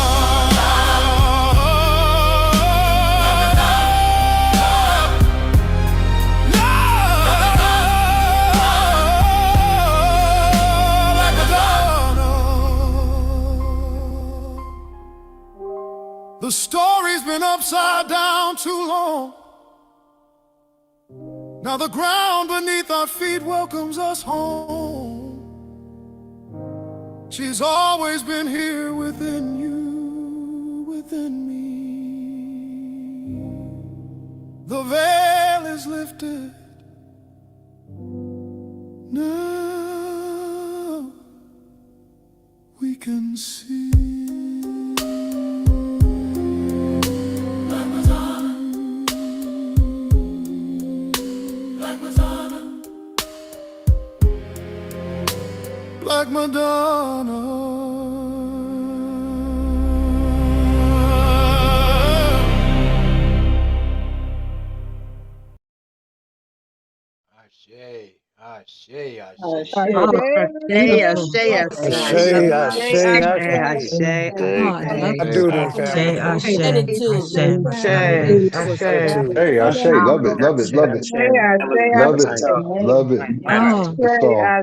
Speaker 20: The story's been upside down too long. Now the ground beneath our feet welcomes us home. She's always been here within you, within me. The veil is lifted. Now we can see. Black Madonna.
Speaker 4: Ashe, ashe, ashe.
Speaker 1: Ashe.
Speaker 8: Wadoodle family.
Speaker 6: Hey, Ashe, love it, love it, love it. Love it, love it. That's all.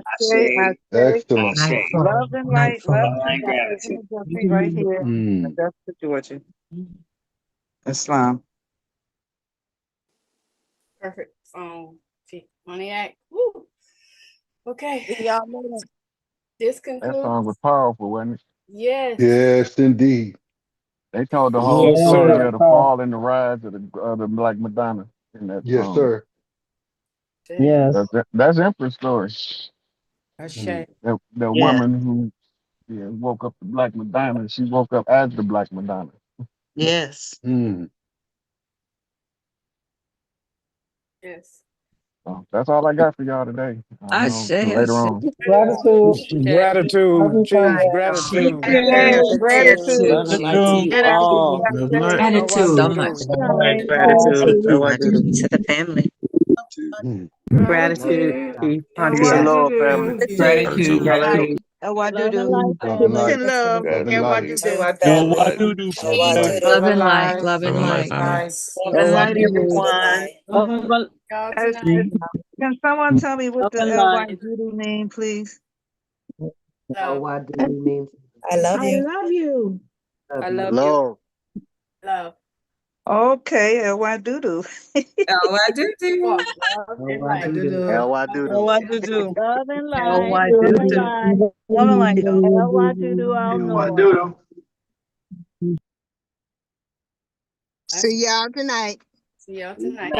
Speaker 6: Excellent.
Speaker 18: Love and light, love and
Speaker 12: And
Speaker 18: light. We're
Speaker 12: gratitude.
Speaker 18: gonna jump in right here in
Speaker 6: Mm.
Speaker 18: Augusta, Georgia. Islam.
Speaker 3: Perfect song. Pontiac. Woo. Okay.
Speaker 10: See y'all later.
Speaker 3: This
Speaker 15: That
Speaker 3: concludes.
Speaker 15: song was powerful, wasn't it?
Speaker 3: Yes.
Speaker 6: Yes, indeed.
Speaker 15: They told the whole
Speaker 8: Yes,
Speaker 15: story
Speaker 8: sir.
Speaker 15: of the fall and the rise of the Black Madonna in that
Speaker 6: Yes,
Speaker 15: song.
Speaker 6: sir.
Speaker 8: Yes.
Speaker 15: That's Empress' story.
Speaker 5: Ashe.
Speaker 6: Mm.
Speaker 15: The
Speaker 18: Yeah.
Speaker 15: woman who woke up the Black Madonna, she woke up as the Black Madonna.
Speaker 18: Yes.
Speaker 6: Mm.
Speaker 3: Yes.
Speaker 15: So that's all I got for y'all today. I know later on.
Speaker 8: Gratitude. Gratitude.
Speaker 18: Love and
Speaker 8: Choose
Speaker 18: light.
Speaker 8: gratitude.
Speaker 18: Gratitude.
Speaker 8: Love and light to you all.
Speaker 18: Love and light.
Speaker 5: So much.
Speaker 18: Gratitude.
Speaker 6: Mm.
Speaker 3: Gratitude.
Speaker 12: Peace and love, family.
Speaker 3: Gratitude.
Speaker 12: Gratitude.
Speaker 18: Love and light,
Speaker 6: Love and
Speaker 18: family.
Speaker 6: light.
Speaker 10: Love.
Speaker 6: Love and light.
Speaker 8: Wadoodle
Speaker 6: Love and light.
Speaker 17: Love and light. Love and light.
Speaker 18: Love and light, everyone.
Speaker 3: Y'all tonight.
Speaker 18: Can someone tell me what the LY Judy mean, please?
Speaker 3: Love.
Speaker 17: I love
Speaker 18: I
Speaker 17: you.
Speaker 18: love you.
Speaker 5: I love you.
Speaker 12: Love.
Speaker 3: Love.
Speaker 18: Okay, LY Doodoo.
Speaker 3: Walk. Love and light.
Speaker 12: L-Y doodoo.
Speaker 18: Love and light, love and light, love and light. LY Doodoo, I'll know it.
Speaker 7: See y'all tonight.
Speaker 3: See y'all tonight.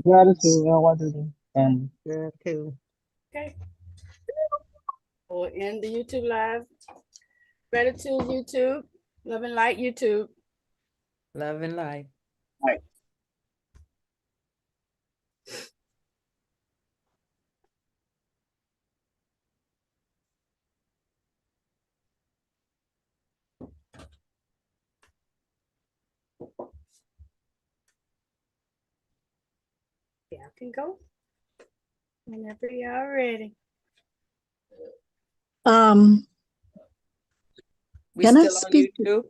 Speaker 8: Gratitude. Wadoodle family.
Speaker 3: Okay. We'll end the YouTube live. Gratitude YouTube. Love and light YouTube.
Speaker 5: Love and light.
Speaker 3: Y'all can go whenever y'all ready.
Speaker 5: We
Speaker 10: Can I
Speaker 5: still on
Speaker 10: speak?
Speaker 5: YouTube?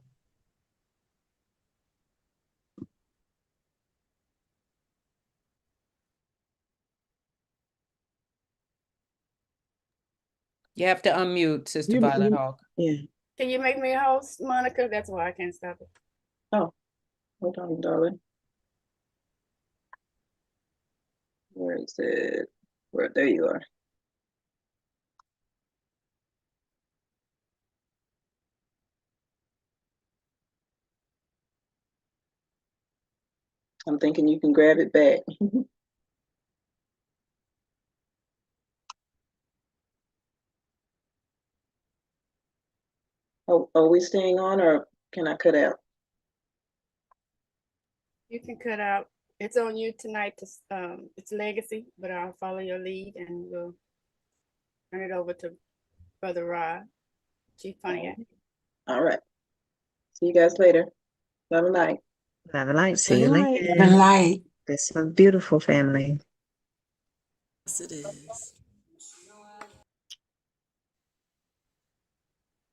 Speaker 5: You have to unmute, Sister Violet Hawk.
Speaker 18: Yeah.
Speaker 3: Can you make me a host, Monica? That's why I can't stop it.
Speaker 1: Oh, hold on, darling. Where is it? Where? There you are. I'm thinking you can grab it back. Are we staying on, or can I cut out?
Speaker 3: You can cut out. It's on you tonight to it's legacy, but I'll follow your lead and we'll turn it over to Brother Rod, Chief Pontiac.
Speaker 1: All right. See you guys later. Have a night.
Speaker 21: Have a night. See you
Speaker 16: Good
Speaker 21: later.
Speaker 16: night.
Speaker 11: Good night.
Speaker 21: This is a beautiful family.
Speaker 11: Yes, it is.